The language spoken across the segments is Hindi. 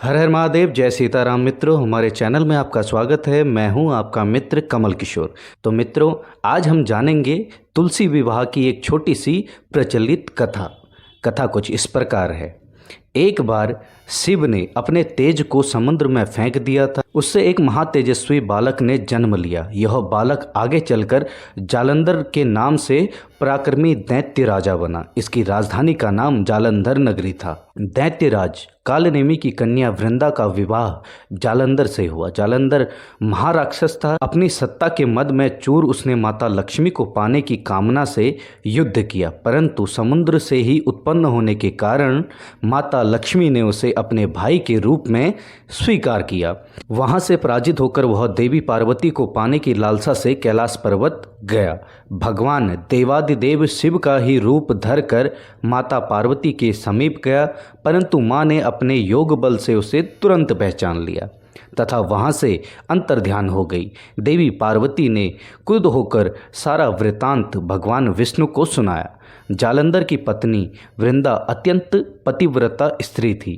हर हर महादेव, जय सीताराम। मित्रों, हमारे चैनल में आपका स्वागत है। मैं हूं आपका मित्र कमल किशोर। तो मित्रों, आज हम जानेंगे तुलसी विवाह की एक छोटी सी प्रचलित कथा। कथा कुछ इस प्रकार है। एक बार शिव ने अपने तेज को समुद्र में फेंक दिया था। उससे एक महातेजस्वी बालक ने जन्म लिया। यह बालक आगे चलकर जालंधर के नाम से पराक्रमी दैत्य राजा बना। इसकी राजधानी का नाम जालंधर नगरी था। दैत्यराज कालनेमी की कन्या वृंदा का विवाह जालंधर से हुआ। जालंधर महाराक्षस था। अपनी सत्ता के मद में चूर उसने माता लक्ष्मी को पाने की कामना से युद्ध किया, परंतु समुद्र से ही उत्पन्न होने के कारण माता लक्ष्मी ने उसे अपने भाई के रूप में स्वीकार किया। वहां से पराजित होकर वह देवी पार्वती को पाने की लालसा से कैलाश पर्वत गया। भगवान देवादिदेव शिव का ही रूप धरकर माता पार्वती के समीप गया, परंतु मां ने अपने योग बल से उसे तुरंत पहचान लिया तथा वहां से अंतर्ध्यान हो गई। देवी पार्वती ने क्रुद्ध होकर सारा वृतांत भगवान विष्णु को सुनाया। जालंधर की पत्नी वृंदा अत्यंत पतिव्रता स्त्री थी।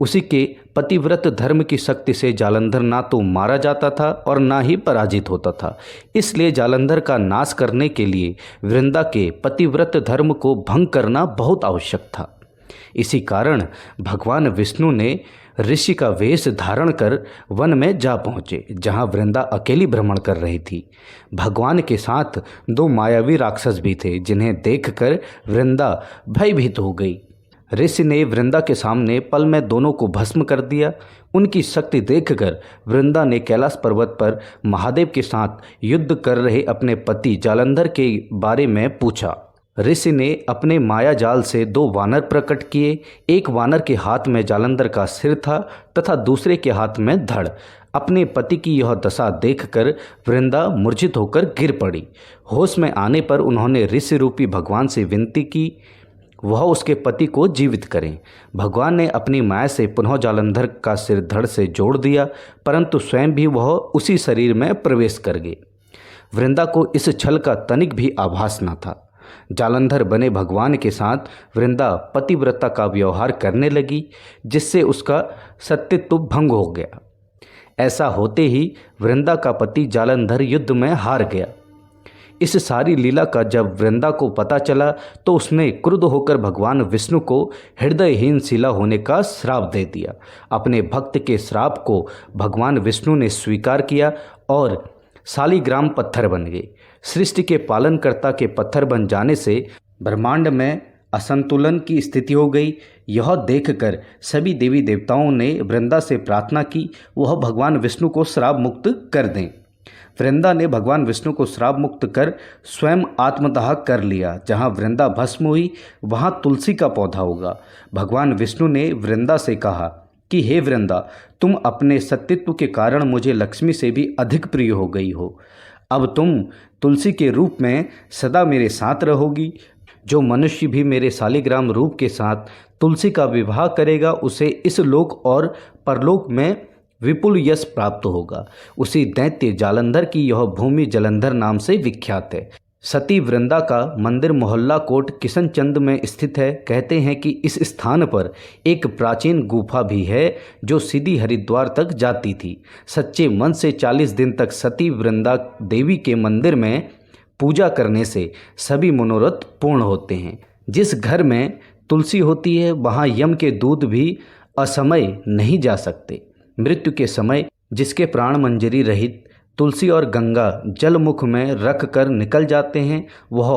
उसी के पतिव्रत धर्म की शक्ति से जालंधर ना तो मारा जाता था और ना ही पराजित होता था। इसलिए जालंधर का नाश करने के लिए वृंदा के पतिव्रत धर्म को भंग करना बहुत आवश्यक था। इसी कारण भगवान विष्णु ने ऋषि का वेश धारण कर वन में जा पहुँचे, जहाँ वृंदा अकेली भ्रमण कर रही थी। भगवान के साथ दो मायावी राक्षस भी थे, जिन्हें देखकर वृंदा भयभीत हो गई। ऋषि ने वृंदा के सामने पल में दोनों को भस्म कर दिया। उनकी शक्ति देखकर वृंदा ने कैलाश पर्वत पर महादेव के साथ युद्ध कर रहे अपने पति जालंधर के बारे में पूछा। ऋषि ने अपने माया जाल से दो वानर प्रकट किए। एक वानर के हाथ में जालंधर का सिर था तथा दूसरे के हाथ में धड़। अपने पति की यह दशा देखकर वृंदा मूर्छित होकर गिर पड़ी। होश में आने पर उन्होंने ऋषि रूपी भगवान से विनती की वह उसके पति को जीवित करें। भगवान ने अपनी माया से पुनः जालंधर का सिर धड़ से जोड़ दिया, परंतु स्वयं भी वह उसी शरीर में प्रवेश कर गए। वृंदा को इस छल का तनिक भी आभास न था। जालंधर बने भगवान के साथ वृंदा पतिव्रता का व्यवहार करने लगी, जिससे उसका सत्यत्व भंग हो गया। ऐसा होते ही वृंदा का पति जालंधर युद्ध में हार गया। इस सारी लीला का जब वृंदा को पता चला तो उसने क्रुद्ध होकर भगवान विष्णु को हृदयहीन शिला होने का श्राप दे दिया। अपने भक्त के श्राप को भगवान विष्णु ने स्वीकार किया और शालिग्राम पत्थर बन गए। सृष्टि के पालनकर्ता के पत्थर बन जाने से ब्रह्मांड में असंतुलन की स्थिति हो गई। यह देखकर सभी देवी देवताओं ने वृंदा से प्रार्थना की वह भगवान विष्णु को श्राप मुक्त कर दें। वृंदा ने भगवान विष्णु को श्राप मुक्त कर स्वयं आत्मदाह कर लिया। जहाँ वृंदा भस्म हुई वहाँ तुलसी का पौधा होगा। भगवान विष्णु ने वृंदा से कहा कि हे वृंदा, तुम अपने सत्यत्व के कारण मुझे लक्ष्मी से भी अधिक प्रिय हो गई हो। अब तुम तुलसी के रूप में सदा मेरे साथ रहोगी। जो मनुष्य भी मेरे शालिग्राम रूप के साथ तुलसी का विवाह करेगा उसे इस लोक और परलोक में विपुल यश प्राप्त होगा। उसी दैत्य जालंधर की यह भूमि जालंधर नाम से विख्यात है। सती वृंदा का मंदिर मोहल्ला कोट किशनचंद में स्थित है। कहते हैं कि इस स्थान पर एक प्राचीन गुफा भी है जो सीधी हरिद्वार तक जाती थी। सच्चे मन से 40 दिन तक सती वृंदा देवी के मंदिर में पूजा करने से सभी मनोरथ पूर्ण होते हैं। जिस घर में तुलसी होती है वहाँ यम के दूत भी असमय नहीं जा सकते। मृत्यु के समय जिसके प्राण मंजरी रहित तुलसी और गंगा जल मुख में रख कर निकल जाते हैं वह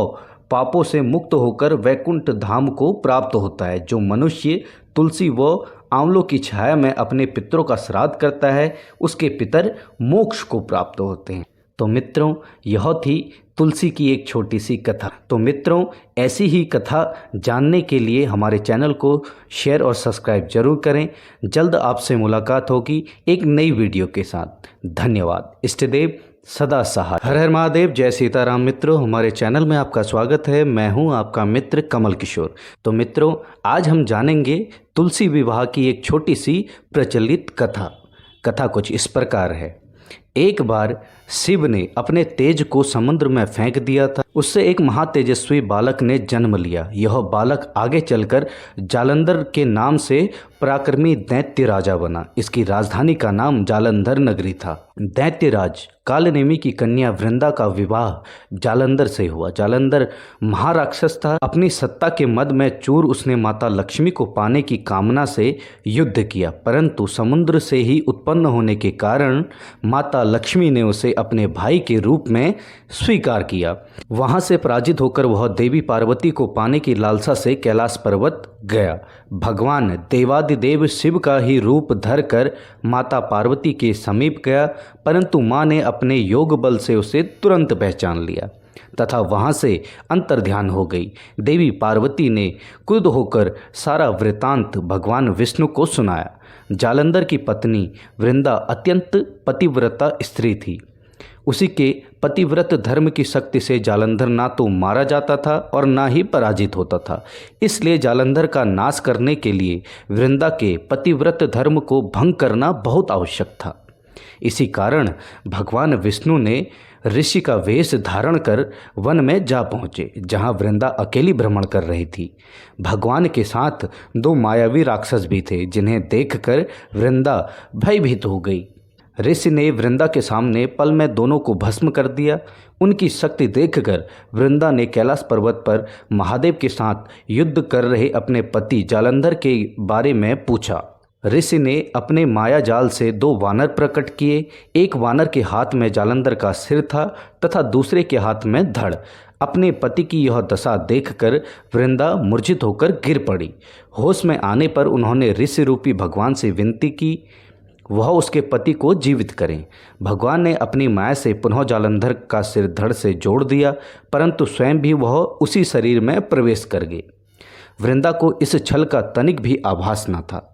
पापों से मुक्त होकर वैकुंठ धाम को प्राप्त होता है। जो मनुष्य तुलसी व आंवलों की छाया में अपने पितरों का श्राद्ध करता है उसके पितर मोक्ष को प्राप्त होते हैं। तो मित्रों, यह थी तुलसी की एक छोटी सी कथा। तो मित्रों, ऐसी ही कथा जानने के लिए हमारे चैनल को शेयर और सब्सक्राइब जरूर करें। जल्द आपसे मुलाकात होगी एक नई वीडियो के साथ। धन्यवाद। इष्टदेव सदा सहाय। हर हर महादेव, जय सीताराम। मित्रों, हमारे चैनल में आपका स्वागत है। मैं हूं आपका मित्र कमल किशोर। तो मित्रों, आज हम जानेंगे तुलसी विवाह की एक छोटी सी प्रचलित कथा। कथा कुछ इस प्रकार है। एक बार शिव ने अपने तेज को समुद्र में फेंक दिया था। उससे एक महातेजस्वी बालक ने जन्म लिया। यह बालक आगे चलकर जालंधर के नाम से पराक्रमी दैत्य राजा बना। इसकी राजधानी का नाम जालंधर नगरी था। दैत्यराज कालनेमी की कन्या वृंदा का विवाह जालंधर से हुआ। जालंधर महाराक्षस था। अपनी सत्ता के मद में चूर उसने माता लक्ष्मी को पाने की कामना से युद्ध किया, परंतु समुद्र से ही उत्पन्न होने के कारण माता लक्ष्मी ने उसे अपने भाई के रूप में स्वीकार किया। वहां से पराजित होकर वह देवी पार्वती को पाने की लालसा से कैलाश पर्वत गया। भगवान देवादिदेव शिव का ही रूप धरकर माता पार्वती के समीप गया, परंतु मां ने अपने योग बल से उसे तुरंत पहचान लिया तथा वहां से अंतर्ध्यान हो गई। देवी पार्वती ने क्रुद्ध होकर सारा वृतांत भगवान विष्णु को सुनाया। जालंधर की पत्नी वृंदा अत्यंत पतिव्रता स्त्री थी। उसी के पतिव्रत धर्म की शक्ति से जालंधर ना तो मारा जाता था और ना ही पराजित होता था। इसलिए जालंधर का नाश करने के लिए वृंदा के पतिव्रत धर्म को भंग करना बहुत आवश्यक था। इसी कारण भगवान विष्णु ने ऋषि का वेश धारण कर वन में जा पहुँचे, जहाँ वृंदा अकेली भ्रमण कर रही थी। भगवान के साथ 2 मायावी राक्षस भी थे, जिन्हें देखकर वृंदा भयभीत हो गई। ऋषि ने वृंदा के सामने पल में दोनों को भस्म कर दिया। उनकी शक्ति देखकर वृंदा ने कैलाश पर्वत पर महादेव के साथ युद्ध कर रहे अपने पति जालंधर के बारे में पूछा। ऋषि ने अपने माया जाल से 2 वानर प्रकट किए। एक वानर के हाथ में जालंधर का सिर था तथा दूसरे के हाथ में धड़। अपने पति की यह दशा देखकर वृंदा मूर्छित होकर गिर पड़ी। होश में आने पर उन्होंने ऋषि रूपी भगवान से विनती की वह उसके पति को जीवित करें। भगवान ने अपनी माया से पुनः जालंधर का सिर धड़ से जोड़ दिया, परंतु स्वयं भी वह उसी शरीर में प्रवेश कर गए। वृंदा को इस छल का तनिक भी आभास न था।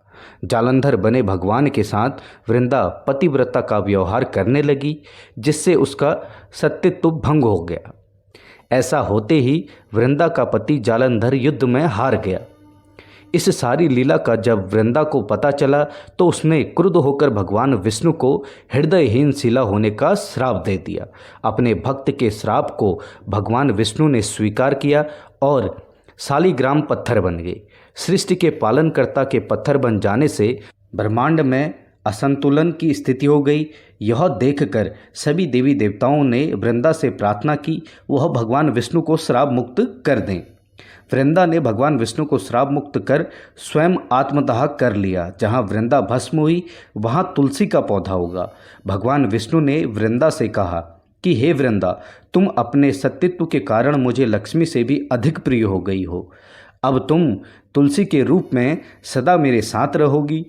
जालंधर बने भगवान के साथ वृंदा पतिव्रता का व्यवहार करने लगी, जिससे उसका सत्यत्व भंग हो गया। ऐसा होते ही वृंदा का पति जालंधर युद्ध में हार गया। इस सारी लीला का जब वृंदा को पता चला तो उसने क्रुद्ध होकर भगवान विष्णु को हृदयहीन शिला होने का श्राप दे दिया। अपने भक्त के श्राप को भगवान विष्णु ने स्वीकार किया और शालिग्राम पत्थर बन गए। सृष्टि के पालनकर्ता के पत्थर बन जाने से ब्रह्मांड में असंतुलन की स्थिति हो गई। यह देखकर सभी देवी देवताओं ने वृंदा से प्रार्थना की वह भगवान विष्णु को श्राप मुक्त कर दें। वृंदा ने भगवान विष्णु को श्राप मुक्त कर स्वयं आत्मदाह कर लिया। जहाँ वृंदा भस्म हुई वहाँ तुलसी का पौधा होगा। भगवान विष्णु ने वृंदा से कहा कि हे वृंदा, तुम अपने सत्यत्व के कारण मुझे लक्ष्मी से भी अधिक प्रिय हो गई हो। अब तुम तुलसी के रूप में सदा मेरे साथ रहोगी।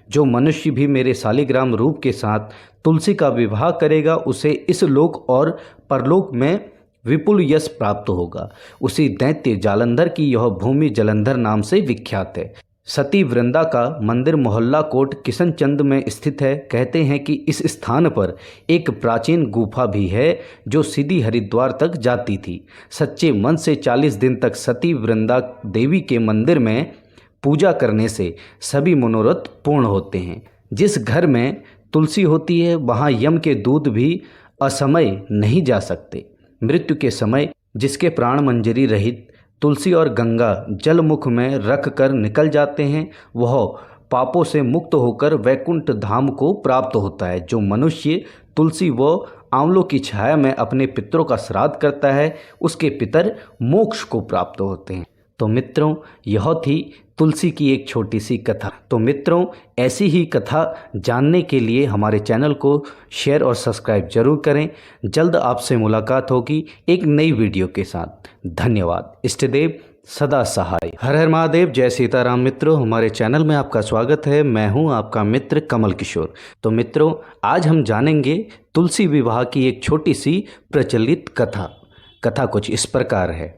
जो मनुष्य भी मेरे शालिग्राम रूप के साथ तुलसी का विवाह करेगा उसे इस लोक और परलोक में विपुल यश प्राप्त होगा। उसी दैत्य जालंधर की यह भूमि जलंधर नाम से विख्यात है। सती वृंदा का मंदिर मोहल्ला कोट किशनचंद में स्थित है। कहते हैं कि इस स्थान पर एक प्राचीन गुफा भी है जो सीधी हरिद्वार तक जाती थी। सच्चे मन से 40 दिन तक सती वृंदा देवी के मंदिर में पूजा करने से सभी मनोरथ पूर्ण होते हैं। जिस घर में तुलसी होती है वहाँ यम के दूत भी असमय नहीं जा सकते। मृत्यु के समय जिसके प्राण मंजरी रहित तुलसी और गंगा जल मुख में रख कर निकल जाते हैं वह पापों से मुक्त होकर वैकुंठ धाम को प्राप्त होता है। जो मनुष्य तुलसी व आंवलों की छाया में अपने पितरों का श्राद्ध करता है उसके पितर मोक्ष को प्राप्त होते हैं। तो मित्रों, यह थी तुलसी की एक छोटी सी कथा। तो मित्रों, ऐसी ही कथा जानने के लिए हमारे चैनल को शेयर और सब्सक्राइब जरूर करें। जल्द आपसे मुलाकात होगी एक नई वीडियो के साथ। धन्यवाद। इष्टदेव सदा सहाय। हर हर महादेव। जय सीताराम। मित्रों, हमारे चैनल में आपका स्वागत है। मैं हूं आपका मित्र कमल किशोर। तो मित्रों, आज हम जानेंगे तुलसी विवाह की एक छोटी सी प्रचलित कथा। कथा कुछ इस प्रकार है।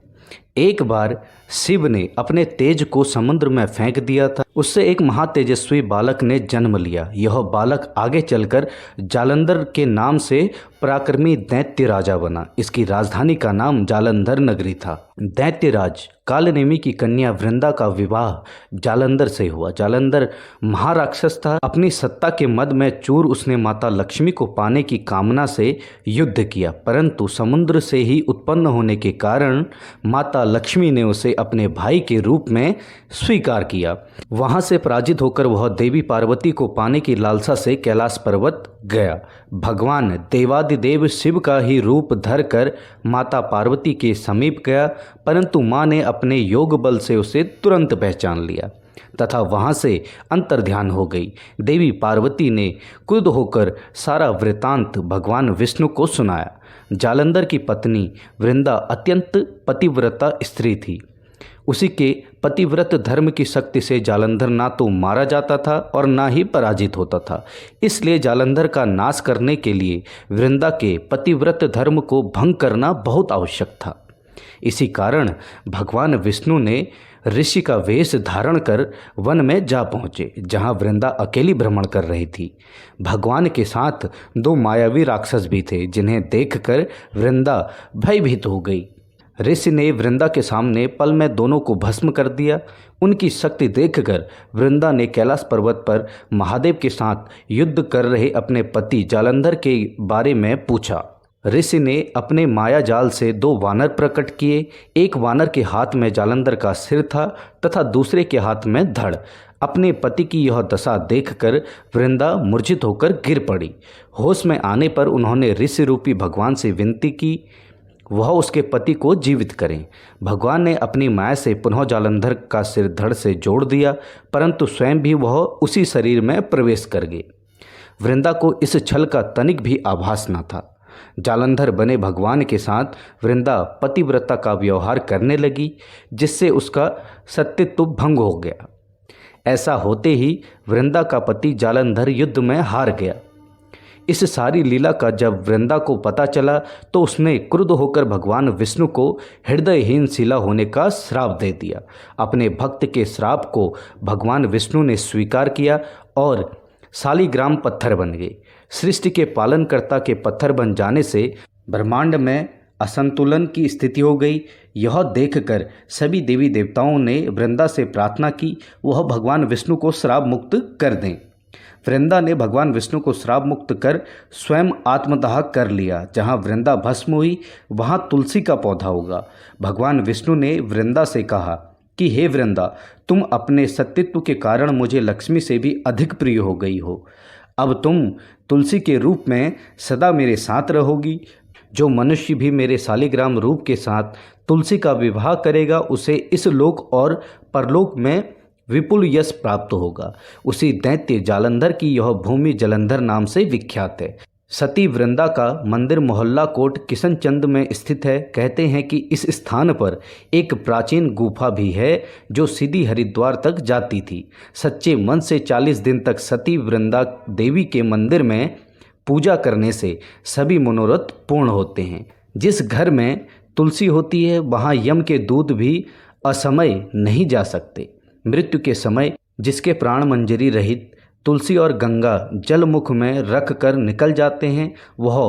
एक बार शिव ने अपने तेज को समुद्र में फेंक दिया था। उससे एक महातेजस्वी बालक ने जन्म लिया। यह बालक आगे चलकर जालंधर के नाम से पराक्रमी दैत्य राजा बना। इसकी राजधानी का नाम जालंधर नगरी था। दैत्यराज कालनेमी की कन्या वृंदा का विवाह जालंधर से हुआ। जालंधर महाराक्षस था। अपनी सत्ता के मद में चूर उसने माता लक्ष्मी को पाने की कामना से युद्ध किया, परंतु समुद्र से ही उत्पन्न होने के कारण माता लक्ष्मी ने उसे अपने भाई के रूप में स्वीकार किया। वहां से पराजित होकर वह देवी पार्वती को पाने की लालसा से कैलाश पर्वत गया। भगवान देवादिदेव शिव का ही रूप धरकर माता पार्वती के समीप गया, परंतु मां ने अपने योग बल से उसे तुरंत पहचान लिया तथा वहां से अंतर्ध्यान हो गई। देवी पार्वती ने क्रुद्ध होकर सारा वृतांत भगवान विष्णु को सुनाया। जालंधर की पत्नी वृंदा अत्यंत पतिव्रता स्त्री थी। उसी के पतिव्रत धर्म की शक्ति से जालंधर ना तो मारा जाता था और ना ही पराजित होता था। इसलिए जालंधर का नाश करने के लिए वृंदा के पतिव्रत धर्म को भंग करना बहुत आवश्यक था। इसी कारण भगवान विष्णु ने ऋषि का वेश धारण कर वन में जा पहुँचे, जहाँ वृंदा अकेली भ्रमण कर रही थी। भगवान के साथ 2 मायावी राक्षस भी थे, जिन्हें देखकर वृंदा भयभीत हो गई। ऋषि ने वृंदा के सामने पल में दोनों को भस्म कर दिया। उनकी शक्ति देखकर वृंदा ने कैलाश पर्वत पर महादेव के साथ युद्ध कर रहे अपने पति जालंधर के बारे में पूछा। ऋषि ने अपने माया जाल से 2 वानर प्रकट किए। एक वानर के हाथ में जालंधर का सिर था तथा दूसरे के हाथ में धड़। अपने पति की यह दशा देखकर वृंदा मूर्छित होकर गिर पड़ी। होश में आने पर उन्होंने ऋषि रूपी भगवान से विनती की वह उसके पति को जीवित करें। भगवान ने अपनी माया से पुनः जालंधर का सिर धड़ से जोड़ दिया, परंतु स्वयं भी वह उसी शरीर में प्रवेश कर गए। वृंदा को इस छल का तनिक भी आभास न था। जालंधर बने भगवान के साथ वृंदा पतिव्रता का व्यवहार करने लगी, जिससे उसका सत्यत्व भंग हो गया। ऐसा होते ही वृंदा का पति जालंधर युद्ध में हार गया। इस सारी लीला का जब वृंदा को पता चला तो उसने क्रुद्ध होकर भगवान विष्णु को हृदयहीन शिला होने का श्राप दे दिया। अपने भक्त के श्राप को भगवान विष्णु ने स्वीकार किया और शालिग्राम पत्थर बन गए। सृष्टि के पालनकर्ता के पत्थर बन जाने से ब्रह्मांड में असंतुलन की स्थिति हो गई। यह देखकर सभी देवी देवताओं ने वृंदा से प्रार्थना की वह भगवान विष्णु को श्राप मुक्त कर दें। वृंदा ने भगवान विष्णु को श्राप मुक्त कर स्वयं आत्मदाह कर लिया। जहाँ वृंदा भस्म हुई वहाँ तुलसी का पौधा होगा। भगवान विष्णु ने वृंदा से कहा कि हे वृंदा, तुम अपने सत्यत्व के कारण मुझे लक्ष्मी से भी अधिक प्रिय हो गई हो। अब तुम तुलसी के रूप में सदा मेरे साथ रहोगी। जो मनुष्य भी मेरे शालिग्राम रूप के साथ तुलसी का विवाह करेगा उसे इस लोक और परलोक में विपुल यश प्राप्त होगा। उसी दैत्य जालंधर की यह भूमि जलंधर नाम से विख्यात है। सती वृंदा का मंदिर मोहल्ला कोट किशनचंद में स्थित है। कहते हैं कि इस स्थान पर एक प्राचीन गुफा भी है जो सीधी हरिद्वार तक जाती थी। सच्चे मन से 40 दिन तक सती वृंदा देवी के मंदिर में पूजा करने से सभी मनोरथ पूर्ण होते हैं। जिस घर में तुलसी होती है वहाँ यम के दूत भी असमय नहीं जा सकते। मृत्यु के समय जिसके प्राण मंजरी रहित तुलसी और गंगा जल मुख में रख कर निकल जाते हैं वह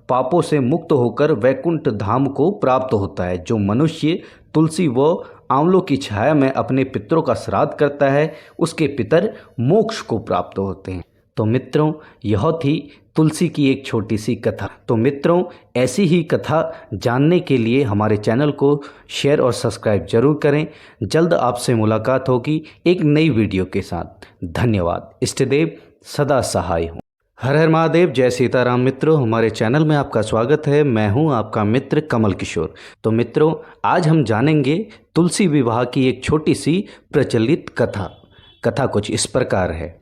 पापों से मुक्त होकर वैकुंठ धाम को प्राप्त होता है। जो मनुष्य तुलसी व आंवलों की छाया में अपने पितरों का श्राद्ध करता है उसके पितर मोक्ष को प्राप्त होते हैं। तो मित्रों, यह थी तुलसी की एक छोटी सी कथा। तो मित्रों, ऐसी ही कथा जानने के लिए हमारे चैनल को शेयर और सब्सक्राइब जरूर करें। जल्द आपसे मुलाकात होगी एक नई वीडियो के साथ। धन्यवाद। इष्टदेव सदा सहाय हो। हर हर महादेव। जय सीताराम। मित्रों, हमारे चैनल में आपका स्वागत है। मैं हूं आपका मित्र कमल किशोर। तो मित्रों, आज हम जानेंगे तुलसी विवाह की एक छोटी सी प्रचलित कथा। कथा कुछ इस प्रकार है।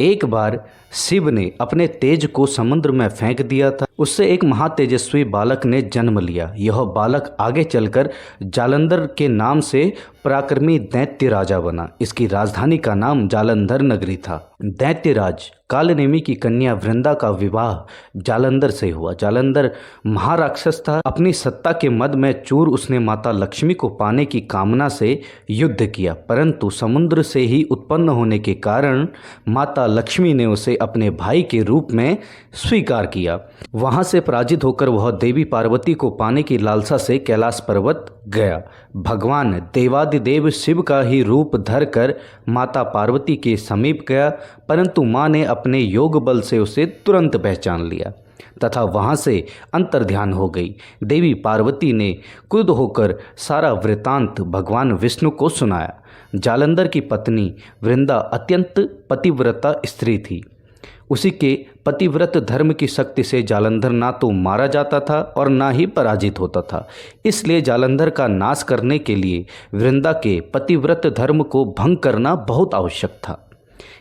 एक बार शिव ने अपने तेज को समुद्र में फेंक दिया था। उससे एक महातेजस्वी बालक ने जन्म लिया। यह बालक आगे चलकर जालंधर के नाम से पराक्रमी दैत्य राजा बना। इसकी राजधानी का नाम जालंधर नगरी था। दैत्यराज कालनेमी की कन्या वृंदा का विवाह जालंधर से हुआ। जालंधर महाराक्षस था। अपनी सत्ता के मद में चूर उसने माता लक्ष्मी को पाने की कामना से युद्ध किया, परंतु समुद्र से ही उत्पन्न होने के कारण माता लक्ष्मी ने उसे अपने भाई के रूप में स्वीकार किया। वहां से पराजित होकर वह देवी पार्वती को पाने की लालसा से कैलाश पर्वत गया। भगवान देवादिदेव शिव का ही रूप धरकर माता पार्वती के समीप गया, परंतु माँ ने अपने योग बल से उसे तुरंत पहचान लिया तथा वहां से अंतर्ध्यान हो गई। देवी पार्वती ने क्रुद्ध होकर सारा वृतांत भगवान विष्णु को सुनाया। जालंधर की पत्नी वृंदा अत्यंत पतिव्रता स्त्री थी। उसी के पतिव्रत धर्म की शक्ति से जालंधर ना तो मारा जाता था और ना ही पराजित होता था। इसलिए जालंधर का नाश करने के लिए वृंदा के पतिव्रत धर्म को भंग करना बहुत आवश्यक था।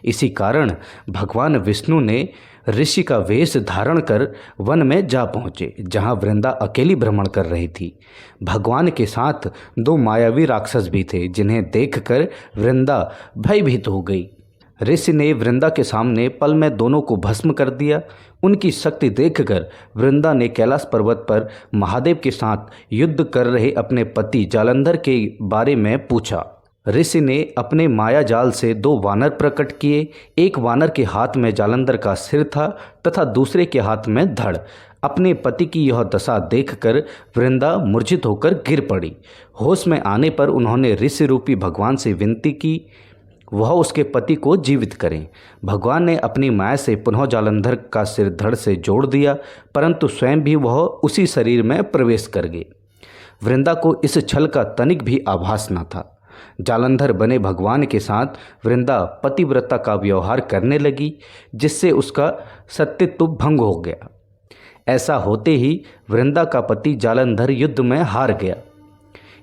इसी कारण भगवान विष्णु ने ऋषि का वेश धारण कर वन में जा पहुँचे, जहाँ वृंदा अकेली भ्रमण कर रही थी। भगवान के साथ 2 मायावी राक्षस भी थे, जिन्हें देखकर वृंदा भयभीत हो गई। ऋषि ने वृंदा के सामने पल में दोनों को भस्म कर दिया। उनकी शक्ति देखकर वृंदा ने कैलाश पर्वत पर महादेव के साथ युद्ध कर रहे अपने पति जालंधर के बारे में पूछा। ऋषि ने अपने माया जाल से 2 वानर प्रकट किए। एक वानर के हाथ में जालंधर का सिर था तथा दूसरे के हाथ में धड़। अपने पति की यह दशा देखकर वृंदा मूर्छित होकर गिर पड़ी। होश में आने पर उन्होंने ऋषि रूपी भगवान से विनती की वह उसके पति को जीवित करें। भगवान ने अपनी माया से पुनः जालंधर का सिर धड़ से जोड़ दिया, परंतु स्वयं भी वह उसी शरीर में प्रवेश कर गए। वृंदा को इस छल का तनिक भी आभास न था। जालंधर बने भगवान के साथ वृंदा पतिव्रता का व्यवहार करने लगी, जिससे उसका सत्यत्व भंग हो गया। ऐसा होते ही वृंदा का पति जालंधर युद्ध में हार गया।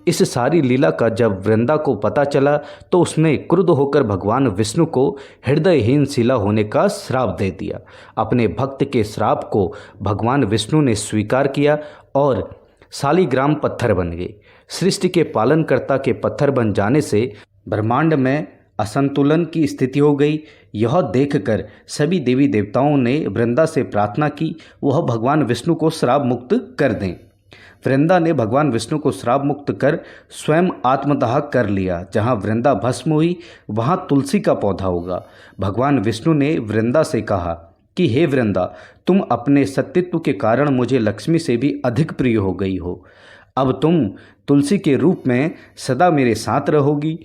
इस सारी लीला का जब वृंदा को पता चला तो उसने क्रुद्ध होकर भगवान विष्णु को हृदयहीन शिला होने का श्राप दे दिया। अपने भक्त के श्राप को भगवान विष्णु ने स्वीकार किया और शालिग्राम पत्थर बन गए। सृष्टि के पालनकर्ता के पत्थर बन जाने से ब्रह्मांड में असंतुलन की स्थिति हो गई। यह देखकर सभी देवी देवताओं ने वृंदा से प्रार्थना की वह भगवान विष्णु को श्राप मुक्त कर दें। वृंदा ने भगवान विष्णु को श्राप मुक्त कर स्वयं आत्मदाह कर लिया। जहाँ वृंदा भस्म हुई वहाँ तुलसी का पौधा होगा। भगवान विष्णु ने वृंदा से कहा कि हे वृंदा, तुम अपने सत्यत्व के कारण मुझे लक्ष्मी से भी अधिक प्रिय हो गई हो। अब तुम तुलसी के रूप में सदा मेरे साथ रहोगी।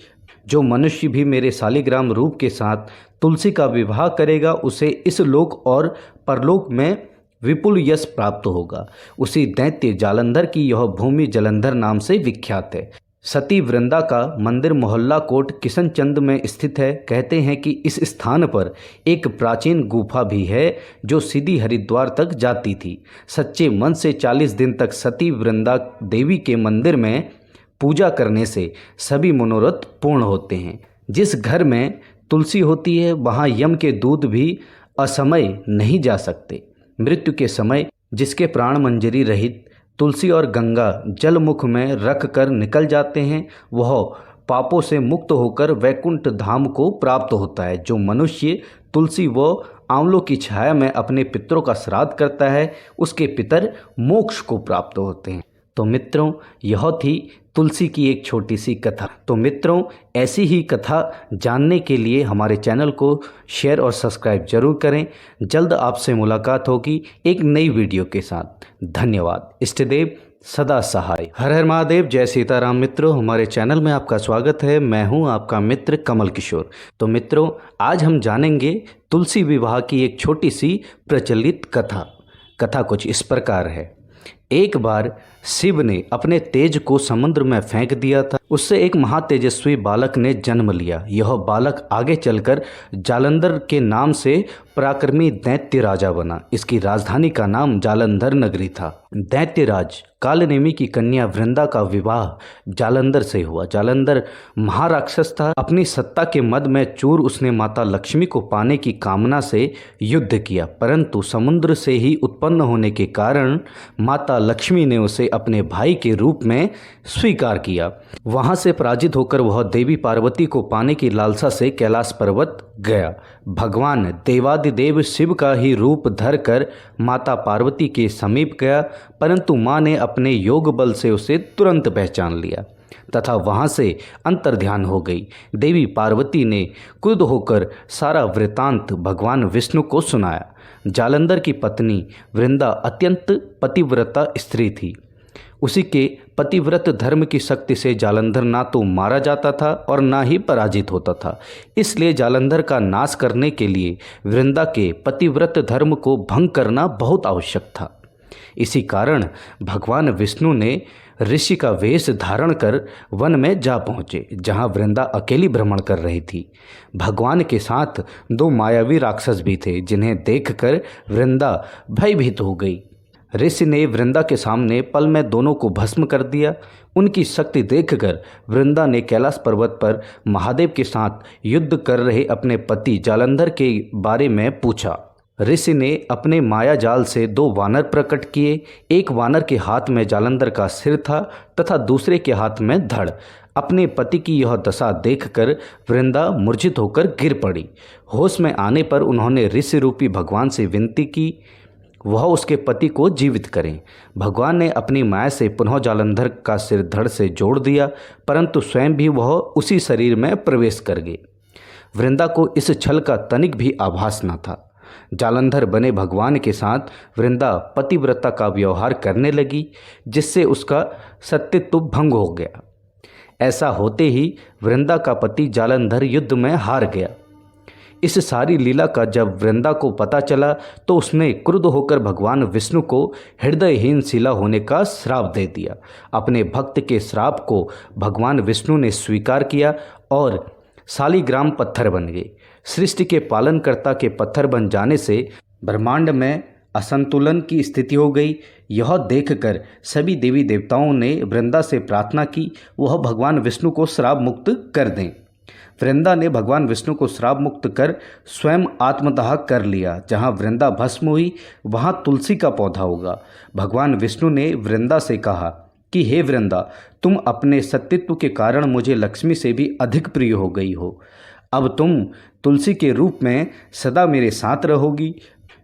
जो मनुष्य भी मेरे शालिग्राम रूप के साथ तुलसी का विवाह करेगा उसे इस लोक और परलोक में विपुल यश प्राप्त होगा। उसी दैत्य जालंधर की यह भूमि जलंधर नाम से विख्यात है। सती वृंदा का मंदिर मोहल्ला कोट किशनचंद में स्थित है। कहते हैं कि इस स्थान पर एक प्राचीन गुफा भी है जो सीधी हरिद्वार तक जाती थी। सच्चे मन से 40 दिन तक सती वृंदा देवी के मंदिर में पूजा करने से सभी मनोरथ पूर्ण होते हैं। जिस घर में तुलसी होती है वहाँ यम के दूत भी असमय नहीं जा सकते। मृत्यु के समय जिसके प्राण मंजरी रहित तुलसी और गंगा जल मुख में रख कर निकल जाते हैं वह पापों से मुक्त होकर वैकुंठ धाम को प्राप्त होता है। जो मनुष्य तुलसी व आंवलों की छाया में अपने पितरों का श्राद्ध करता है उसके पितर मोक्ष को प्राप्त होते हैं। तो मित्रों, यह थी तुलसी की एक छोटी सी कथा। तो मित्रों, ऐसी ही कथा जानने के लिए हमारे चैनल को शेयर और सब्सक्राइब जरूर करें। जल्द आपसे मुलाकात होगी एक नई वीडियो के साथ। धन्यवाद। इष्टदेव सदा सहाय। हर हर महादेव। जय सीताराम। मित्रों, हमारे चैनल में आपका स्वागत है। मैं हूं आपका मित्र कमल किशोर। तो मित्रों, आज हम जानेंगे तुलसी विवाह की एक छोटी सी प्रचलित कथा। कथा कुछ इस प्रकार है। एक बार शिव ने अपने तेज को समुद्र में फेंक दिया था। उससे एक महातेजस्वी बालक ने जन्म लिया। यह बालक आगे चलकर जालंधर के नाम से पराक्रमी दैत्य राजा बना। इसकी राजधानी का नाम जालंधर नगरी था। दैत्यराज कालनेमी की कन्या वृंदा का विवाह जालंधर से हुआ। जालंधर महाराक्षस था। अपनी सत्ता के मद में चूर उसने माता लक्ष्मी को पाने की कामना से युद्ध किया, परंतु समुद्र से ही उत्पन्न होने के कारण माता लक्ष्मी ने उसे अपने भाई के रूप में स्वीकार किया। वहां से पराजित होकर वह देवी पार्वती को पाने की लालसा से कैलाश पर्वत गया। भगवान देवादिदेव शिव का ही रूप धरकर माता पार्वती के समीप गया, परंतु माँ ने अपने योग बल से उसे तुरंत पहचान लिया। तथा वहाँ से अंतर्ध्यान हो गई। देवी पार्वती ने क्रुद्ध होकर सारा वृतांत भगवान विष्णु को सुनाया। जालंधर की पत्नी वृंदा अत्यंत पतिव्रता स्त्री थी। उसी के पतिव्रत धर्म की शक्ति से जालंधर ना तो मारा जाता था और ना ही पराजित होता था। इसलिए जालंधर का नाश करने के लिए वृंदा के पतिव्रत धर्म को भंग करना बहुत आवश्यक था। इसी कारण भगवान विष्णु ने ऋषि का वेश धारण कर वन में जा पहुँचे, जहाँ वृंदा अकेली भ्रमण कर रही थी। भगवान के साथ 2 मायावी राक्षस भी थे, जिन्हें देखकर वृंदा भयभीत हो गई। ऋषि ने वृंदा के सामने पल में दोनों को भस्म कर दिया। उनकी शक्ति देखकर वृंदा ने कैलाश पर्वत पर महादेव के साथ युद्ध कर रहे अपने पति जालंधर के बारे में पूछा। ऋषि ने अपने माया जाल से 2 वानर प्रकट किए। एक वानर के हाथ में जालंधर का सिर था तथा दूसरे के हाथ में धड़। अपने पति की यह दशा देखकर वृंदा मूर्छित होकर गिर पड़ी। होश में आने पर उन्होंने ऋषि रूपी भगवान से विनती की वह उसके पति को जीवित करें। भगवान ने अपनी माया से पुनः जालंधर का सिर धड़ से जोड़ दिया, परंतु स्वयं भी वह उसी शरीर में प्रवेश कर गए। वृंदा को इस छल का तनिक भी आभास न था। जालंधर बने भगवान के साथ वृंदा पतिव्रता का व्यवहार करने लगी, जिससे उसका सत्यत्व भंग हो गया। ऐसा होते ही वृंदा का पति जालंधर युद्ध में हार गया। इस सारी लीला का जब वृंदा को पता चला तो उसने क्रुद्ध होकर भगवान विष्णु को हृदयहीन शिला होने का श्राप दे दिया। अपने भक्त के श्राप को भगवान विष्णु ने स्वीकार किया और शालिग्राम पत्थर बन गए। सृष्टि के पालनकर्ता के पत्थर बन जाने से ब्रह्मांड में असंतुलन की स्थिति हो गई। यह देखकर सभी देवी देवताओं ने वृंदा से प्रार्थना की वह भगवान विष्णु को श्राप मुक्त कर दें। वृंदा ने भगवान विष्णु को श्राप मुक्त कर स्वयं आत्मदाह कर लिया। जहाँ वृंदा भस्म हुई वहाँ तुलसी का पौधा होगा। भगवान विष्णु ने वृंदा से कहा कि हे वृंदा, तुम अपने सत्यत्व के कारण मुझे लक्ष्मी से भी अधिक प्रिय हो गई हो। अब तुम तुलसी के रूप में सदा मेरे साथ रहोगी।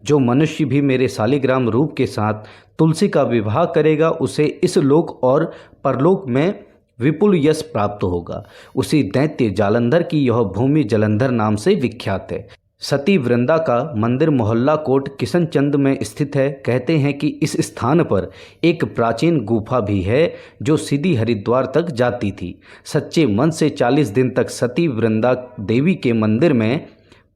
जो मनुष्य भी मेरे शालिग्राम रूप के साथ तुलसी का विवाह करेगा उसे इस लोक और परलोक में विपुल यश प्राप्त होगा। उसी दैत्य जालंधर की यह भूमि जलंधर नाम से विख्यात है। सती वृंदा का मंदिर मोहल्ला कोट किशनचंद में स्थित है। कहते हैं कि इस स्थान पर एक प्राचीन गुफा भी है जो सीधी हरिद्वार तक जाती थी। सच्चे मन से 40 दिन तक सती वृंदा देवी के मंदिर में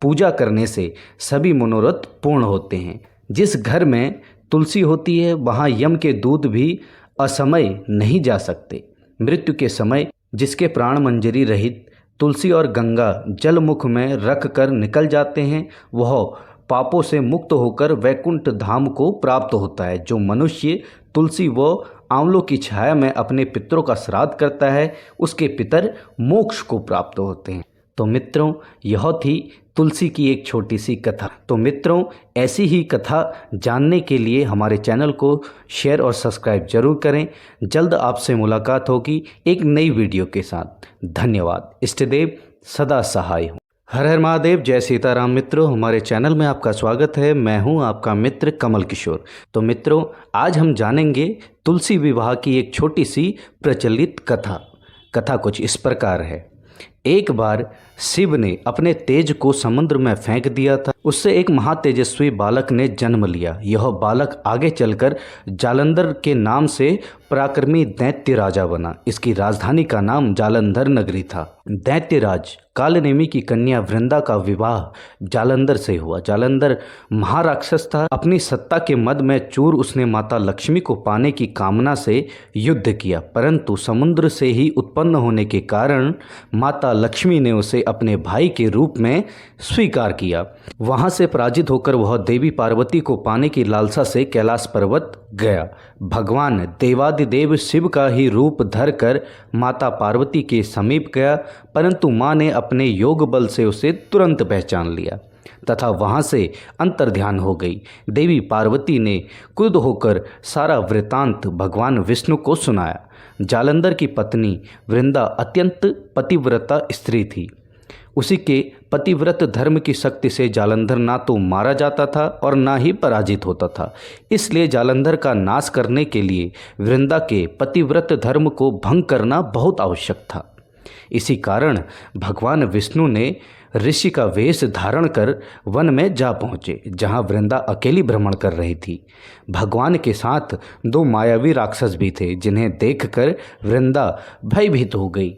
पूजा करने से सभी मनोरथ पूर्ण होते हैं। जिस घर में तुलसी होती है वहाँ यम के दूत भी असमय नहीं जा सकते। मृत्यु के समय जिसके प्राण मंजरी रहित तुलसी और गंगा जल मुख में रख कर निकल जाते हैं वह पापों से मुक्त होकर वैकुंठ धाम को प्राप्त होता है। जो मनुष्य तुलसी व आंवलों की छाया में अपने पितरों का श्राद्ध करता है उसके पितर मोक्ष को प्राप्त होते हैं। तो मित्रों, यह थी तुलसी की एक छोटी सी कथा। तो मित्रों, ऐसी ही कथा जानने के लिए हमारे चैनल को शेयर और सब्सक्राइब जरूर करें। जल्द आपसे मुलाकात होगी एक नई वीडियो के साथ। धन्यवाद। इष्टदेव सदा सहाय हो। हर हर महादेव। जय सीताराम। मित्रों, हमारे चैनल में आपका स्वागत है। मैं हूं आपका मित्र कमल किशोर। तो मित्रों, आज हम जानेंगे तुलसी विवाह की एक छोटी सी प्रचलित कथा। कथा कुछ इस प्रकार है। एक बार शिव ने अपने तेज को समुद्र में फेंक दिया था। उससे एक महातेजस्वी बालक ने जन्म लिया। यह बालक आगे चलकर जालंधर के नाम से पराक्रमी दैत्य राजा बना। इसकी राजधानी का नाम जालंधर नगरी था। दैत्यराज कालनेमी की कन्या वृंदा का विवाह जालंधर से हुआ। जालंधर महाराक्षस था। अपनी सत्ता के मद में चूर उसने माता लक्ष्मी को पाने की कामना से युद्ध किया, परंतु समुद्र से ही उत्पन्न होने के कारण माता लक्ष्मी ने उसे अपने भाई के रूप में स्वीकार किया। वहां से पराजित होकर वह देवी पार्वती को पाने की लालसा से कैलाश पर्वत गया। भगवान देवादिदेव शिव का ही रूप धरकर माता पार्वती के समीप गया, परंतु मां ने अपने योग बल से उसे तुरंत पहचान लिया तथा वहां से अंतर्ध्यान हो गई। देवी पार्वती ने क्रुद्ध होकर सारा वृतांत भगवान विष्णु को सुनाया। जालंधर की पत्नी वृंदा अत्यंत पतिव्रता स्त्री थी। उसी के पतिव्रत धर्म की शक्ति से जालंधर ना तो मारा जाता था और ना ही पराजित होता था। इसलिए जालंधर का नाश करने के लिए वृंदा के पतिव्रत धर्म को भंग करना बहुत आवश्यक था। इसी कारण भगवान विष्णु ने ऋषि का वेश धारण कर वन में जा पहुँचे, जहाँ वृंदा अकेली भ्रमण कर रही थी। भगवान के साथ 2 मायावी राक्षस भी थे, जिन्हें देखकर वृंदा भयभीत हो गई।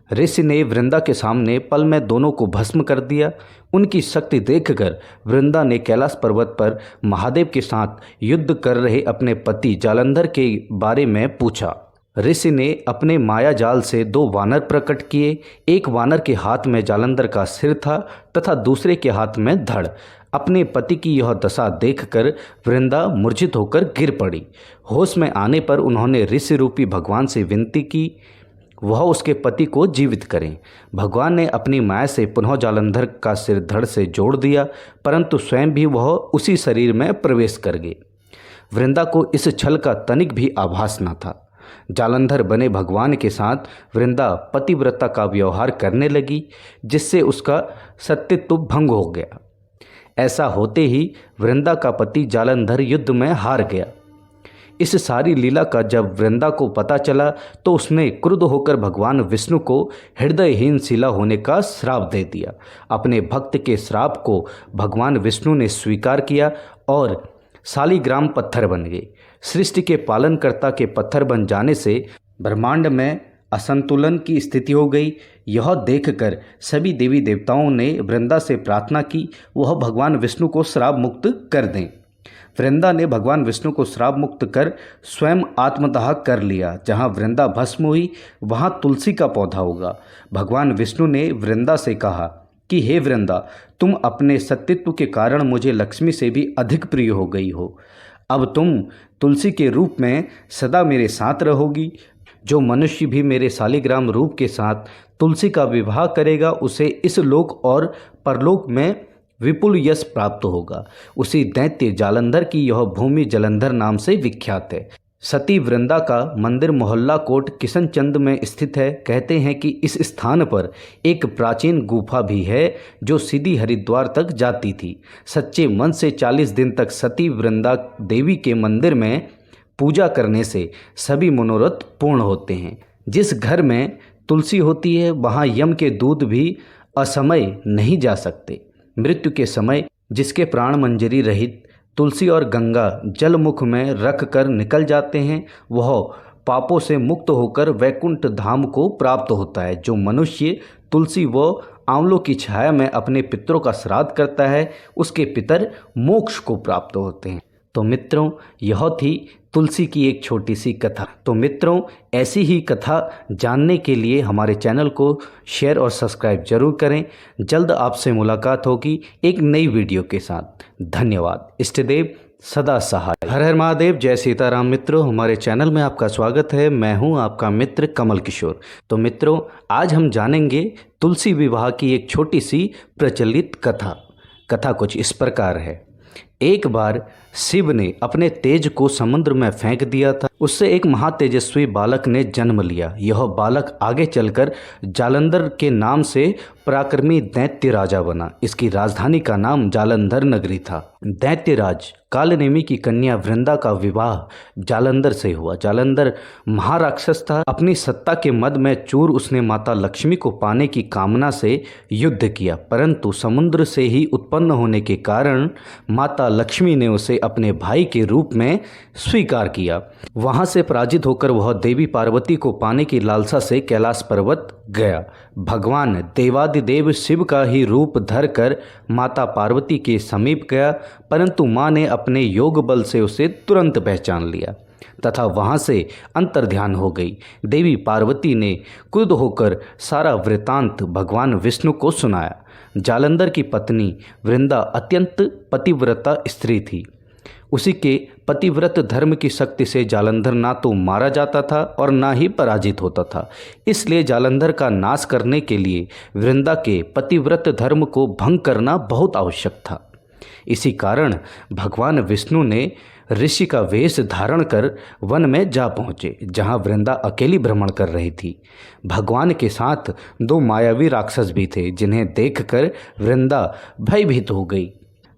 ऋषि ने वृंदा के सामने पल में दोनों को भस्म कर दिया। उनकी शक्ति देखकर वृंदा ने कैलाश पर्वत पर महादेव के साथ युद्ध कर रहे अपने पति जालंधर के बारे में पूछा। ऋषि ने अपने माया जाल से 2 वानर प्रकट किए। एक वानर के हाथ में जालंधर का सिर था तथा दूसरे के हाथ में धड़। अपने पति की यह दशा देखकर वृंदा मूर्छित होकर गिर पड़ी। होश में आने पर उन्होंने ऋषि रूपी भगवान से विनती की वह उसके पति को जीवित करें। भगवान ने अपनी माया से पुनः जालंधर का सिर धड़ से जोड़ दिया, परंतु स्वयं भी वह उसी शरीर में प्रवेश कर गए। वृंदा को इस छल का तनिक भी आभास न था। जालंधर बने भगवान के साथ वृंदा पतिव्रता का व्यवहार करने लगी, जिससे उसका सत्यत्व भंग हो गया। ऐसा होते ही वृंदा का पति जालंधर युद्ध में हार गया। इस सारी लीला का जब वृंदा को पता चला तो उसने क्रुद्ध होकर भगवान विष्णु को हृदयहीन शिला होने का श्राप दे दिया। अपने भक्त के श्राप को भगवान विष्णु ने स्वीकार किया और शालिग्राम पत्थर बन गए। सृष्टि के पालनकर्ता के पत्थर बन जाने से ब्रह्मांड में असंतुलन की स्थिति हो गई। यह देखकर सभी देवी देवताओं ने वृंदा से प्रार्थना की वह भगवान विष्णु को श्राप मुक्त कर दें। वृंदा ने भगवान विष्णु को श्राप मुक्त कर स्वयं आत्मदाह कर लिया। जहाँ वृंदा भस्म हुई वहाँ तुलसी का पौधा होगा। भगवान विष्णु ने वृंदा से कहा कि हे वृंदा, तुम अपने सत्यत्व के कारण मुझे लक्ष्मी से भी अधिक प्रिय हो गई हो। अब तुम तुलसी के रूप में सदा मेरे साथ रहोगी। जो मनुष्य भी मेरे शालिग्राम रूप के साथ तुलसी का विवाह करेगा उसे इस लोक और परलोक में विपुल यश प्राप्त होगा। उसी दैत्य जालंधर की यह भूमि जलंधर नाम से विख्यात है। सती वृंदा का मंदिर मोहल्ला कोट किशनचंद में स्थित है। कहते हैं कि इस स्थान पर एक प्राचीन गुफा भी है जो सीधी हरिद्वार तक जाती थी। सच्चे मन से 40 दिन तक सती वृंदा देवी के मंदिर में पूजा करने से सभी मनोरथ पूर्ण होते हैं। जिस घर में तुलसी होती है वहाँ यम के दूत भी असमय नहीं जा सकते। मृत्यु के समय जिसके प्राण मंजरी रहित तुलसी और गंगा जलमुख में रख कर निकल जाते हैं वह पापों से मुक्त होकर वैकुंठ धाम को प्राप्त होता है। जो मनुष्य तुलसी व आंवलों की छाया में अपने पितरों का श्राद्ध करता है उसके पितर मोक्ष को प्राप्त होते हैं। तो मित्रों, यह थी तुलसी की एक छोटी सी कथा। तो मित्रों, ऐसी ही कथा जानने के लिए हमारे चैनल को शेयर और सब्सक्राइब जरूर करें। जल्द आपसे मुलाकात होगी एक नई वीडियो के साथ। धन्यवाद। इष्टदेव सदा सहाय। हर हर महादेव। जय सीताराम। मित्रों, हमारे चैनल में आपका स्वागत है। मैं हूं आपका मित्र कमल किशोर। तो मित्रों, आज हम जानेंगे तुलसी विवाह की एक छोटी सी प्रचलित कथा। कथा कुछ इस प्रकार है। एक बार शिव ने अपने तेज को समुद्र में फेंक दिया था। उससे एक महातेजस्वी बालक ने जन्म लिया। यह बालक आगे चलकर जालंधर के नाम से पराक्रमी दैत्य राजा बना। इसकी राजधानी का नाम जालंधर नगरी था। दैत्यराज कालनेमी की कन्या वृंदा का विवाह जालंधर से हुआ। जालंधर महाराक्षस था। अपनी सत्ता के मद में चूर उसने माता लक्ष्मी को पाने की कामना से युद्ध किया, परंतु समुद्र से ही उत्पन्न होने के कारण माता लक्ष्मी ने उसे अपने भाई के रूप में स्वीकार किया। वहां से पराजित होकर वह देवी पार्वती को पाने की लालसा से कैलाश पर्वत गया। भगवान देवादिदेव शिव का ही रूप धर कर माता पार्वती के समीप गया, परंतु माँ ने अपने योग बल से उसे तुरंत पहचान लिया तथा वहां से अंतर्ध्यान हो गई। देवी पार्वती ने क्रुद्ध होकर सारा वृतांत भगवान विष्णु को सुनाया। जालंधर की पत्नी वृंदा अत्यंत पतिव्रता स्त्री थी। उसी के पतिव्रत धर्म की शक्ति से जालंधर ना तो मारा जाता था और ना ही पराजित होता था। इसलिए जालंधर का नाश करने के लिए वृंदा के पतिव्रत धर्म को भंग करना बहुत आवश्यक था। इसी कारण भगवान विष्णु ने ऋषि का वेश धारण कर वन में जा पहुँचे, जहाँ वृंदा अकेली भ्रमण कर रही थी। भगवान के साथ 2 मायावी राक्षस भी थे, जिन्हें देखकर वृंदा भयभीत हो गई।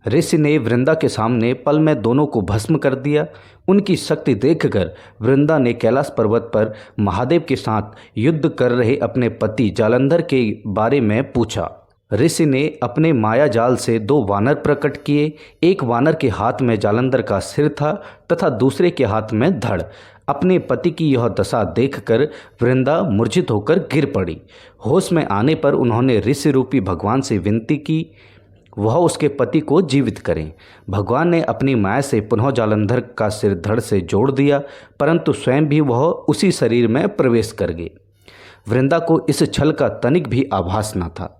ऋषि ने वृंदा के सामने पल में दोनों को भस्म कर दिया। उनकी शक्ति देखकर वृंदा ने कैलाश पर्वत पर महादेव के साथ युद्ध कर रहे अपने पति जालंधर के बारे में पूछा। ऋषि ने अपने माया जाल से 2 वानर प्रकट किए। एक वानर के हाथ में जालंधर का सिर था तथा दूसरे के हाथ में धड़। अपने पति की यह दशा देखकर वृंदा मूर्छित होकर गिर पड़ी। होश में आने पर उन्होंने ऋषि रूपी भगवान से विनती की वह उसके पति को जीवित करें। भगवान ने अपनी माया से पुनः जालंधर का सिर धड़ से जोड़ दिया, परंतु स्वयं भी वह उसी शरीर में प्रवेश कर गए। वृंदा को इस छल का तनिक भी आभास न था।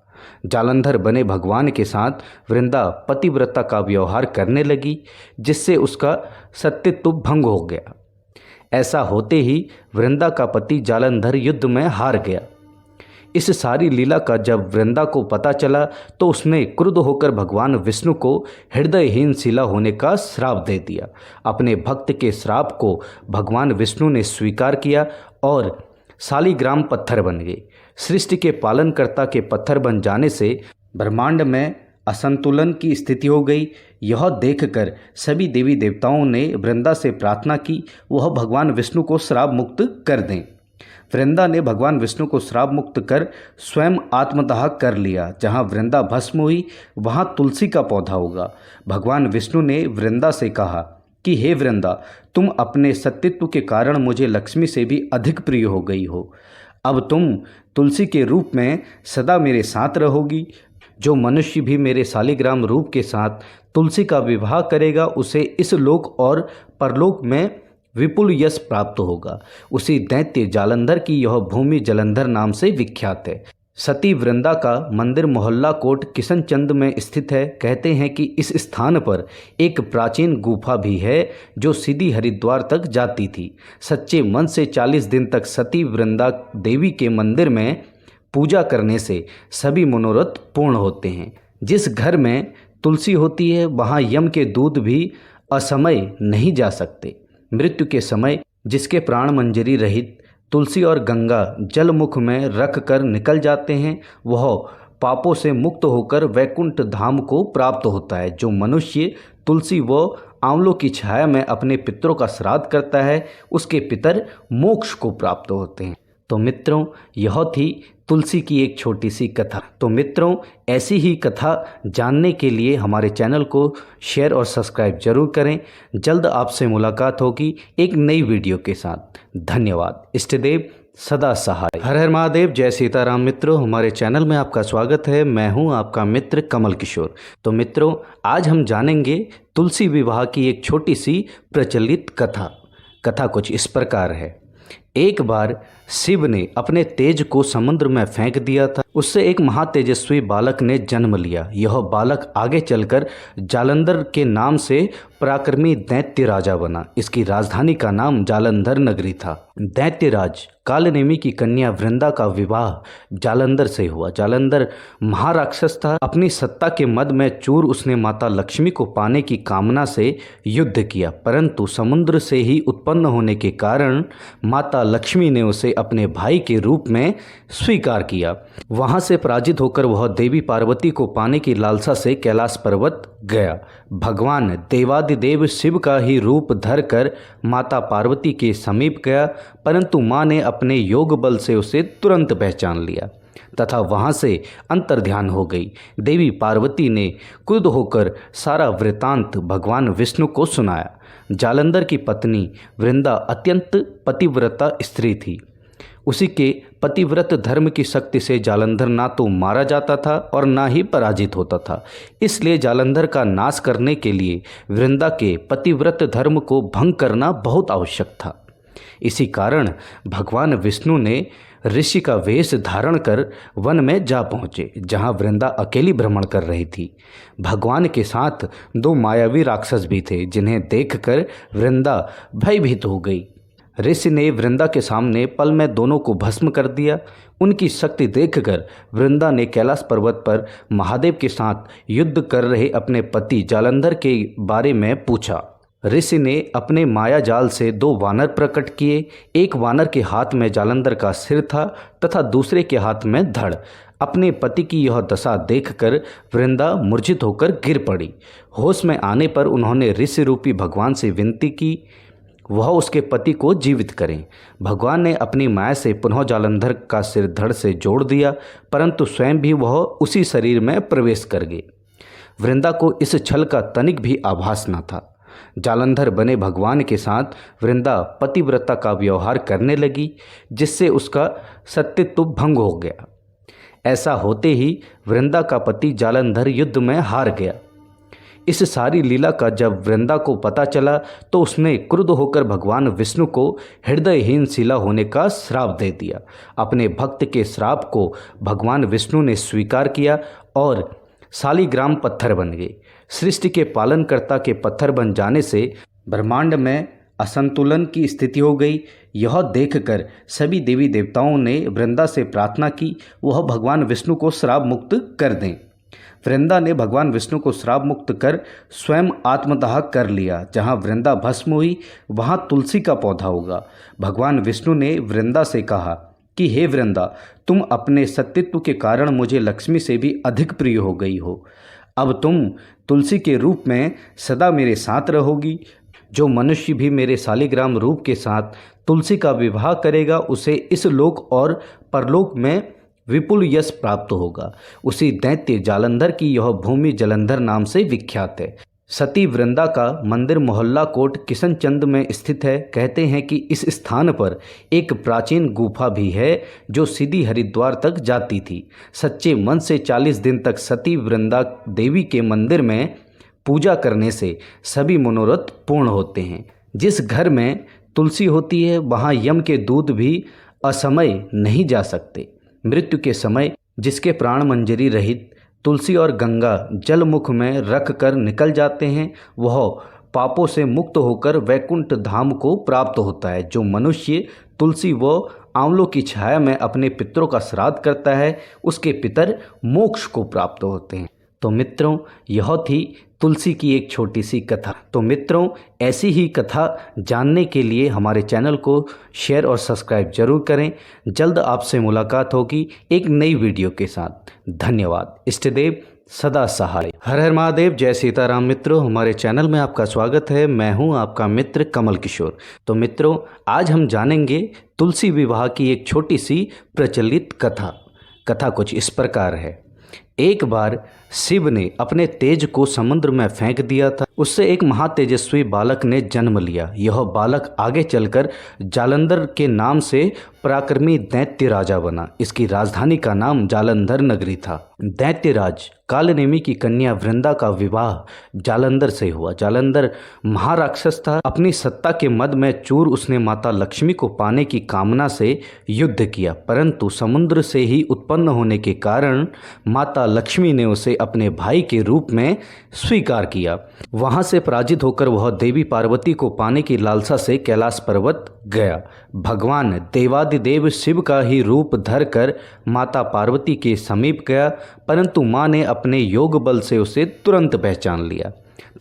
जालंधर बने भगवान के साथ वृंदा पतिव्रता का व्यवहार करने लगी, जिससे उसका सत्यत्व भंग हो गया। ऐसा होते ही वृंदा का पति जालंधर युद्ध में हार गया। इस सारी लीला का जब वृंदा को पता चला तो उसने क्रुद्ध होकर भगवान विष्णु को हृदयहीन शिला होने का श्राप दे दिया। अपने भक्त के श्राप को भगवान विष्णु ने स्वीकार किया और शालिग्राम पत्थर बन गए। सृष्टि के पालनकर्ता के पत्थर बन जाने से ब्रह्मांड में असंतुलन की स्थिति हो गई। यह देखकर सभी देवी देवताओं ने वृंदा से प्रार्थना की वह भगवान विष्णु को श्राप मुक्त कर दें। वृंदा ने भगवान विष्णु को श्राप मुक्त कर स्वयं आत्मदाह कर लिया। जहाँ वृंदा भस्म हुई वहाँ तुलसी का पौधा होगा। भगवान विष्णु ने वृंदा से कहा कि हे वृंदा, तुम अपने सत्यत्व के कारण मुझे लक्ष्मी से भी अधिक प्रिय हो गई हो। अब तुम तुलसी के रूप में सदा मेरे साथ रहोगी। जो मनुष्य भी मेरे शालिग्राम रूप के साथ तुलसी का विवाह करेगा उसे इस लोक और परलोक में विपुल यश प्राप्त होगा। उसी दैत्य जालंधर की यह भूमि जलंधर नाम से विख्यात है। सती वृंदा का मंदिर मोहल्ला कोट किशनचंद में स्थित है। कहते हैं कि इस स्थान पर एक प्राचीन गुफा भी है जो सीधी हरिद्वार तक जाती थी। सच्चे मन से 40 दिन तक सती वृंदा देवी के मंदिर में पूजा करने से सभी मनोरथ पूर्ण होते हैं। जिस घर में तुलसी होती है वहाँ यम के दूत भी असमय नहीं जा सकते। मृत्यु के समय जिसके प्राण मंजरी रहित तुलसी और गंगा जल मुख में रख कर निकल जाते हैं वह पापों से मुक्त होकर वैकुंठ धाम को प्राप्त होता है। जो मनुष्य तुलसी व आंवलों की छाया में अपने पितरों का श्राद्ध करता है उसके पितर मोक्ष को प्राप्त होते हैं। तो मित्रों, यह थी तुलसी की एक छोटी सी कथा। तो मित्रों, ऐसी ही कथा जानने के लिए हमारे चैनल को शेयर और सब्सक्राइब जरूर करें। जल्द आपसे मुलाकात होगी एक नई वीडियो के साथ। धन्यवाद। इष्टदेव सदा सहाय। हर हर महादेव। जय सीताराम। मित्रों, हमारे चैनल में आपका स्वागत है। मैं हूं आपका मित्र कमल किशोर। तो मित्रों, आज हम जानेंगे तुलसी विवाह की एक छोटी सी प्रचलित कथा। कथा कुछ इस प्रकार है। एक बार शिव ने अपने तेज को समुद्र में फेंक दिया था। उससे एक महातेजस्वी बालक ने जन्म लिया। यह बालक आगे चलकर जालंधर के नाम से पराक्रमी दैत्य राजा बना। इसकी राजधानी का नाम जालंधर नगरी था। दैत्यराज कालनेमी की कन्या वृंदा का विवाह जालंधर से हुआ। जालंधर महाराक्षस था। अपनी सत्ता के मद में चूर उसने माता लक्ष्मी को पाने की कामना से युद्ध किया, परंतु समुद्र से ही उत्पन्न होने के कारण माता लक्ष्मी ने उसे अपने भाई के रूप में स्वीकार किया। वहां से पराजित होकर वह देवी पार्वती को पाने की लालसा से कैलाश पर्वत गया। भगवान देवादिदेव शिव का ही रूप धर कर माता पार्वती के समीप गया, परंतु माँ ने अपने योग बल से उसे तुरंत पहचान लिया तथा वहां से अंतर्ध्यान हो गई। देवी पार्वती ने क्रुद्ध होकर सारा वृतांत भगवान विष्णु को सुनाया। जालंधर की पत्नी वृंदा अत्यंत पतिव्रता स्त्री थी। उसी के पतिव्रत धर्म की शक्ति से जालंधर ना तो मारा जाता था और ना ही पराजित होता था। इसलिए जालंधर का नाश करने के लिए वृंदा के पतिव्रत धर्म को भंग करना बहुत आवश्यक था। इसी कारण भगवान विष्णु ने ऋषि का वेश धारण कर वन में जा पहुँचे, जहाँ वृंदा अकेली भ्रमण कर रही थी। भगवान के साथ 2 मायावी राक्षस भी थे, जिन्हें देखकर वृंदा भयभीत हो गई। ऋषि ने वृंदा के सामने पल में दोनों को भस्म कर दिया। उनकी शक्ति देखकर वृंदा ने कैलाश पर्वत पर महादेव के साथ युद्ध कर रहे अपने पति जालंधर के बारे में पूछा। ऋषि ने अपने माया जाल से 2 वानर प्रकट किए। एक वानर के हाथ में जालंधर का सिर था तथा दूसरे के हाथ में धड़। अपने पति की यह दशा देखकर वृंदा मूर्छित होकर गिर पड़ी। होश में आने पर उन्होंने ऋषि रूपी भगवान से विनती की वह उसके पति को जीवित करें। भगवान ने अपनी माया से पुनः जालंधर का सिर धड़ से जोड़ दिया, परंतु स्वयं भी वह उसी शरीर में प्रवेश कर गए। वृंदा को इस छल का तनिक भी आभास न था। जालंधर बने भगवान के साथ वृंदा पतिव्रता का व्यवहार करने लगी, जिससे उसका सत्यत्व भंग हो गया। ऐसा होते ही वृंदा का पति जालंधर युद्ध में हार गया। इस सारी लीला का जब वृंदा को पता चला तो उसने क्रुद्ध होकर भगवान विष्णु को हृदयहीन शिला होने का श्राप दे दिया। अपने भक्त के श्राप को भगवान विष्णु ने स्वीकार किया और शालिग्राम पत्थर बन गए। सृष्टि के पालनकर्ता के पत्थर बन जाने से ब्रह्मांड में असंतुलन की स्थिति हो गई। यह देखकर सभी देवी देवताओं ने वृंदा से प्रार्थना की वह भगवान विष्णु को श्राप मुक्त कर दें। वृंदा ने भगवान विष्णु को श्राप मुक्त कर स्वयं आत्मदाह कर लिया। जहाँ वृंदा भस्म हुई वहाँ तुलसी का पौधा होगा। भगवान विष्णु ने वृंदा से कहा कि हे वृंदा, तुम अपने सत्यत्व के कारण मुझे लक्ष्मी से भी अधिक प्रिय हो गई हो। अब तुम तुलसी के रूप में सदा मेरे साथ रहोगी। जो मनुष्य भी मेरे शालिग्राम रूप के साथ तुलसी का विवाह करेगा उसे इस लोक और परलोक में विपुल यश प्राप्त होगा। उसी दैत्य जालंधर की यह भूमि जलंधर नाम से विख्यात है। सती वृंदा का मंदिर मोहल्ला कोट किशनचंद में स्थित है। कहते हैं कि इस स्थान पर एक प्राचीन गुफा भी है जो सीधी हरिद्वार तक जाती थी। सच्चे मन से 40 दिन तक सती वृंदा देवी के मंदिर में पूजा करने से सभी मनोरथ पूर्ण होते हैं। जिस घर में तुलसी होती है वहाँ यम के दूत भी असमय नहीं जा सकते। मृत्यु के समय जिसके प्राण मंजरी रहित तुलसी और गंगा जल मुख में रख कर निकल जाते हैं वह पापों से मुक्त होकर वैकुंठ धाम को प्राप्त होता है। जो मनुष्य तुलसी व आंवलों की छाया में अपने पितरों का श्राद्ध करता है उसके पितर मोक्ष को प्राप्त होते हैं। तो मित्रों, यह थी तुलसी की एक छोटी सी कथा। तो मित्रों, ऐसी ही कथा जानने के लिए हमारे चैनल को शेयर और सब्सक्राइब जरूर करें। जल्द आपसे मुलाकात होगी एक नई वीडियो के साथ। धन्यवाद। इष्टदेव सदा सहाय। हर हर महादेव। जय सीताराम। मित्रों, हमारे चैनल में आपका स्वागत है। मैं हूं आपका मित्र कमल किशोर। तो मित्रों, आज हम जानेंगे तुलसी विवाह की एक छोटी सी प्रचलित कथा। कथा कुछ इस प्रकार है। एक बार शिव ने अपने तेज को समुद्र में फेंक दिया था। उससे एक महातेजस्वी बालक ने जन्म लिया। यह बालक आगे चलकर जालंधर के नाम से पराक्रमी दैत्य राजा बना। इसकी राजधानी का नाम जालंधर नगरी था। दैत्यराज कालनेमी की कन्या वृंदा का विवाह जालंधर से हुआ। जालंधर महाराक्षस था। अपनी सत्ता के मद में चूर उसने माता लक्ष्मी को पाने की कामना से युद्ध किया, परंतु समुद्र से ही उत्पन्न होने के कारण माता लक्ष्मी ने उसे अपने भाई के रूप में स्वीकार किया। वहां से पराजित होकर वह देवी पार्वती को पाने की लालसा से कैलाश पर्वत गया। भगवान देवादिदेव शिव का ही रूप धरकर माता पार्वती के समीप गया, परंतु मां ने अपने योग बल से उसे तुरंत पहचान लिया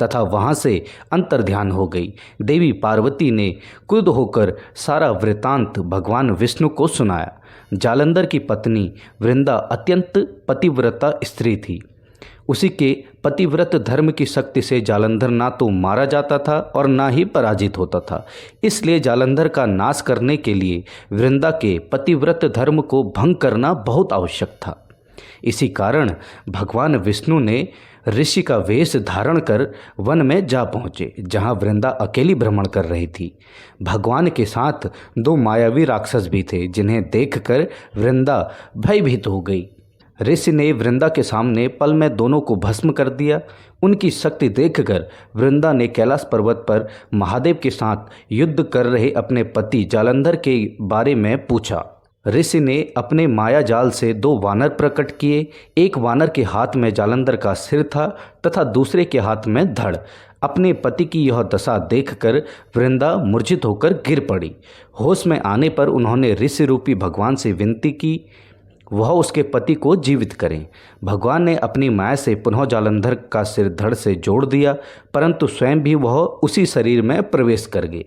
तथा वहां से अंतर्ध्यान हो गई। देवी पार्वती ने क्रुद्ध होकर सारा वृतांत भगवान विष्णु को सुनाया। जालंधर की पत्नी वृंदा अत्यंत पतिव्रता स्त्री थी। उसी के पतिव्रत धर्म की शक्ति से जालंधर ना तो मारा जाता था और ना ही पराजित होता था। इसलिए जालंधर का नाश करने के लिए वृंदा के पतिव्रत धर्म को भंग करना बहुत आवश्यक था। इसी कारण भगवान विष्णु ने ऋषि का वेश धारण कर वन में जा पहुँचे, जहाँ वृंदा अकेली भ्रमण कर रही थी। भगवान के साथ 2 मायावी राक्षस भी थे, जिन्हें देखकर वृंदा भयभीत हो गई। ऋषि ने वृंदा के सामने पल में दोनों को भस्म कर दिया। उनकी शक्ति देखकर वृंदा ने कैलाश पर्वत पर महादेव के साथ युद्ध कर रहे अपने पति जालंधर के बारे में पूछा। ऋषि ने अपने माया जाल से 2 वानर प्रकट किए। एक वानर के हाथ में जालंधर का सिर था तथा दूसरे के हाथ में धड़। अपने पति की यह दशा देखकर वृंदा मूर्छित होकर गिर पड़ी। होश में आने पर उन्होंने ऋषि रूपी भगवान से विनती की वह उसके पति को जीवित करें। भगवान ने अपनी माया से पुनः जालंधर का सिर धड़ से जोड़ दिया, परंतु स्वयं भी वह उसी शरीर में प्रवेश कर गए।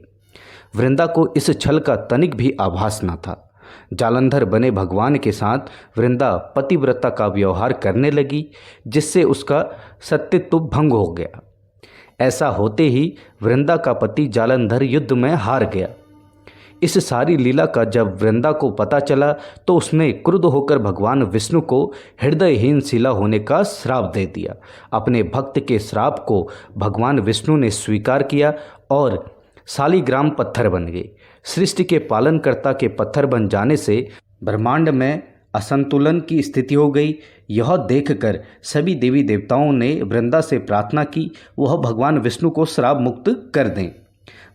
वृंदा को इस छल का तनिक भी आभास न था। जालंधर बने भगवान के साथ वृंदा पतिव्रता का व्यवहार करने लगी, जिससे उसका सत्यत्व भंग हो गया। ऐसा होते ही वृंदा का पति जालंधर युद्ध में हार गया। इस सारी लीला का जब वृंदा को पता चला तो उसने क्रुद्ध होकर भगवान विष्णु को हृदयहीन शिला होने का श्राप दे दिया। अपने भक्त के श्राप को भगवान विष्णु ने स्वीकार किया और शालिग्राम पत्थर बन गए। सृष्टि के पालनकर्ता के पत्थर बन जाने से ब्रह्मांड में असंतुलन की स्थिति हो गई। यह देखकर सभी देवी देवताओं ने वृंदा से प्रार्थना की वह भगवान विष्णु को श्राप मुक्त कर दें।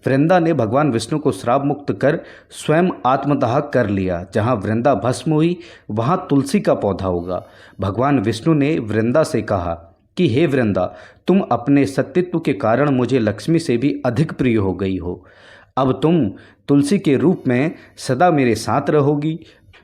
वृंदा ने भगवान विष्णु को श्राप मुक्त कर स्वयं आत्मदाह कर लिया। जहाँ वृंदा भस्म हुई वहाँ तुलसी का पौधा होगा। भगवान विष्णु ने वृंदा से कहा कि हे वृंदा, तुम अपने सत्यत्व के कारण मुझे लक्ष्मी से भी अधिक प्रिय हो गई हो। अब तुम तुलसी के रूप में सदा मेरे साथ रहोगी।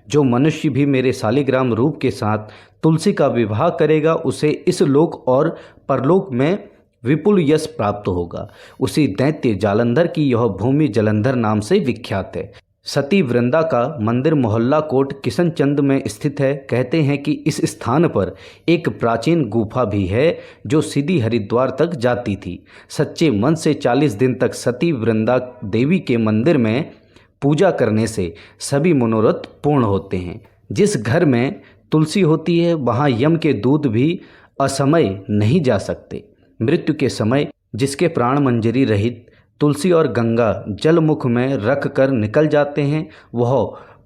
जो मनुष्य भी मेरे शालिग्राम रूप के साथ तुलसी का विवाह करेगा उसे इस लोक और परलोक में विपुल यश प्राप्त होगा। उसी दैत्य जालंधर की यह भूमि जलंधर नाम से विख्यात है। सती वृंदा का मंदिर मोहल्ला कोट किशनचंद में स्थित है। कहते हैं कि इस स्थान पर एक प्राचीन गुफा भी है जो सीधी हरिद्वार तक जाती थी। सच्चे मन से 40 दिन तक सती वृंदा देवी के मंदिर में पूजा करने से सभी मनोरथ पूर्ण होते हैं। जिस घर में तुलसी होती है वहाँ यम के दूत भी असमय नहीं जा सकते। मृत्यु के समय जिसके प्राण मंजरी रहित तुलसी और गंगा जल मुख में रख कर निकल जाते हैं वह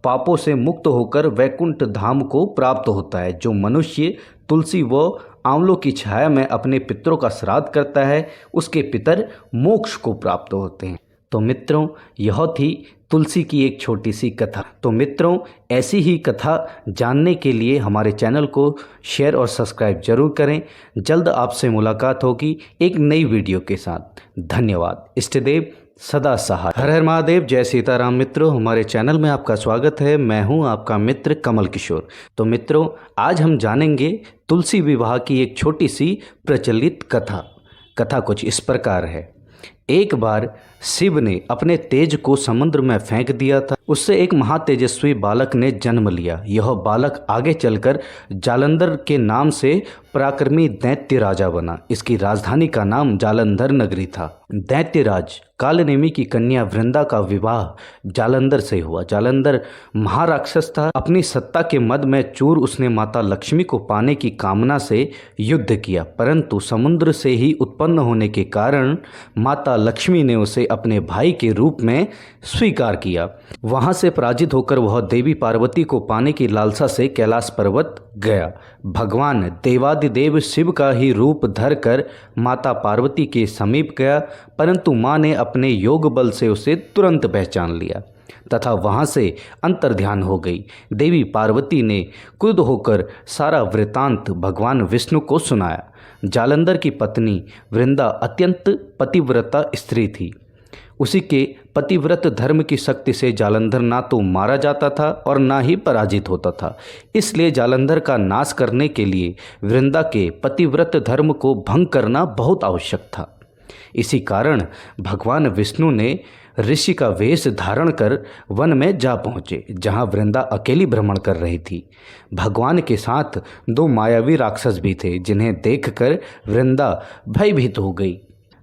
पापों से मुक्त होकर वैकुंठ धाम को प्राप्त होता है। जो मनुष्य तुलसी व आंवलों की छाया में अपने पितरों का श्राद्ध करता है उसके पितर मोक्ष को प्राप्त होते हैं। तो मित्रों, यह थी तुलसी की एक छोटी सी कथा। तो मित्रों, ऐसी ही कथा जानने के लिए हमारे चैनल को शेयर और सब्सक्राइब जरूर करें। जल्द आपसे मुलाकात होगी एक नई वीडियो के साथ। धन्यवाद। इष्टदेव सदा सहाय। हर हर महादेव। जय सीताराम। मित्रों, हमारे चैनल में आपका स्वागत है। मैं हूं आपका मित्र कमल किशोर। तो मित्रों, आज हम जानेंगे तुलसी विवाह की एक छोटी सी प्रचलित कथा। कथा कुछ इस प्रकार है। एक बार शिव ने अपने तेज को समुद्र में फेंक दिया था। उससे एक महातेजस्वी बालक ने जन्म लिया। यह बालक आगे चलकर जालंधर के नाम से पराक्रमी दैत्य राजा बना। इसकी राजधानी का नाम जालंधर नगरी था। दैत्यराज कालनेमी की कन्या वृंदा का विवाह जालंधर से हुआ। जालंधर महाराक्षस था। अपनी सत्ता के मद में चूर उसने माता लक्ष्मी को पाने की कामना से युद्ध किया, परंतु समुद्र से ही उत्पन्न होने के कारण माता लक्ष्मी ने उसे अपने भाई के रूप में स्वीकार किया। वहां से पराजित होकर वह देवी पार्वती को पाने की लालसा से कैलाश पर्वत गया। भगवान देवादिदेव शिव का ही रूप धरकर माता पार्वती के समीप गया, परंतु मां ने अपने योग बल से उसे तुरंत पहचान लिया तथा वहां से अंतर्ध्यान हो गई। देवी पार्वती ने क्रुद्ध होकर सारा वृतांत भगवान विष्णु को सुनाया। जालंधर की पत्नी वृंदा अत्यंत पतिव्रता स्त्री थी। उसी के पतिव्रत धर्म की शक्ति से जालंधर ना तो मारा जाता था और ना ही पराजित होता था। इसलिए जालंधर का नाश करने के लिए वृंदा के पतिव्रत धर्म को भंग करना बहुत आवश्यक था। इसी कारण भगवान विष्णु ने ऋषि का वेश धारण कर वन में जा पहुँचे, जहाँ वृंदा अकेली भ्रमण कर रही थी। भगवान के साथ 2 मायावी राक्षस भी थे, जिन्हें देखकर वृंदा भयभीत हो गई।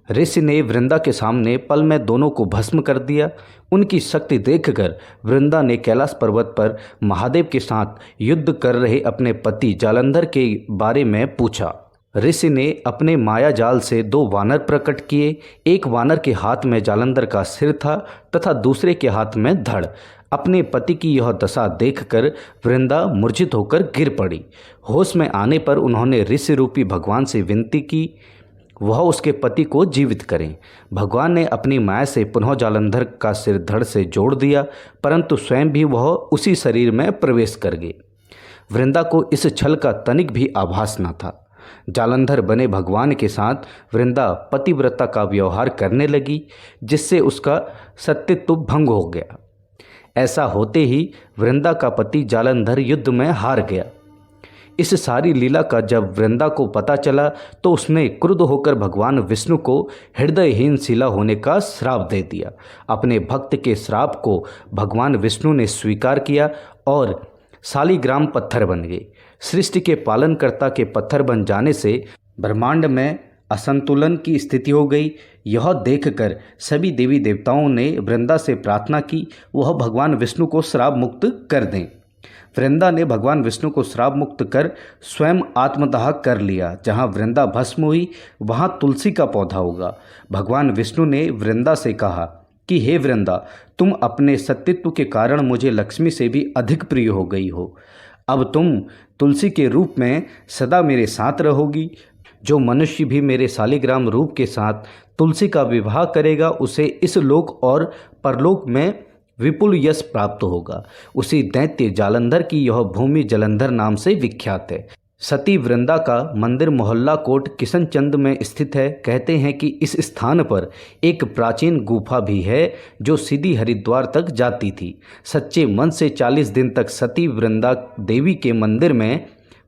ऋषि ने वृंदा के सामने पल में दोनों को भस्म कर दिया। उनकी शक्ति देखकर वृंदा ने कैलाश पर्वत पर महादेव के साथ युद्ध कर रहे अपने पति जालंधर के बारे में पूछा। ऋषि ने अपने माया जाल से 2 वानर प्रकट किए। एक वानर के हाथ में जालंधर का सिर था तथा दूसरे के हाथ में धड़। अपने पति की यह दशा देखकर वृंदा मूर्छित होकर गिर पड़ी। होश में आने पर उन्होंने ऋषि रूपी भगवान से विनती की वह उसके पति को जीवित करें। भगवान ने अपनी माया से पुनः जालंधर का सिर धड़ से जोड़ दिया, परंतु स्वयं भी वह उसी शरीर में प्रवेश कर गए। वृंदा को इस छल का तनिक भी आभास न था। जालंधर बने भगवान के साथ वृंदा पतिव्रता का व्यवहार करने लगी, जिससे उसका सतीत्व भंग हो गया। ऐसा होते ही वृंदा का पति जालंधर युद्ध में हार गया। इस सारी लीला का जब वृंदा को पता चला तो उसने क्रुद्ध होकर भगवान विष्णु को हृदयहीन शिला होने का श्राप दे दिया। अपने भक्त के श्राप को भगवान विष्णु ने स्वीकार किया और शालिग्राम पत्थर बन गए। सृष्टि के पालनकर्ता के पत्थर बन जाने से ब्रह्मांड में असंतुलन की स्थिति हो गई। यह देखकर सभी देवी देवताओं ने वृंदा से प्रार्थना की वह भगवान विष्णु को श्राप मुक्त कर दें। वृंदा ने भगवान विष्णु को श्राप मुक्त कर स्वयं आत्मदाह कर लिया। जहाँ वृंदा भस्म हुई वहाँ तुलसी का पौधा होगा। भगवान विष्णु ने वृंदा से कहा कि हे वृंदा, तुम अपने सतीत्व के कारण मुझे लक्ष्मी से भी अधिक प्रिय हो गई हो। अब तुम तुलसी के रूप में सदा मेरे साथ रहोगी। जो मनुष्य भी मेरे शालिग्राम रूप के साथ तुलसी का विवाह करेगा उसे इस लोक और परलोक में विपुल यश प्राप्त होगा। उसी दैत्य जालंधर की यह भूमि जलंधर नाम से विख्यात है। सती वृंदा का मंदिर मोहल्ला कोट किशनचंद में स्थित है। कहते हैं कि इस स्थान पर एक प्राचीन गुफा भी है जो सीधी हरिद्वार तक जाती थी। सच्चे मन से 40 दिन तक सती वृंदा देवी के मंदिर में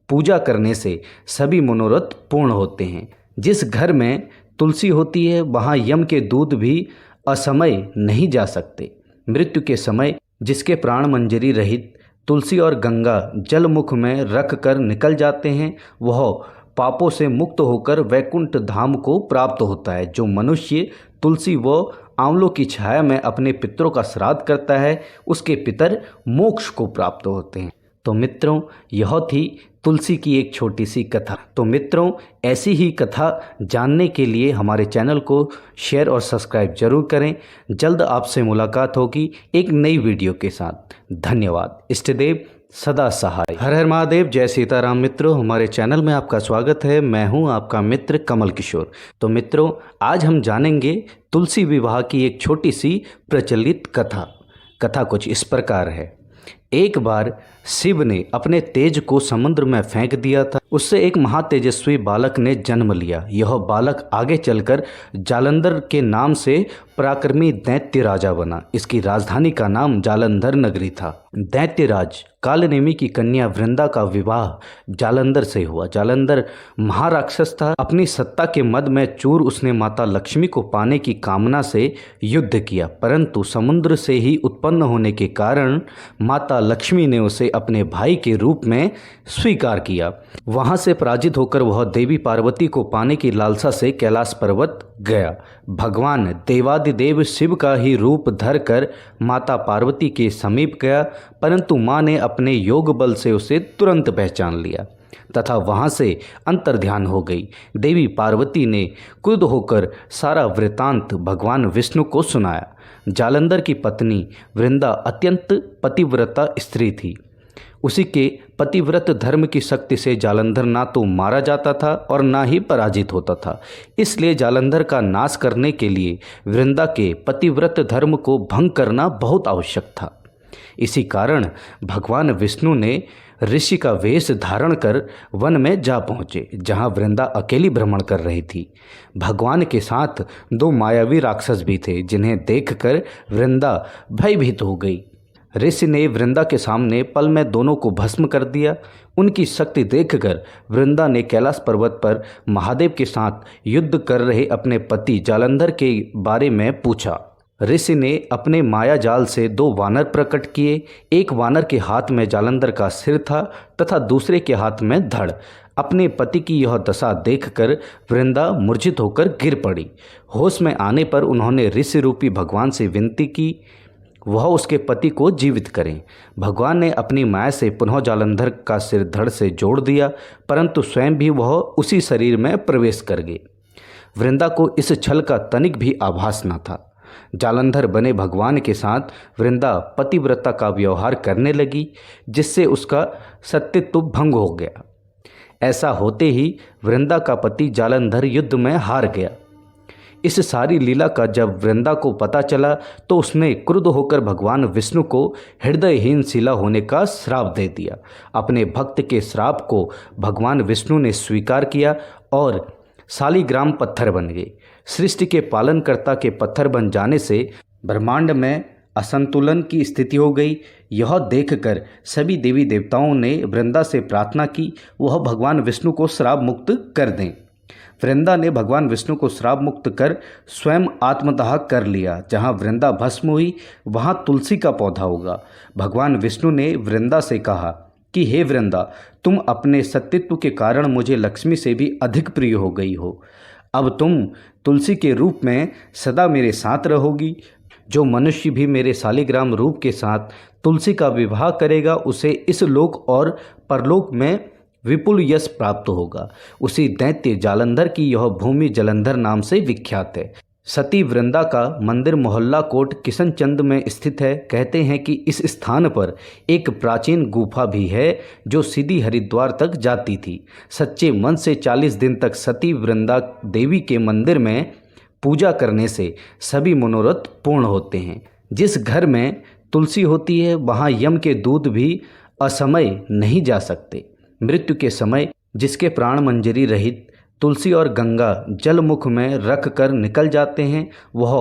पूजा करने से सभी मनोरथ पूर्ण होते हैं। जिस घर में तुलसी होती है वहाँ यम के दूत भी असमय नहीं जा सकते। मृत्यु के समय जिसके प्राण मंजरी रहित तुलसी और गंगा जल मुख में रख कर निकल जाते हैं वह पापों से मुक्त होकर वैकुंठ धाम को प्राप्त होता है। जो मनुष्य तुलसी व आंवलों की छाया में अपने पितरों का श्राद्ध करता है उसके पितर मोक्ष को प्राप्त होते हैं। तो मित्रों, यह थी तुलसी की एक छोटी सी कथा। तो मित्रों, ऐसी ही कथा जानने के लिए हमारे चैनल को शेयर और सब्सक्राइब जरूर करें। जल्द आपसे मुलाकात होगी एक नई वीडियो के साथ। धन्यवाद। इष्टदेव सदा सहाय। हर हर महादेव। जय सीताराम। मित्रों, हमारे चैनल में आपका स्वागत है। मैं हूं आपका मित्र कमल किशोर। तो मित्रों, आज हम जानेंगे तुलसी विवाह की एक छोटी सी प्रचलित कथा। कथा कुछ इस प्रकार है। एक बार शिव ने अपने तेज को समुद्र में फेंक दिया था। उससे एक महातेजस्वी बालक ने जन्म लिया। यह बालक आगे चलकर जालंधर के नाम से पराक्रमी दैत्य राजा बना। इसकी राजधानी का नाम जालंधर नगरी था। दैत्यराज कालनेमी की कन्या वृंदा का विवाह जालंधर से हुआ। जालंधर महाराक्षस था। अपनी सत्ता के मद में चूर उसने माता लक्ष्मी को पाने की कामना से युद्ध किया, परंतु समुद्र से ही उत्पन्न होने के कारण माता लक्ष्मी ने उसे अपने भाई के रूप में स्वीकार किया। वहां से पराजित होकर वह देवी पार्वती को पाने की लालसा से कैलाश पर्वत गया। भगवान देवादिदेव शिव का ही रूप धरकर माता पार्वती के समीप गया, परंतु मां ने अपने योग बल से उसे तुरंत पहचान लिया तथा वहां से अंतर्ध्यान हो गई। देवी पार्वती ने क्रुद्ध होकर सारा वृतांत भगवान विष्णु को सुनाया। जालंधर की पत्नी वृंदा अत्यंत पतिव्रता स्त्री थी। उसी के पतिव्रत धर्म की शक्ति से जालंधर ना तो मारा जाता था और ना ही पराजित होता था। इसलिए जालंधर का नाश करने के लिए वृंदा के पतिव्रत धर्म को भंग करना बहुत आवश्यक था। इसी कारण भगवान विष्णु ने ऋषि का वेश धारण कर वन में जा पहुँचे, जहाँ वृंदा अकेली भ्रमण कर रही थी। भगवान के साथ 2 मायावी राक्षस भी थे, जिन्हें देखकर वृंदा भयभीत हो गई। ऋषि ने वृंदा के सामने पल में दोनों को भस्म कर दिया। उनकी शक्ति देखकर वृंदा ने कैलाश पर्वत पर महादेव के साथ युद्ध कर रहे अपने पति जालंधर के बारे में पूछा। ऋषि ने अपने माया जाल से 2 वानर प्रकट किए। एक वानर के हाथ में जालंधर का सिर था तथा दूसरे के हाथ में धड़। अपने पति की यह दशा देखकर वृंदा मूर्छित होकर गिर पड़ी। होश में आने पर उन्होंने ऋषि रूपी भगवान से विनती की वह उसके पति को जीवित करें। भगवान ने अपनी माया से पुनः जालंधर का सिर धड़ से जोड़ दिया, परंतु स्वयं भी वह उसी शरीर में प्रवेश कर गए। वृंदा को इस छल का तनिक भी आभास न था। जालंधर बने भगवान के साथ वृंदा पतिव्रता का व्यवहार करने लगी, जिससे उसका सतीत्व भंग हो गया। ऐसा होते ही वृंदा का पति जालंधर युद्ध में हार गया। इस सारी लीला का जब वृंदा को पता चला तो उसने क्रुद्ध होकर भगवान विष्णु को हृदयहीन शिला होने का श्राप दे दिया। अपने भक्त के श्राप को भगवान विष्णु ने स्वीकार किया और शालिग्राम पत्थर बन गए। सृष्टि के पालनकर्ता के पत्थर बन जाने से ब्रह्मांड में असंतुलन की स्थिति हो गई। यह देखकर सभी देवी देवताओं ने वृंदा से प्रार्थना की वह भगवान विष्णु को श्राप मुक्त कर दें। वृंदा ने भगवान विष्णु को श्राप मुक्त कर स्वयं आत्मदाह कर लिया। जहाँ वृंदा भस्म हुई वहाँ तुलसी का पौधा होगा। भगवान विष्णु ने वृंदा से कहा कि हे वृंदा, तुम अपने सत्यत्व के कारण मुझे लक्ष्मी से भी अधिक प्रिय हो गई हो। अब तुम तुलसी के रूप में सदा मेरे साथ रहोगी। जो मनुष्य भी मेरे शालिग्राम रूप के साथ तुलसी का विवाह करेगा उसे इस लोक और परलोक में विपुल यश प्राप्त होगा। उसी दैत्य जालंधर की यह भूमि जलंधर नाम से विख्यात है। सती वृंदा का मंदिर मोहल्ला कोट किशनचंद में स्थित है। कहते हैं कि इस स्थान पर एक प्राचीन गुफा भी है जो सीधी हरिद्वार तक जाती थी। सच्चे मन से 40 दिन तक सती वृंदा देवी के मंदिर में पूजा करने से सभी मनोरथ पूर्ण होते हैं। जिस घर में तुलसी होती है वहाँ यम के दूत भी असमय नहीं जा सकते। मृत्यु के समय जिसके प्राण मंजरी रहित तुलसी और गंगा जल मुख में रख कर निकल जाते हैं वह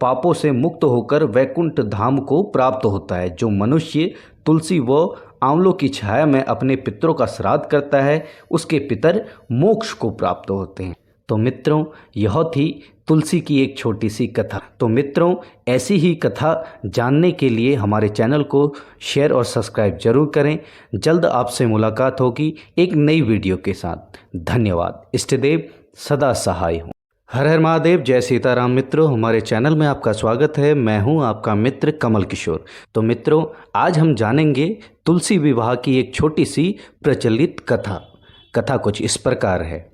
पापों से मुक्त होकर वैकुंठ धाम को प्राप्त होता है। जो मनुष्य तुलसी व आंवलों की छाया में अपने पितरों का श्राद्ध करता है उसके पितर मोक्ष को प्राप्त होते हैं। तो मित्रों, यह थी तुलसी की एक छोटी सी कथा। तो मित्रों, ऐसी ही कथा जानने के लिए हमारे चैनल को शेयर और सब्सक्राइब जरूर करें। जल्द आपसे मुलाकात होगी एक नई वीडियो के साथ। धन्यवाद। इष्टदेव सदा सहाय हो। हर हर महादेव। जय सीताराम। मित्रों, हमारे चैनल में आपका स्वागत है। मैं हूं आपका मित्र कमल किशोर। तो मित्रों, आज हम जानेंगे तुलसी विवाह की एक छोटी सी प्रचलित कथा। कथा कुछ इस प्रकार है।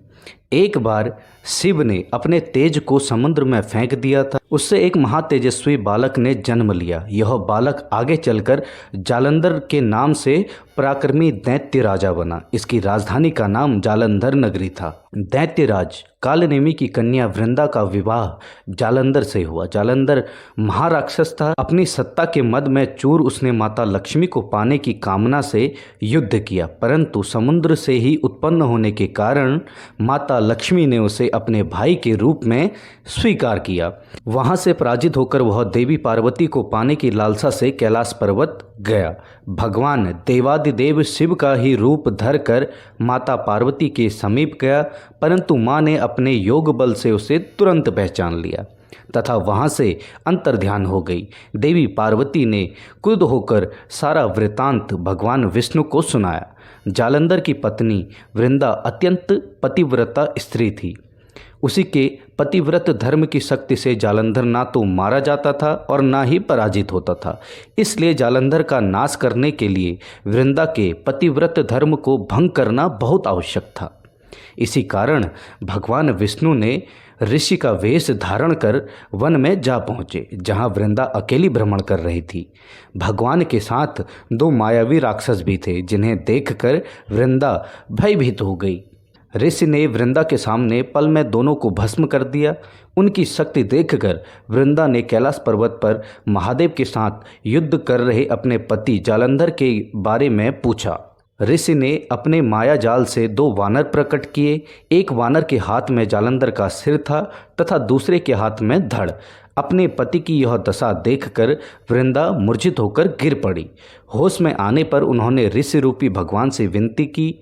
एक बार शिव ने अपने तेज को समुद्र में फेंक दिया था। उससे एक महातेजस्वी बालक ने जन्म लिया। यह बालक आगे चलकर जालंधर के नाम से पराक्रमी दैत्य राजा बना। इसकी राजधानी का नाम जालंधर नगरी था। दैत्यराज कालनेमी की कन्या वृंदा का विवाह जालंधर से हुआ। जालंधर महाराक्षस था। अपनी सत्ता के मद में चूर उसने माता लक्ष्मी को पाने की कामना से युद्ध किया, परंतु समुद्र से ही उत्पन्न होने के कारण माता लक्ष्मी ने उसे अपने भाई के रूप में स्वीकार किया। वहां से पराजित होकर वह देवी पार्वती को पाने की लालसा से कैलाश पर्वत गया। भगवान देवादिदेव शिव का ही रूप धरकर माता पार्वती के समीप गया, परंतु मां ने अपने योग बल से उसे तुरंत पहचान लिया तथा वहां से अंतर्ध्यान हो गई। देवी पार्वती ने क्रुद्ध होकर सारा वृतांत भगवान विष्णु को सुनाया। जालंधर की पत्नी वृंदा अत्यंत पतिव्रता स्त्री थी। उसी के पतिव्रत धर्म की शक्ति से जालंधर ना तो मारा जाता था और ना ही पराजित होता था। इसलिए जालंधर का नाश करने के लिए वृंदा के पतिव्रत धर्म को भंग करना बहुत आवश्यक था। इसी कारण भगवान विष्णु ने ऋषि का वेश धारण कर वन में जा पहुँचे, जहाँ वृंदा अकेली भ्रमण कर रही थी। भगवान के साथ 2 मायावी राक्षस भी थे, जिन्हें देखकर वृंदा भयभीत हो गई। ऋषि ने वृंदा के सामने पल में दोनों को भस्म कर दिया। उनकी शक्ति देखकर वृंदा ने कैलाश पर्वत पर महादेव के साथ युद्ध कर रहे अपने पति जालंधर के बारे में पूछा। ऋषि ने अपने माया जाल से 2 वानर प्रकट किए। एक वानर के हाथ में जालंधर का सिर था तथा दूसरे के हाथ में धड़। अपने पति की यह दशा देखकर वृंदा मूर्छित होकर गिर पड़ी। होश में आने पर उन्होंने ऋषि रूपी भगवान से विनती की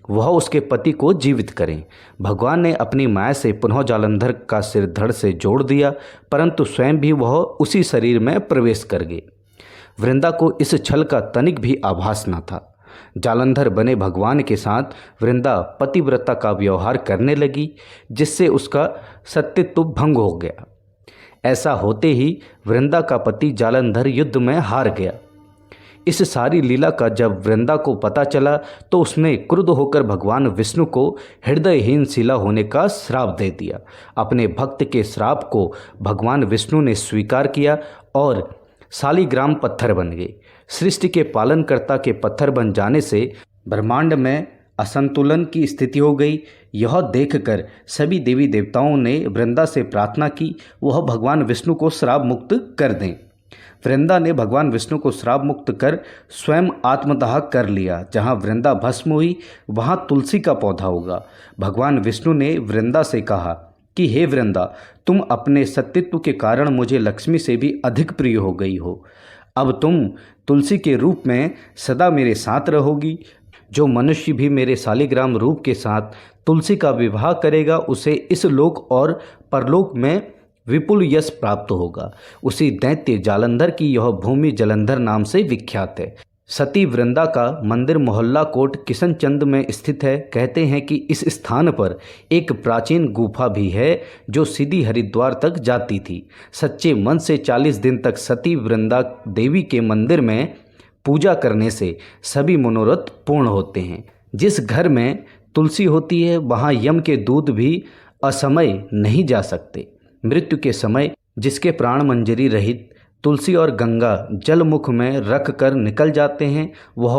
वह उसके पति को जीवित करें। भगवान ने अपनी माया से पुनः जालंधर का सिर धड़ से जोड़ दिया, परंतु स्वयं भी वह उसी शरीर में प्रवेश कर गए। वृंदा को इस छल का तनिक भी आभास न था। जालंधर बने भगवान के साथ वृंदा पतिव्रता का व्यवहार करने लगी, जिससे उसका सत्यत्व भंग हो गया। ऐसा होते ही वृंदा का पति जालंधर युद्ध में हार गया। इस सारी लीला का जब वृंदा को पता चला तो उसने क्रुद्ध होकर भगवान विष्णु को हृदयहीन शिला होने का श्राप दे दिया। अपने भक्त के श्राप को भगवान विष्णु ने स्वीकार किया और शालिग्राम पत्थर बन गए। सृष्टि के पालनकर्ता के पत्थर बन जाने से ब्रह्मांड में असंतुलन की स्थिति हो गई। यह देखकर सभी देवी देवताओं ने वृंदा से प्रार्थना की वह भगवान विष्णु को श्राप मुक्त कर दें। वृंदा ने भगवान विष्णु को श्राप मुक्त कर स्वयं आत्मदाह कर लिया। जहाँ वृंदा भस्म हुई वहाँ तुलसी का पौधा होगा। भगवान विष्णु ने वृंदा से कहा कि हे वृंदा, तुम अपने सत्यत्व के कारण मुझे लक्ष्मी से भी अधिक प्रिय हो गई हो। अब तुम तुलसी के रूप में सदा मेरे साथ रहोगी। जो मनुष्य भी मेरे शालिग्राम रूप के साथ तुलसी का विवाह करेगा उसे इस लोक और परलोक में विपुल यश प्राप्त होगा। उसी दैत्य जालंधर की यह भूमि जलंधर नाम से विख्यात है। सती वृंदा का मंदिर मोहल्ला कोट किशनचंद में स्थित है। कहते हैं कि इस स्थान पर एक प्राचीन गुफा भी है जो सीधी हरिद्वार तक जाती थी। सच्चे मन से 40 दिन तक सती वृंदा देवी के मंदिर में पूजा करने से सभी मनोरथ पूर्ण होते हैं। जिस घर में तुलसी होती है वहाँ यम के दूत भी असमय नहीं जा सकते। मृत्यु के समय जिसके प्राण मंजरी रहित तुलसी और गंगा जल मुख में रख कर निकल जाते हैं वह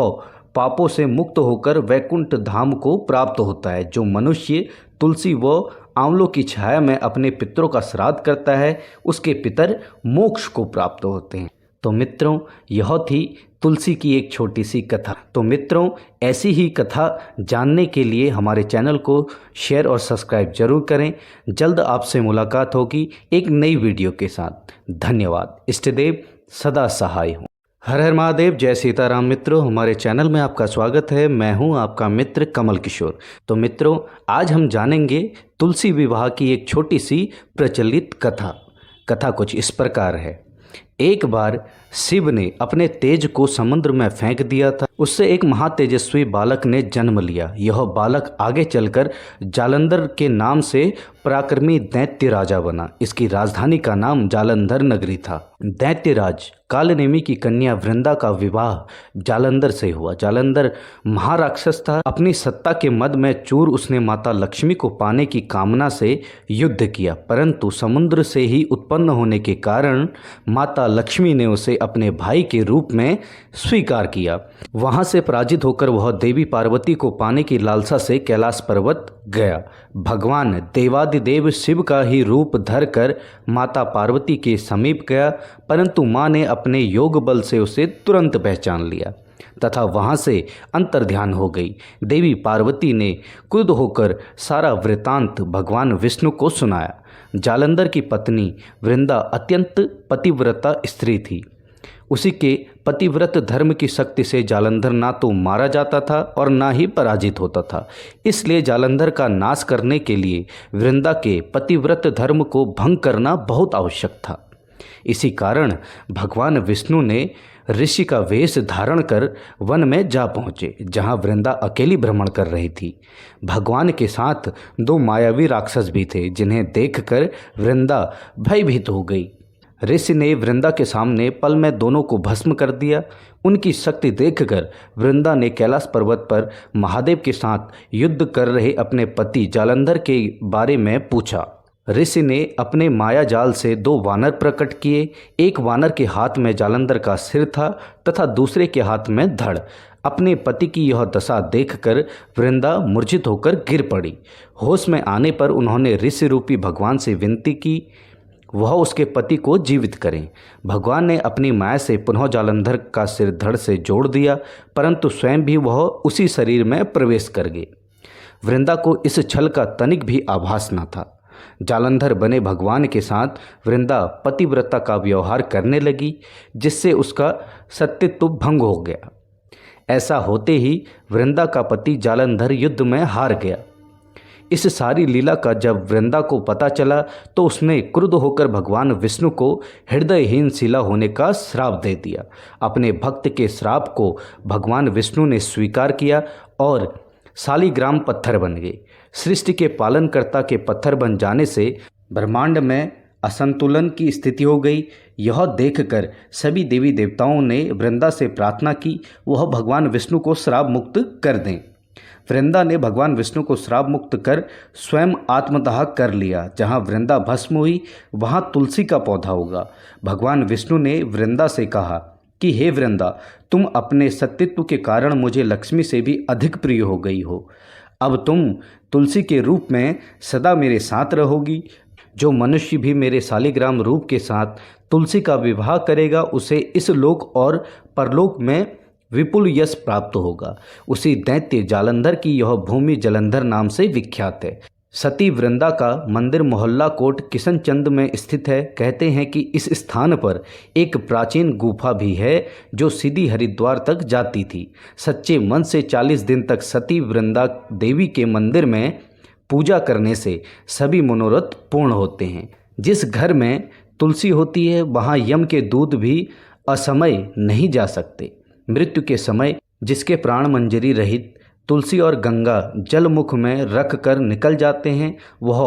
पापों से मुक्त होकर वैकुंठ धाम को प्राप्त होता है। जो मनुष्य तुलसी व आंवलों की छाया में अपने पितरों का श्राद्ध करता है उसके पितर मोक्ष को प्राप्त होते हैं। तो मित्रों, यह थी तुलसी की एक छोटी सी कथा। तो मित्रों, ऐसी ही कथा जानने के लिए हमारे चैनल को शेयर और सब्सक्राइब जरूर करें। जल्द आपसे मुलाकात होगी एक नई वीडियो के साथ। धन्यवाद। इष्टदेव सदा सहाय हो। हर हर महादेव। जय सीताराम। मित्रों, हमारे चैनल में आपका स्वागत है। मैं हूं आपका मित्र कमल किशोर। तो मित्रों, आज हम जानेंगे तुलसी विवाह की एक छोटी सी प्रचलित कथा। कथा कुछ इस प्रकार है। एक बार शिव ने अपने तेज को समुद्र में फेंक दिया था। उससे एक महातेजस्वी बालक ने जन्म लिया। यह बालक आगे चलकर जालंधर के नाम से पराक्रमी दैत्य राजा बना। इसकी राजधानी का नाम जालंधर नगरी था। दैत्यराज कालनेमी की कन्या वृंदा का विवाह जालंधर से हुआ। जालंधर महाराक्षस था। अपनी सत्ता के मद में चूर उसने माता लक्ष्मी को पाने की कामना से युद्ध किया, परंतु समुद्र से ही उत्पन्न होने के कारण माता लक्ष्मी ने उसे अपने भाई के रूप में स्वीकार किया। वहां से पराजित होकर वह देवी पार्वती को पाने की लालसा से कैलाश पर्वत गया। भगवान देवादिदेव शिव का ही रूप धरकर माता पार्वती के समीप गया, परंतु मां ने अपने योग बल से उसे तुरंत पहचान लिया तथा वहां से अंतर्ध्यान हो गई। देवी पार्वती ने क्रुद्ध होकर सारा वृतांत भगवान विष्णु को सुनाया। जालंधर की पत्नी वृंदा अत्यंत पतिव्रता स्त्री थी। उसी के पतिव्रत धर्म की शक्ति से जालंधर ना तो मारा जाता था और ना ही पराजित होता था। इसलिए जालंधर का नाश करने के लिए वृंदा के पतिव्रत धर्म को भंग करना बहुत आवश्यक था। इसी कारण भगवान विष्णु ने ऋषि का वेश धारण कर वन में जा पहुँचे, जहाँ वृंदा अकेली भ्रमण कर रही थी। भगवान के साथ 2 मायावी राक्षस भी थे, जिन्हें देखकर वृंदा भयभीत हो गई। ऋषि ने वृंदा के सामने पल में दोनों को भस्म कर दिया। उनकी शक्ति देखकर वृंदा ने कैलाश पर्वत पर महादेव के साथ युद्ध कर रहे अपने पति जालंधर के बारे में पूछा। ऋषि ने अपने माया जाल से 2 वानर प्रकट किए। एक वानर के हाथ में जालंधर का सिर था तथा दूसरे के हाथ में धड़। अपने पति की यह दशा देखकर वृंदा मूर्छित होकर गिर पड़ी। होश में आने पर उन्होंने ऋषि रूपी भगवान से विनती की वह उसके पति को जीवित करें। भगवान ने अपनी माया से पुनः जालंधर का सिर धड़ से जोड़ दिया, परंतु स्वयं भी वह उसी शरीर में प्रवेश कर गए। वृंदा को इस छल का तनिक भी आभास न था। जालंधर बने भगवान के साथ वृंदा पतिव्रता का व्यवहार करने लगी, जिससे उसका सत्यत्व भंग हो गया। ऐसा होते ही वृंदा का पति जालंधर युद्ध में हार गया। इस सारी लीला का जब वृंदा को पता चला तो उसने क्रुद्ध होकर भगवान विष्णु को हृदयहीन शिला होने का श्राप दे दिया। अपने भक्त के श्राप को भगवान विष्णु ने स्वीकार किया और शालिग्राम पत्थर बन गए। सृष्टि के पालनकर्ता के पत्थर बन जाने से ब्रह्मांड में असंतुलन की स्थिति हो गई। यह देखकर सभी देवी देवताओं ने वृंदा से प्रार्थना की वह भगवान विष्णु को श्राप मुक्त कर दें। वृंदा ने भगवान विष्णु को श्राप मुक्त कर स्वयं आत्मदाह कर लिया। जहाँ वृंदा भस्म हुई वहाँ तुलसी का पौधा होगा। भगवान विष्णु ने वृंदा से कहा कि हे वृंदा, तुम अपने सतीत्व के कारण मुझे लक्ष्मी से भी अधिक प्रिय हो गई हो। अब तुम तुलसी के रूप में सदा मेरे साथ रहोगी। जो मनुष्य भी मेरे शालिग्राम रूप के साथ तुलसी का विवाह करेगा उसे इस लोक और परलोक में विपुल यश प्राप्त होगा। उसी दैत्य जालंधर की यह भूमि जालंधर नाम से विख्यात है। सती वृंदा का मंदिर मोहल्ला कोट किशनचंद में स्थित है। कहते हैं कि इस स्थान पर एक प्राचीन गुफा भी है जो सीधी हरिद्वार तक जाती थी। सच्चे मन से 40 दिन तक सती वृंदा देवी के मंदिर में पूजा करने से सभी मनोरथ पूर्ण होते हैं। जिस घर में तुलसी होती है वहाँ यम के दूत भी असमय नहीं जा सकते। मृत्यु के समय जिसके प्राण मंजरी रहित तुलसी और गंगा जलमुख में रख कर निकल जाते हैं वह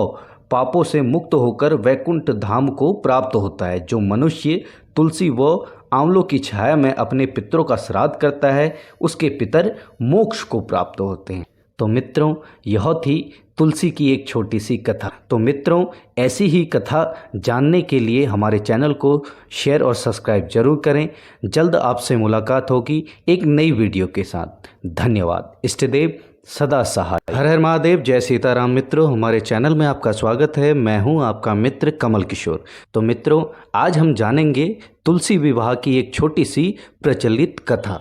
पापों से मुक्त होकर वैकुंठ धाम को प्राप्त होता है। जो मनुष्य तुलसी व आंवलों की छाया में अपने पितरों का श्राद्ध करता है उसके पितर मोक्ष को प्राप्त होते हैं। तो मित्रों, यह थी तुलसी की एक छोटी सी कथा। तो मित्रों, ऐसी ही कथा जानने के लिए हमारे चैनल को शेयर और सब्सक्राइब जरूर करें। जल्द आपसे मुलाकात होगी एक नई वीडियो के साथ। धन्यवाद। इष्टदेव सदा सहाय। हर हर महादेव। जय सीताराम। मित्रों, हमारे चैनल में आपका स्वागत है। मैं हूं आपका मित्र कमल किशोर। तो मित्रों, आज हम जानेंगे तुलसी विवाह की एक छोटी सी प्रचलित कथा।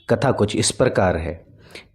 कथा कुछ इस प्रकार है।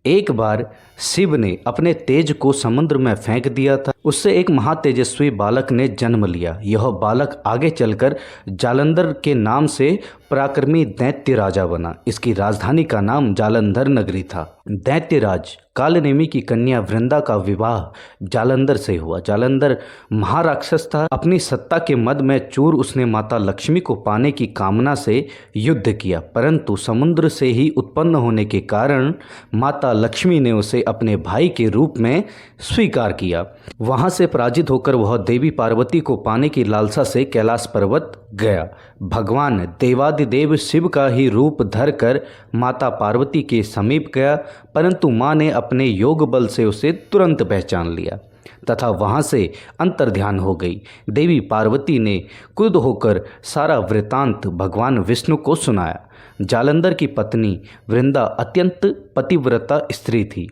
एक बार शिव ने अपने तेज को समुद्र में फेंक दिया था। उससे एक महातेजस्वी बालक ने जन्म लिया। यह बालक आगे चलकर जालंधर के नाम से पराक्रमी दैत्य राजा बना। इसकी राजधानी का नाम जालंधर नगरी था। दैत्यराज कालनेमी की कन्या वृंदा का विवाह जालंधर से हुआ। जालंधर महाराक्षस था। अपनी सत्ता के मद में चूर उसने माता लक्ष्मी को पाने की कामना से युद्ध किया, परंतु समुद्र से ही उत्पन्न होने के कारण माता लक्ष्मी ने उसे अपने भाई के रूप में स्वीकार किया। वहां से पराजित होकर वह देवी पार्वती को पाने की लालसा से कैलाश पर्वत गया। भगवान देवादिदेव शिव का ही रूप धरकर माता पार्वती के समीप गया, परंतु मां ने अपने योग बल से उसे तुरंत पहचान लिया तथा वहां से अंतर्ध्यान हो गई। देवी पार्वती ने क्रुद्ध होकर सारा वृतांत भगवान विष्णु को सुनाया। जालंधर की पत्नी वृंदा अत्यंत पतिव्रता स्त्री थी।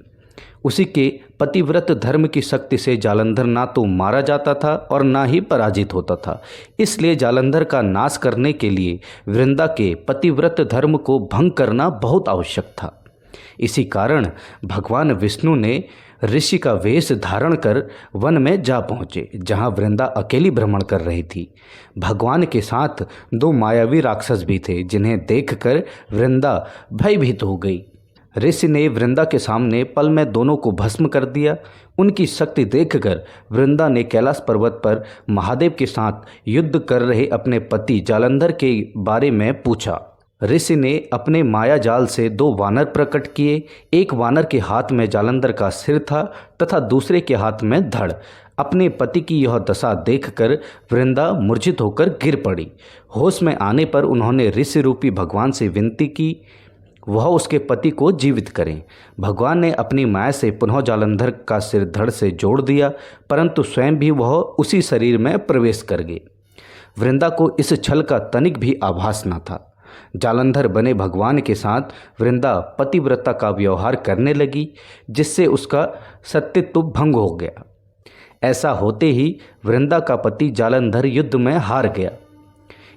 उसी के पतिव्रत धर्म की शक्ति से जालंधर ना तो मारा जाता था और ना ही पराजित होता था। इसलिए जालंधर का नाश करने के लिए वृंदा के पतिव्रत धर्म को भंग करना बहुत आवश्यक था। इसी कारण भगवान विष्णु ने ऋषि का वेश धारण कर वन में जा पहुँचे, जहाँ वृंदा अकेली भ्रमण कर रही थी। भगवान के साथ 2 मायावी राक्षस भी थे, जिन्हें देखकर वृंदा भयभीत हो गई। ऋषि ने वृंदा के सामने पल में दोनों को भस्म कर दिया। उनकी शक्ति देखकर वृंदा ने कैलाश पर्वत पर महादेव के साथ युद्ध कर रहे अपने पति जालंधर के बारे में पूछा। ऋषि ने अपने माया जाल से 2 वानर प्रकट किए। एक वानर के हाथ में जालंधर का सिर था तथा दूसरे के हाथ में धड़। अपने पति की यह दशा देखकर वृंदा मूर्छित होकर गिर पड़ी। होश में आने पर उन्होंने ऋषि रूपी भगवान से विनती की वह उसके पति को जीवित करें। भगवान ने अपनी माया से पुनः जालंधर का सिर धड़ से जोड़ दिया, परंतु स्वयं भी वह उसी शरीर में प्रवेश कर गए। वृंदा को इस छल का तनिक भी आभास न था। जालंधर बने भगवान के साथ वृंदा पतिव्रता का व्यवहार करने लगी, जिससे उसका सत्यत्व भंग हो गया। ऐसा होते ही वृंदा का पति जालंधर युद्ध में हार गया।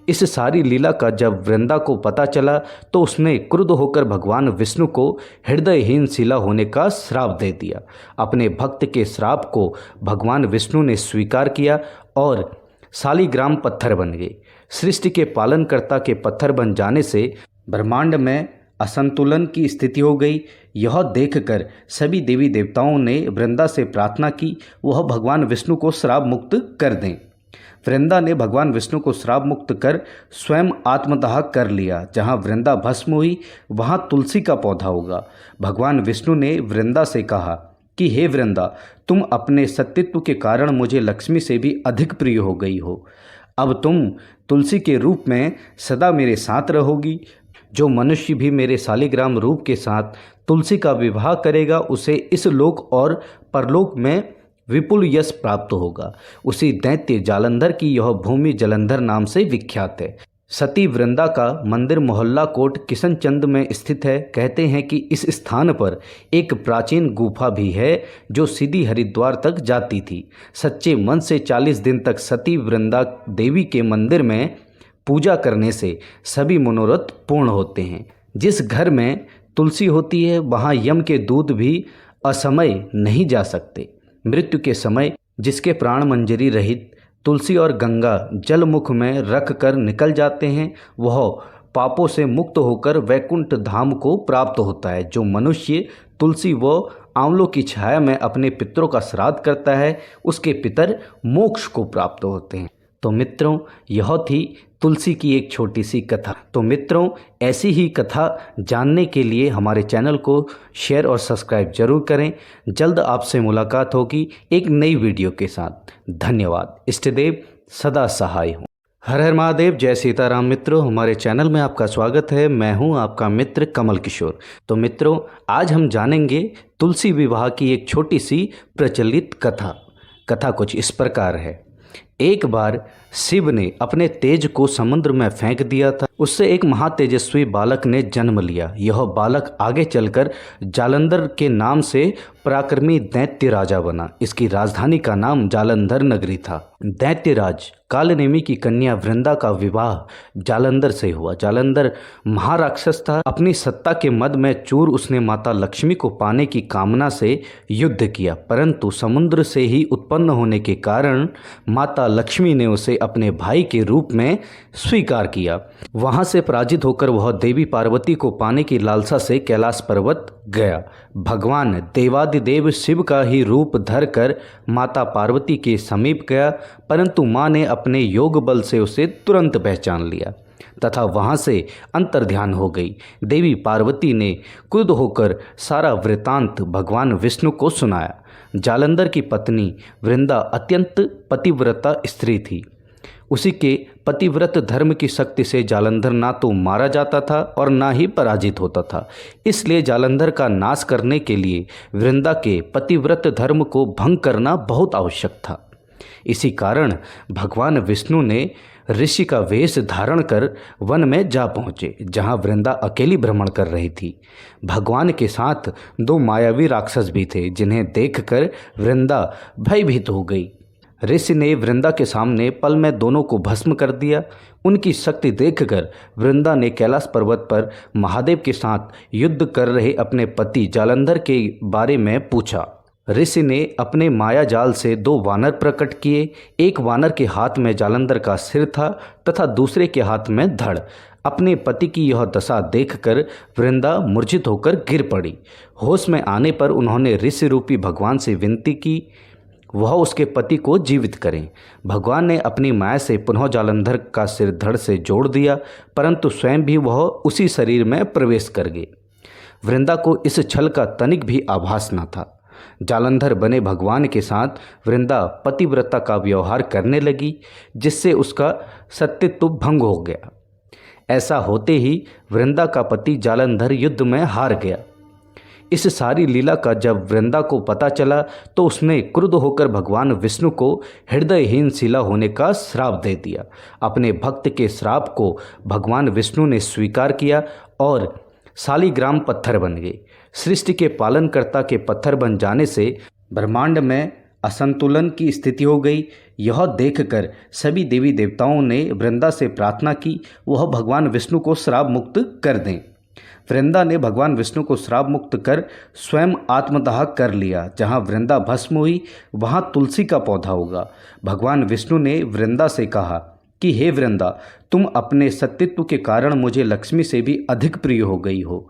इस सारी लीला का जब वृंदा को पता चला तो उसने क्रुद्ध होकर भगवान विष्णु को हृदयहीन शिला होने का श्राप दे दिया। अपने भक्त के श्राप को भगवान विष्णु ने स्वीकार किया और शालिग्राम पत्थर बन गए। सृष्टि के पालनकर्ता के पत्थर बन जाने से ब्रह्मांड में असंतुलन की स्थिति हो गई। यह देखकर सभी देवी देवताओं ने वृंदा से प्रार्थना की वह भगवान विष्णु को श्राप मुक्त कर दें। वृंदा ने भगवान विष्णु को श्राप मुक्त कर स्वयं आत्मदाह कर लिया। जहाँ वृंदा भस्म हुई वहाँ तुलसी का पौधा होगा। भगवान विष्णु ने वृंदा से कहा कि हे वृंदा, तुम अपने सतीत्व के कारण मुझे लक्ष्मी से भी अधिक प्रिय हो गई हो। अब तुम तुलसी के रूप में सदा मेरे साथ रहोगी। जो मनुष्य भी मेरे शालिग्राम रूप के साथ तुलसी का विवाह करेगा उसे इस लोक और परलोक में विपुल यश प्राप्त होगा। उसी दैत्य जालंधर की यह भूमि जालंधर नाम से विख्यात है। सती वृंदा का मंदिर मोहल्ला कोट किशनचंद में स्थित है। कहते हैं कि इस स्थान पर एक प्राचीन गुफा भी है जो सीधी हरिद्वार तक जाती थी। सच्चे मन से 40 दिन तक सती वृंदा देवी के मंदिर में पूजा करने से सभी मनोरथ पूर्ण होते हैं। जिस घर में तुलसी होती है वहाँ यम के दूत भी असमय नहीं जा सकते। मृत्यु के समय जिसके प्राण मंजरी रहित तुलसी और गंगा जल मुख में रख कर निकल जाते हैं, वह पापों से मुक्त होकर वैकुंठ धाम को प्राप्त होता है। जो मनुष्य तुलसी व आंवलों की छाया में अपने पितरों का श्राद्ध करता है, उसके पितर मोक्ष को प्राप्त होते हैं। तो मित्रों, यह थी तुलसी की एक छोटी सी कथा। तो मित्रों, ऐसी ही कथा जानने के लिए हमारे चैनल को शेयर और सब्सक्राइब जरूर करें। जल्द आपसे मुलाकात होगी एक नई वीडियो के साथ। धन्यवाद। इष्टदेव सदा सहाय हो। हर हर महादेव। जय सीताराम। मित्रों, हमारे चैनल में आपका स्वागत है। मैं हूं आपका मित्र कमल किशोर। तो मित्रों, आज हम जानेंगे तुलसी विवाह की एक छोटी सी प्रचलित कथा। कथा कुछ इस प्रकार है। एक बार शिव ने अपने तेज को समुद्र में फेंक दिया था। उससे एक महातेजस्वी बालक ने जन्म लिया। यह बालक आगे चलकर जालंधर के नाम से पराक्रमी दैत्य राजा बना। इसकी राजधानी का नाम जालंधर नगरी था। दैत्यराज कालनेमी की कन्या वृंदा का विवाह जालंधर से हुआ। जालंधर महाराक्षस था। अपनी सत्ता के मद में चूर उसने माता लक्ष्मी को पाने की कामना से युद्ध किया, परंतु समुद्र से ही उत्पन्न होने के कारण माता लक्ष्मी ने उसे अपने भाई के रूप में स्वीकार किया। वहां से पराजित होकर वह देवी पार्वती को पाने की लालसा से कैलाश पर्वत गया। भगवान देवादिदेव शिव का ही रूप धरकर माता पार्वती के समीप गया, परंतु मां ने अपने योग बल से उसे तुरंत पहचान लिया तथा वहां से अंतर्ध्यान हो गई। देवी पार्वती ने क्रुद्ध होकर सारा वृतांत भगवान विष्णु को सुनाया। जालंधर की पत्नी वृंदा अत्यंत पतिव्रता स्त्री थी। उसी के पतिव्रत धर्म की शक्ति से जालंधर ना तो मारा जाता था और ना ही पराजित होता था। इसलिए जालंधर का नाश करने के लिए वृंदा के पतिव्रत धर्म को भंग करना बहुत आवश्यक था। इसी कारण भगवान विष्णु ने ऋषि का वेश धारण कर वन में जा पहुँचे, जहाँ वृंदा अकेली भ्रमण कर रही थी। भगवान के साथ दो मायावी राक्षस भी थे, जिन्हें देखकर वृंदा भयभीत हो गई। ऋषि ने वृंदा के सामने पल में दोनों को भस्म कर दिया। उनकी शक्ति देखकर वृंदा ने कैलाश पर्वत पर महादेव के साथ युद्ध कर रहे अपने पति जालंधर के बारे में पूछा। ऋषि ने अपने माया जाल से दो वानर प्रकट किए। एक वानर के हाथ में जालंधर का सिर था तथा दूसरे के हाथ में धड़। अपने पति की यह दशा देखकर वृंदा मूर्छित होकर गिर पड़ी। होश में आने पर उन्होंने ऋषि रूपी भगवान से विनती की वह उसके पति को जीवित करें। भगवान ने अपनी माया से पुनः जालंधर का सिर धड़ से जोड़ दिया, परंतु स्वयं भी वह उसी शरीर में प्रवेश कर गए। वृंदा को इस छल का तनिक भी आभास न था। जालंधर बने भगवान के साथ वृंदा पतिव्रता का व्यवहार करने लगी, जिससे उसका सत्यत्व भंग हो गया। ऐसा होते ही वृंदा का पति जालंधर युद्ध में हार गया। इस सारी लीला का जब वृंदा को पता चला तो उसने क्रुद्ध होकर भगवान विष्णु को हृदयहीन शिला होने का श्राप दे दिया। अपने भक्त के श्राप को भगवान विष्णु ने स्वीकार किया और शालिग्राम पत्थर बन गए। सृष्टि के पालनकर्ता के पत्थर बन जाने से ब्रह्मांड में असंतुलन की स्थिति हो गई। यह देखकर सभी देवी देवताओं ने वृंदा से प्रार्थना की वह भगवान विष्णु को श्राप मुक्त कर दें। वृंदा ने भगवान विष्णु को श्राप मुक्त कर स्वयं आत्मदाह कर लिया। जहाँ वृंदा भस्म हुई वहाँ तुलसी का पौधा होगा। भगवान विष्णु ने वृंदा से कहा कि हे वृंदा, तुम अपने सत्यत्व के कारण मुझे लक्ष्मी से भी अधिक प्रिय हो गई हो।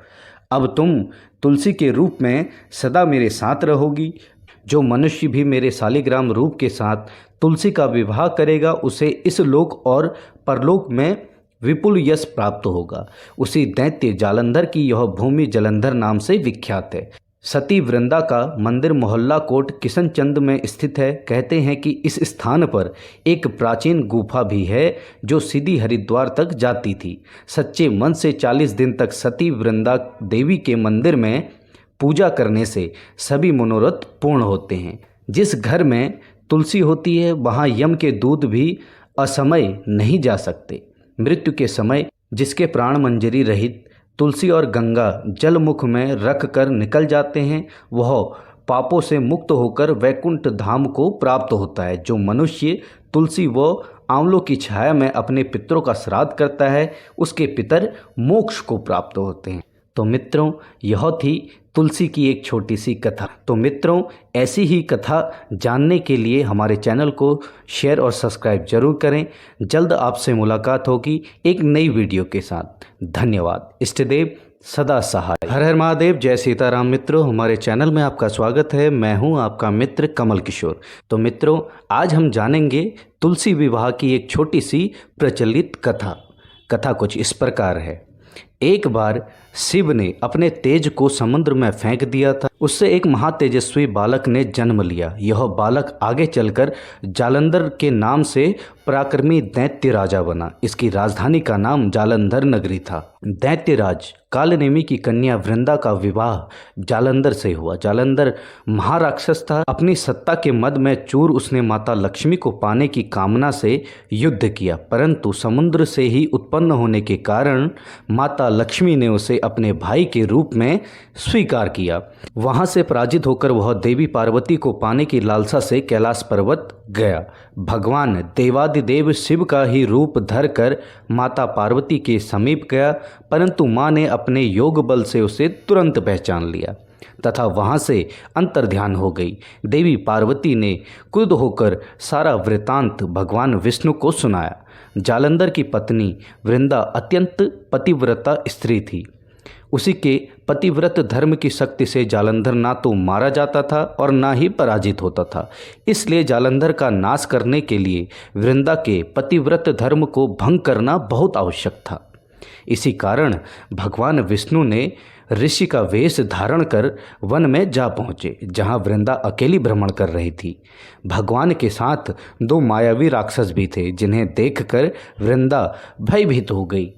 अब तुम तुलसी के रूप में सदा मेरे साथ रहोगी। जो मनुष्य भी मेरे शालिग्राम रूप के साथ तुलसी का विवाह करेगा उसे इस लोक और परलोक में विपुल यश प्राप्त होगा। उसी दैत्य जालंधर की यह भूमि जलंधर नाम से विख्यात है। सती वृंदा का मंदिर मोहल्ला कोट किशनचंद में स्थित है। कहते हैं कि इस स्थान पर एक प्राचीन गुफा भी है जो सीधी हरिद्वार तक जाती थी। सच्चे मन से 40 दिन तक सती वृंदा देवी के मंदिर में पूजा करने से सभी मनोरथ पूर्ण होते हैं। जिस घर में तुलसी होती है वहाँ यम के दूत भी असमय नहीं जा सकते। मृत्यु के समय जिसके प्राण मंजरी रहित तुलसी और गंगा जल मुख में रख कर निकल जाते हैं, वह पापों से मुक्त होकर वैकुंठ धाम को प्राप्त होता है। जो मनुष्य तुलसी व आंवलों की छाया में अपने पितरों का श्राद्ध करता है, उसके पितर मोक्ष को प्राप्त होते हैं। तो मित्रों, यह थी तुलसी की एक छोटी सी कथा। तो मित्रों, ऐसी ही कथा जानने के लिए हमारे चैनल को शेयर और सब्सक्राइब जरूर करें। जल्द आपसे मुलाकात होगी एक नई वीडियो के साथ। धन्यवाद। इष्टदेव सदा सहाय। हर हर महादेव। जय सीताराम। मित्रों, हमारे चैनल में आपका स्वागत है। मैं हूं आपका मित्र कमल किशोर। तो मित्रों, आज हम जानेंगे तुलसी विवाह की एक छोटी सी प्रचलित कथा कुछ इस प्रकार है। एक बार शिव ने अपने तेज को समुद्र में फेंक दिया था। उससे एक महातेजस्वी बालक ने जन्म लिया। यह बालक आगे चलकर जालंधर के नाम से पराक्रमी दैत्य राजा बना। इसकी राजधानी का नाम जालंधर नगरी था। दैत्यराज कालनेमी की कन्या वृंदा का विवाह जालंधर से हुआ। जालंधर महाराक्षस था। अपनी सत्ता के मद में चूर उसने माता लक्ष्मी को पाने की कामना से युद्ध किया, परंतु समुद्र से ही उत्पन्न होने के कारण माता लक्ष्मी ने उसे अपने भाई के रूप में स्वीकार किया। वहां से पराजित होकर वह देवी पार्वती को पाने की लालसा से कैलाश पर्वत गया। भगवान देवादिदेव शिव का ही रूप धरकर माता पार्वती के समीप गया, परंतु मां ने अपने योग बल से उसे तुरंत पहचान लिया तथा वहां से अंतर्ध्यान हो गई। देवी पार्वती ने क्रुद्ध होकर सारा वृतांत भगवान विष्णु को सुनाया। जालंधर की पत्नी वृंदा अत्यंत पतिव्रता स्त्री थी। उसी के पतिव्रत धर्म की शक्ति से जालंधर ना तो मारा जाता था और ना ही पराजित होता था। इसलिए जालंधर का नाश करने के लिए वृंदा के पतिव्रत धर्म को भंग करना बहुत आवश्यक था। इसी कारण भगवान विष्णु ने ऋषि का वेश धारण कर वन में जा पहुँचे, जहाँ वृंदा अकेली भ्रमण कर रही थी। भगवान के साथ दो मायावी राक्षस भी थे, जिन्हें देखकर वृंदा भयभीत हो गई।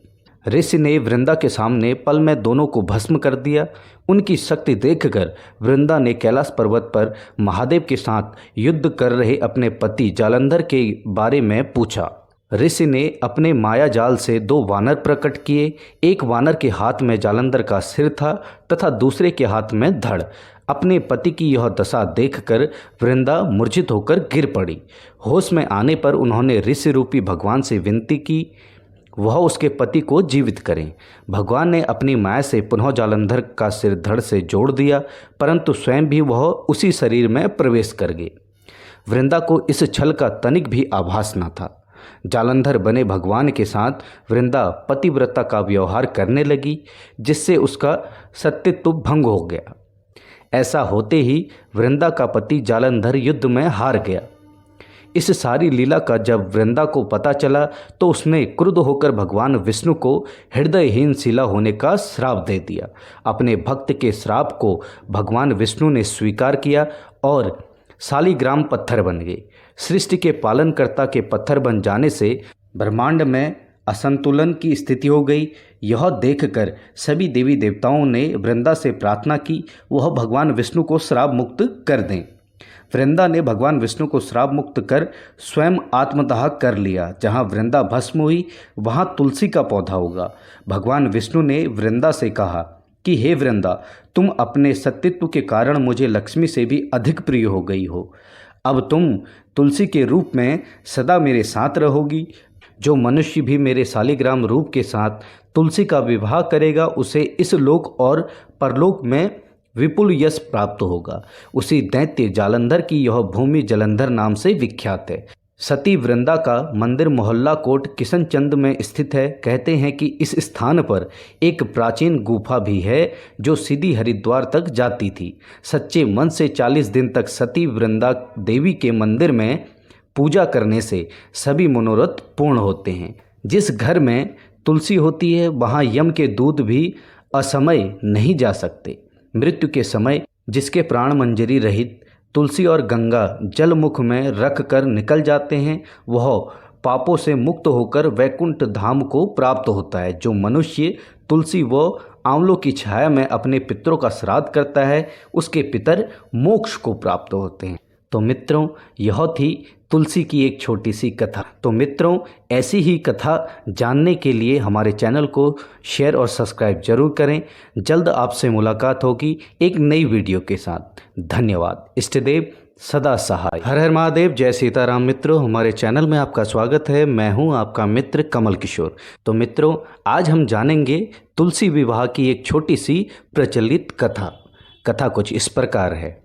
ऋषि ने वृंदा के सामने पल में दोनों को भस्म कर दिया। उनकी शक्ति देखकर वृंदा ने कैलाश पर्वत पर महादेव के साथ युद्ध कर रहे अपने पति जालंधर के बारे में पूछा। ऋषि ने अपने माया जाल से दो वानर प्रकट किए। एक वानर के हाथ में जालंधर का सिर था तथा दूसरे के हाथ में धड़। अपने पति की यह दशा देखकर वृंदा मूर्छित होकर गिर पड़ी। होश में आने पर उन्होंने ऋषि रूपी भगवान से विनती की वह उसके पति को जीवित करें। भगवान ने अपनी माया से पुनः जालंधर का सिर धड़ से जोड़ दिया, परंतु स्वयं भी वह उसी शरीर में प्रवेश कर गए। वृंदा को इस छल का तनिक भी आभास न था। जालंधर बने भगवान के साथ वृंदा पतिव्रता का व्यवहार करने लगी, जिससे उसका सत्यत्व भंग हो गया। ऐसा होते ही वृंदा का पति जालंधर युद्ध में हार गया। इस सारी लीला का जब वृंदा को पता चला तो उसने क्रुद्ध होकर भगवान विष्णु को हृदयहीन शिला होने का श्राप दे दिया। अपने भक्त के श्राप को भगवान विष्णु ने स्वीकार किया और शालिग्राम पत्थर बन गए। सृष्टि के पालनकर्ता के पत्थर बन जाने से ब्रह्मांड में असंतुलन की स्थिति हो गई। यह देखकर सभी देवी देवताओं ने वृंदा से प्रार्थना की वह भगवान विष्णु को श्राप मुक्त कर दें। वृंदा ने भगवान विष्णु को श्राप मुक्त कर स्वयं आत्मदाह कर लिया। जहाँ वृंदा भस्म हुई वहाँ तुलसी का पौधा होगा। भगवान विष्णु ने वृंदा से कहा कि हे वृंदा, तुम अपने सत्यत्व के कारण मुझे लक्ष्मी से भी अधिक प्रिय हो गई हो। अब तुम तुलसी के रूप में सदा मेरे साथ रहोगी। जो मनुष्य भी मेरे शालिग्राम रूप के साथ तुलसी का विवाह करेगा, उसे इस लोक और परलोक में विपुल यश प्राप्त होगा। उसी दैत्य जालंधर की यह भूमि जलंधर नाम से विख्यात है। सती वृंदा का मंदिर मोहल्ला कोट किशनचंद में स्थित है। कहते हैं कि इस स्थान पर एक प्राचीन गुफा भी है जो सीधी हरिद्वार तक जाती थी। सच्चे मन से 40 दिन तक सती वृंदा देवी के मंदिर में पूजा करने से सभी मनोरथ पूर्ण होते हैं। जिस घर में तुलसी होती है वहाँ यम के दूत भी असमय नहीं जा सकते। मृत्यु के समय जिसके प्राण मंजरी रहित तुलसी और गंगा जल मुख में रख कर निकल जाते हैं, वह पापों से मुक्त होकर वैकुंठ धाम को प्राप्त होता है। जो मनुष्य तुलसी व आंवलों की छाया में अपने पितरों का श्राद्ध करता है, उसके पितर मोक्ष को प्राप्त होते हैं। तो मित्रों, यह थी तुलसी की एक छोटी सी कथा। तो मित्रों, ऐसी ही कथा जानने के लिए हमारे चैनल को शेयर और सब्सक्राइब जरूर करें। जल्द आपसे मुलाकात होगी एक नई वीडियो के साथ। धन्यवाद। इष्टदेव सदा सहाय। हर हर महादेव। जय सीताराम। मित्रों, हमारे चैनल में आपका स्वागत है। मैं हूं आपका मित्र कमल किशोर। तो मित्रों, आज हम जानेंगे तुलसी विवाह की एक छोटी सी प्रचलित कथा। कथा कुछ इस प्रकार है।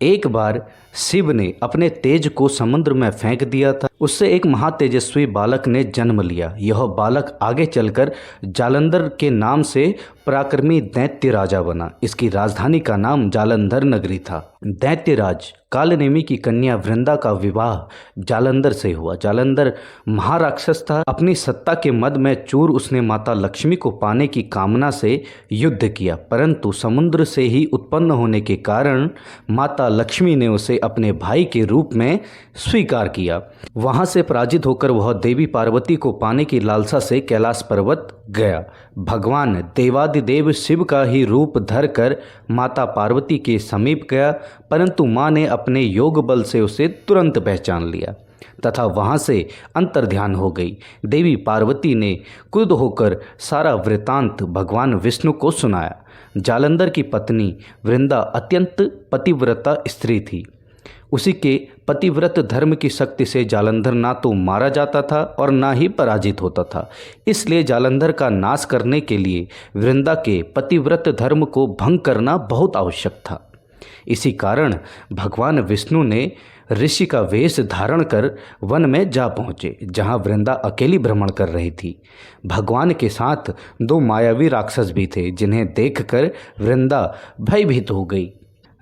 एक बार शिव ने अपने तेज को समुद्र में फेंक दिया था। उससे एक महातेजस्वी बालक ने जन्म लिया। यह बालक आगे चलकर जालंधर के नाम से पराक्रमी दैत्य राजा बना। इसकी राजधानी का नाम जालंधर नगरी था। दैत्यराज कालनेमी की कन्या वृंदा का विवाह जालंधर से हुआ। जालंधर महाराक्षस था। अपनी सत्ता के मद में चूर उसने माता लक्ष्मी को पाने की कामना से युद्ध किया, परंतु समुद्र से ही उत्पन्न होने के कारण माता लक्ष्मी ने उसे अपने भाई के रूप में स्वीकार किया। वहां से पराजित होकर वह देवी पार्वती को पाने की लालसा से कैलाश पर्वत गया। भगवान देवादिदेव शिव का ही रूप धरकर माता पार्वती के समीप गया, परंतु मां ने अपने योग बल से उसे तुरंत पहचान लिया तथा वहां से अंतर्ध्यान हो गई। देवी पार्वती ने क्रुद्ध होकर सारा वृतांत भगवान विष्णु को सुनाया। जालंधर की पत्नी वृंदा अत्यंत पतिव्रता स्त्री थी। उसी के पतिव्रत धर्म की शक्ति से जालंधर ना तो मारा जाता था और ना ही पराजित होता था। इसलिए जालंधर का नाश करने के लिए वृंदा के पतिव्रत धर्म को भंग करना बहुत आवश्यक था। इसी कारण भगवान विष्णु ने ऋषि का वेश धारण कर वन में जा पहुँचे, जहाँ वृंदा अकेली भ्रमण कर रही थी। भगवान के साथ दो मायावी राक्षस भी थे, जिन्हें देखकर वृंदा भयभीत हो गई।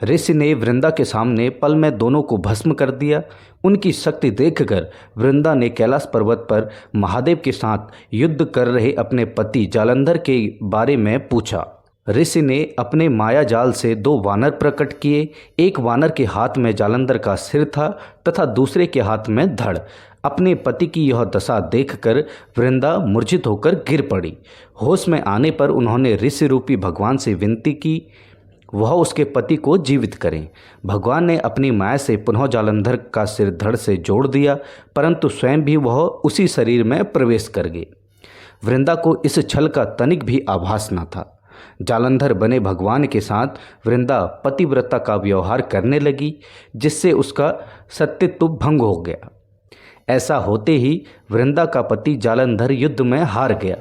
ऋषि ने वृंदा के सामने पल में दोनों को भस्म कर दिया। उनकी शक्ति देखकर वृंदा ने कैलाश पर्वत पर महादेव के साथ युद्ध कर रहे अपने पति जालंधर के बारे में पूछा। ऋषि ने अपने माया जाल से दो वानर प्रकट किए। एक वानर के हाथ में जालंधर का सिर था तथा दूसरे के हाथ में धड़। अपने पति की यह दशा देखकर वृंदा मूर्छित होकर गिर पड़ी। होश में आने पर उन्होंने ऋषि रूपी भगवान से विनती की वह उसके पति को जीवित करें। भगवान ने अपनी माया से पुनः जालंधर का सिर धड़ से जोड़ दिया, परंतु स्वयं भी वह उसी शरीर में प्रवेश कर गए। वृंदा को इस छल का तनिक भी आभास न था। जालंधर बने भगवान के साथ वृंदा पतिव्रता का व्यवहार करने लगी, जिससे उसका सत्यत्व भंग हो गया। ऐसा होते ही वृंदा का पति जालंधर युद्ध में हार गया।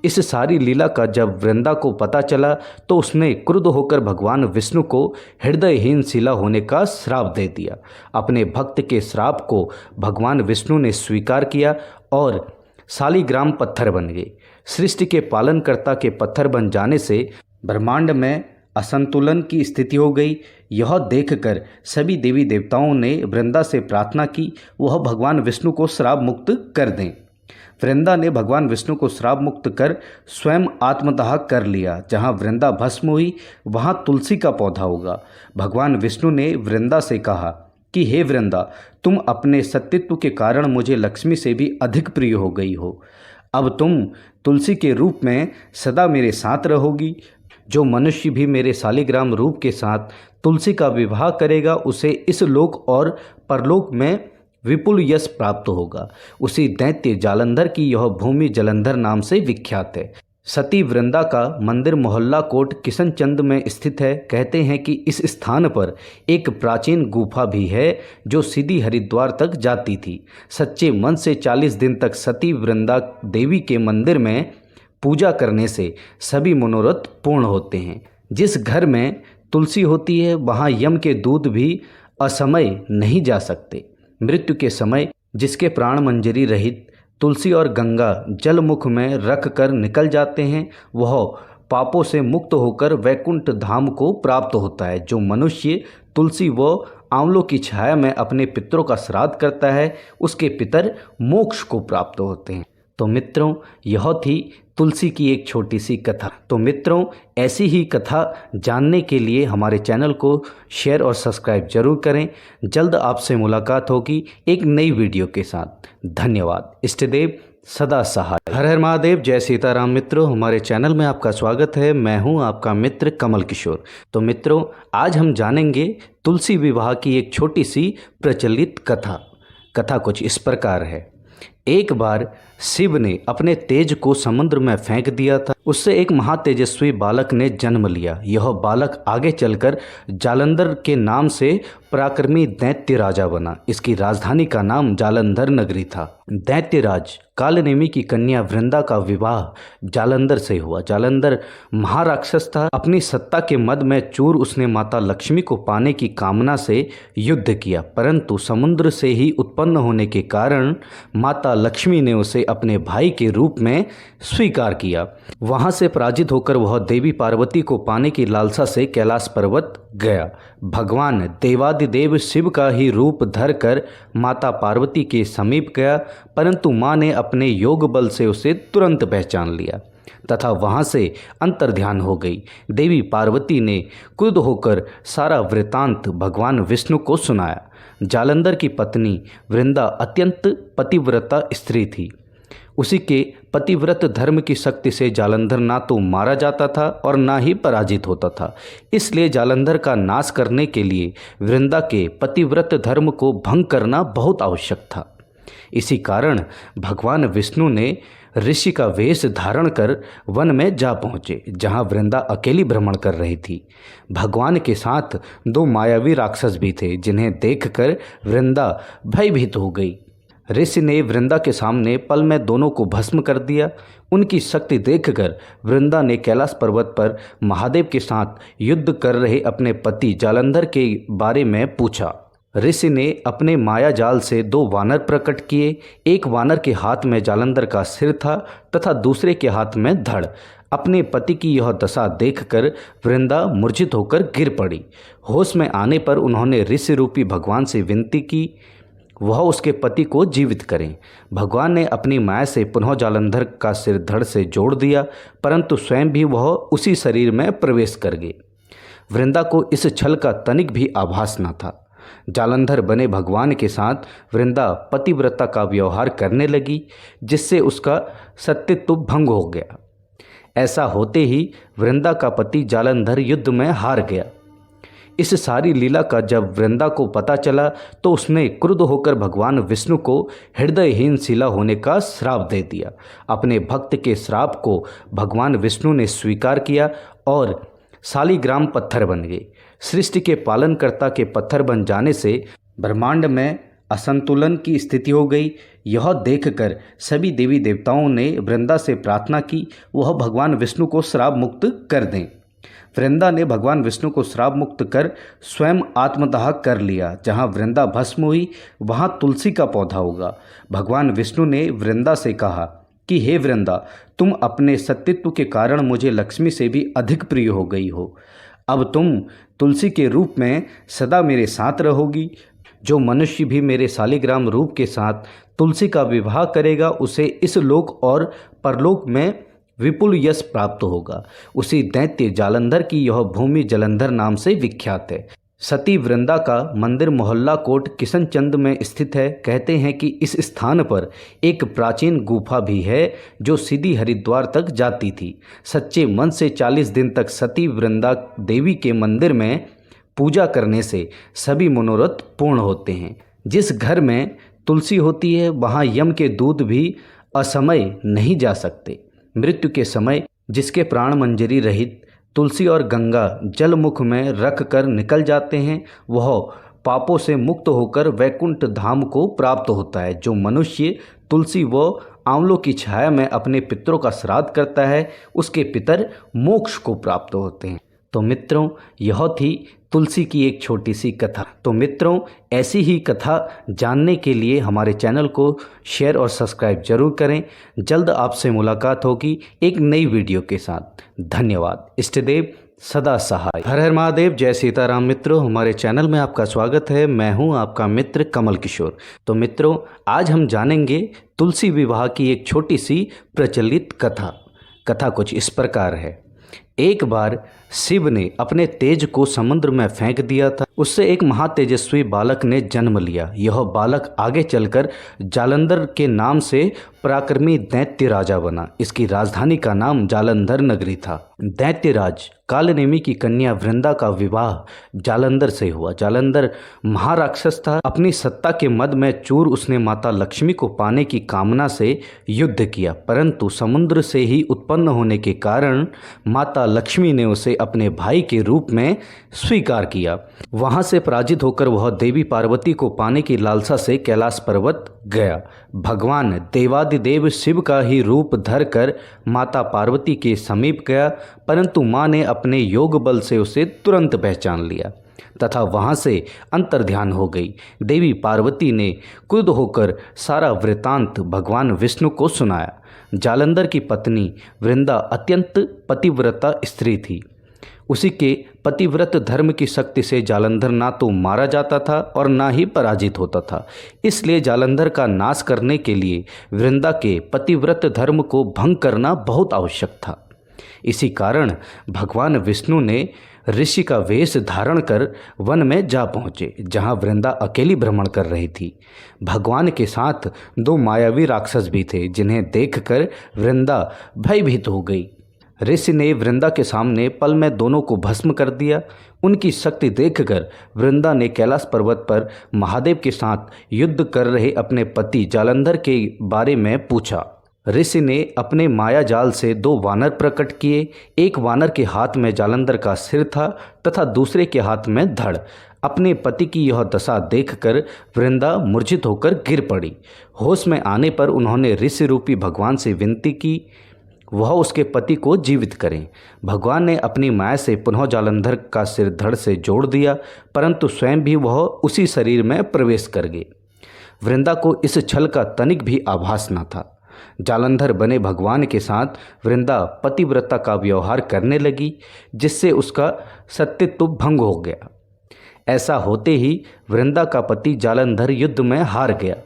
इस सारी लीला का जब वृंदा को पता चला तो उसने क्रुद्ध होकर भगवान विष्णु को हृदयहीन शिला होने का श्राप दे दिया। अपने भक्त के श्राप को भगवान विष्णु ने स्वीकार किया और शालिग्राम पत्थर बन गए। सृष्टि के पालनकर्ता के पत्थर बन जाने से ब्रह्मांड में असंतुलन की स्थिति हो गई। यह देखकर सभी देवी देवताओं ने वृंदा से प्रार्थना की वह भगवान विष्णु को श्राप मुक्त कर दें। वृंदा ने भगवान विष्णु को श्राप मुक्त कर स्वयं आत्मदाह कर लिया। जहाँ वृंदा भस्म हुई वहाँ तुलसी का पौधा होगा। भगवान विष्णु ने वृंदा से कहा कि हे वृंदा, तुम अपने सत्यत्व के कारण मुझे लक्ष्मी से भी अधिक प्रिय हो गई हो। अब तुम तुलसी के रूप में सदा मेरे साथ रहोगी। जो मनुष्य भी मेरे शालिग्राम रूप के साथ तुलसी का विवाह करेगा उसे इस लोक और परलोक में विपुल यश प्राप्त होगा। उसी दैत्य जालंधर की यह भूमि जलंधर नाम से विख्यात है। सती वृंदा का मंदिर मोहल्ला कोट किशनचंद में स्थित है। कहते हैं कि इस स्थान पर एक प्राचीन गुफा भी है जो सीधी हरिद्वार तक जाती थी। सच्चे मन से 40 दिन तक सती वृंदा देवी के मंदिर में पूजा करने से सभी मनोरथ पूर्ण होते हैं। जिस घर में तुलसी होती है वहाँ यम के दूत भी असमय नहीं जा सकते। मृत्यु के समय जिसके प्राण मंजरी रहित तुलसी और गंगा जल मुख में रख कर निकल जाते हैं वह पापों से मुक्त होकर वैकुंठ धाम को प्राप्त होता है। जो मनुष्य तुलसी व आंवलों की छाया में अपने पितरों का श्राद्ध करता है उसके पितर मोक्ष को प्राप्त होते हैं। तो मित्रों, यह थी तुलसी की एक छोटी सी कथा। तो मित्रों, ऐसी ही कथा जानने के लिए हमारे चैनल को शेयर और सब्सक्राइब जरूर करें। जल्द आपसे मुलाकात होगी एक नई वीडियो के साथ। धन्यवाद। इष्टदेव सदा सहाय। हर हर महादेव। जय सीताराम। मित्रों, हमारे चैनल में आपका स्वागत है। मैं हूं आपका मित्र कमल किशोर। तो मित्रों, आज हम जानेंगे तुलसी विवाह की एक छोटी सी प्रचलित कथा। कथा कुछ इस प्रकार है। एक बार शिव ने अपने तेज को समुद्र में फेंक दिया था। उससे एक महातेजस्वी बालक ने जन्म लिया। यह बालक आगे चलकर जालंधर के नाम से पराक्रमी दैत्य राजा बना। इसकी राजधानी का नाम जालंधर नगरी था। दैत्यराज कालनेमी की कन्या वृंदा का विवाह जालंधर से हुआ। जालंधर महाराक्षस था। अपनी सत्ता के मद में चूर उसने माता लक्ष्मी को पाने की कामना से युद्ध किया, परंतु समुद्र से ही उत्पन्न होने के कारण माता लक्ष्मी ने उसे अपने भाई के रूप में स्वीकार किया। वहां से पराजित होकर वह देवी पार्वती को पाने की लालसा से कैलाश पर्वत गया। भगवान देवादिदेव शिव का ही रूप धरकर माता पार्वती के समीप गया, परंतु मां ने अपने योग बल से उसे तुरंत पहचान लिया तथा वहां से अंतर्ध्यान हो गई। देवी पार्वती ने क्रुद्ध होकर सारा वृतांत भगवान विष्णु को सुनाया। जालंधर की पत्नी वृंदा अत्यंत पतिव्रता स्त्री थी। उसी के पतिव्रत धर्म की शक्ति से जालंधर ना तो मारा जाता था और ना ही पराजित होता था। इसलिए जालंधर का नाश करने के लिए वृंदा के पतिव्रत धर्म को भंग करना बहुत आवश्यक था। इसी कारण भगवान विष्णु ने ऋषि का वेश धारण कर वन में जा पहुँचे, जहाँ वृंदा अकेली भ्रमण कर रही थी। भगवान के साथ दो मायावी राक्षस भी थे, जिन्हें देखकर वृंदा भयभीत हो गई। ऋषि ने वृंदा के सामने पल में दोनों को भस्म कर दिया। उनकी शक्ति देखकर वृंदा ने कैलाश पर्वत पर महादेव के साथ युद्ध कर रहे अपने पति जालंधर के बारे में पूछा। ऋषि ने अपने माया जाल से दो वानर प्रकट किए। एक वानर के हाथ में जालंधर का सिर था तथा दूसरे के हाथ में धड़। अपने पति की यह दशा देखकर वृंदा मूर्छित होकर गिर पड़ी। होश में आने पर उन्होंने ऋषि रूपी भगवान से विनती की वह उसके पति को जीवित करें। भगवान ने अपनी माया से पुनः जालंधर का सिर धड़ से जोड़ दिया, परंतु स्वयं भी वह उसी शरीर में प्रवेश कर गए। वृंदा को इस छल का तनिक भी आभास न था। जालंधर बने भगवान के साथ वृंदा पतिव्रता का व्यवहार करने लगी, जिससे उसका सत्यत्व भंग हो गया। ऐसा होते ही वृंदा का पति जालंधर युद्ध में हार गया। इस सारी लीला का जब वृंदा को पता चला तो उसने क्रुद्ध होकर भगवान विष्णु को हृदयहीन शिला होने का श्राप दे दिया। अपने भक्त के श्राप को भगवान विष्णु ने स्वीकार किया और शालिग्राम पत्थर बन गए। सृष्टि के पालनकर्ता के पत्थर बन जाने से ब्रह्मांड में असंतुलन की स्थिति हो गई। यह देखकर सभी देवी देवताओं ने वृंदा से प्रार्थना की वह भगवान विष्णु को श्राप मुक्त कर दें। वृंदा ने भगवान विष्णु को श्राप मुक्त कर स्वयं आत्मदाह कर लिया। जहाँ वृंदा भस्म हुई वहाँ तुलसी का पौधा होगा। भगवान विष्णु ने वृंदा से कहा कि हे वृंदा, तुम अपने सत्यत्व के कारण मुझे लक्ष्मी से भी अधिक प्रिय हो गई हो। अब तुम तुलसी के रूप में सदा मेरे साथ रहोगी। जो मनुष्य भी मेरे शालिग्राम रूप के साथ तुलसी का विवाह करेगा उसे इस लोक और परलोक में विपुल यश प्राप्त होगा। उसी दैत्य जालंधर की यह भूमि जलंधर नाम से विख्यात है। सती वृंदा का मंदिर मोहल्ला कोट किशनचंद में स्थित है। कहते हैं कि इस स्थान पर एक प्राचीन गुफा भी है जो सीधी हरिद्वार तक जाती थी। सच्चे मन से 40 दिन तक सती वृंदा देवी के मंदिर में पूजा करने से सभी मनोरथ पूर्ण होते हैं। जिस घर में तुलसी होती है वहाँ यम के दूत भी असमय नहीं जा सकते। मृत्यु के समय जिसके प्राण मंजरी रहित तुलसी और गंगा जल मुख में रख कर निकल जाते हैं वह पापों से मुक्त होकर वैकुंठ धाम को प्राप्त होता है। जो मनुष्य तुलसी व आंवलों की छाया में अपने पितरों का श्राद्ध करता है उसके पितर मोक्ष को प्राप्त होते हैं। तो मित्रों, यह थी तुलसी की एक छोटी सी कथा। तो मित्रों, ऐसी ही कथा जानने के लिए हमारे चैनल को शेयर और सब्सक्राइब जरूर करें। जल्द आपसे मुलाकात होगी एक नई वीडियो के साथ। धन्यवाद। इष्टदेव सदा सहाय। हर हर महादेव। जय सीताराम। मित्रों, हमारे चैनल में आपका स्वागत है। मैं हूं आपका मित्र कमल किशोर। तो मित्रों, आज हम जानेंगे तुलसी विवाह की एक छोटी सी प्रचलित कथा। कथा कुछ इस प्रकार है। एक बार शिव ने अपने तेज को समुद्र में फेंक दिया था। उससे एक महातेजस्वी बालक ने जन्म लिया। यह बालक आगे चलकर जालंधर के नाम से पराक्रमी दैत्य राजा बना। इसकी राजधानी का नाम जालंधर नगरी था। दैत्यराज कालनेमी की कन्या वृंदा का विवाह जालंधर से हुआ। जालंधर महाराक्षस था। अपनी सत्ता के मद में चूर उसने माता लक्ष्मी को पाने की कामना से युद्ध किया, परंतु समुद्र से ही उत्पन्न होने के कारण माता लक्ष्मी ने उसे अपने भाई के रूप में स्वीकार किया। वहां से पराजित होकर वह देवी पार्वती को पाने की लालसा से कैलाश पर्वत गया। भगवान देवादिदेव शिव का ही रूप धरकर माता पार्वती के समीप गया, परंतु मां ने अपने योग बल से उसे तुरंत पहचान लिया तथा वहां से अंतर्ध्यान हो गई। देवी पार्वती ने क्रुद्ध होकर सारा वृतांत भगवान विष्णु को सुनाया। जालंधर की पत्नी वृंदा अत्यंत पतिव्रता स्त्री थी। उसी के पतिव्रत धर्म की शक्ति से जालंधर ना तो मारा जाता था और ना ही पराजित होता था। इसलिए जालंधर का नाश करने के लिए वृंदा के पतिव्रत धर्म को भंग करना बहुत आवश्यक था। इसी कारण भगवान विष्णु ने ऋषि का वेश धारण कर वन में जा पहुँचे, जहाँ वृंदा अकेली भ्रमण कर रही थी। भगवान के साथ 2 मायावी राक्षस भी थे, जिन्हें देखकर वृंदा भयभीत हो गई। ऋषि ने वृंदा के सामने पल में दोनों को भस्म कर दिया। उनकी शक्ति देखकर वृंदा ने कैलाश पर्वत पर महादेव के साथ युद्ध कर रहे अपने पति जालंधर के बारे में पूछा। ऋषि ने अपने माया जाल से 2 वानर प्रकट किए। एक वानर के हाथ में जालंधर का सिर था तथा दूसरे के हाथ में धड़। अपने पति की यह दशा देखकर वृंदा मूर्छित होकर गिर पड़ी। होश में आने पर उन्होंने ऋषि रूपी भगवान से विनती की वह उसके पति को जीवित करें। भगवान ने अपनी माया से पुनः जालंधर का सिर धड़ से जोड़ दिया, परंतु स्वयं भी वह उसी शरीर में प्रवेश कर गए। वृंदा को इस छल का तनिक भी आभास न था। जालंधर बने भगवान के साथ वृंदा पतिव्रता का व्यवहार करने लगी, जिससे उसका सत्यत्व भंग हो गया। ऐसा होते ही वृंदा का पति जालंधर युद्ध में हार गया।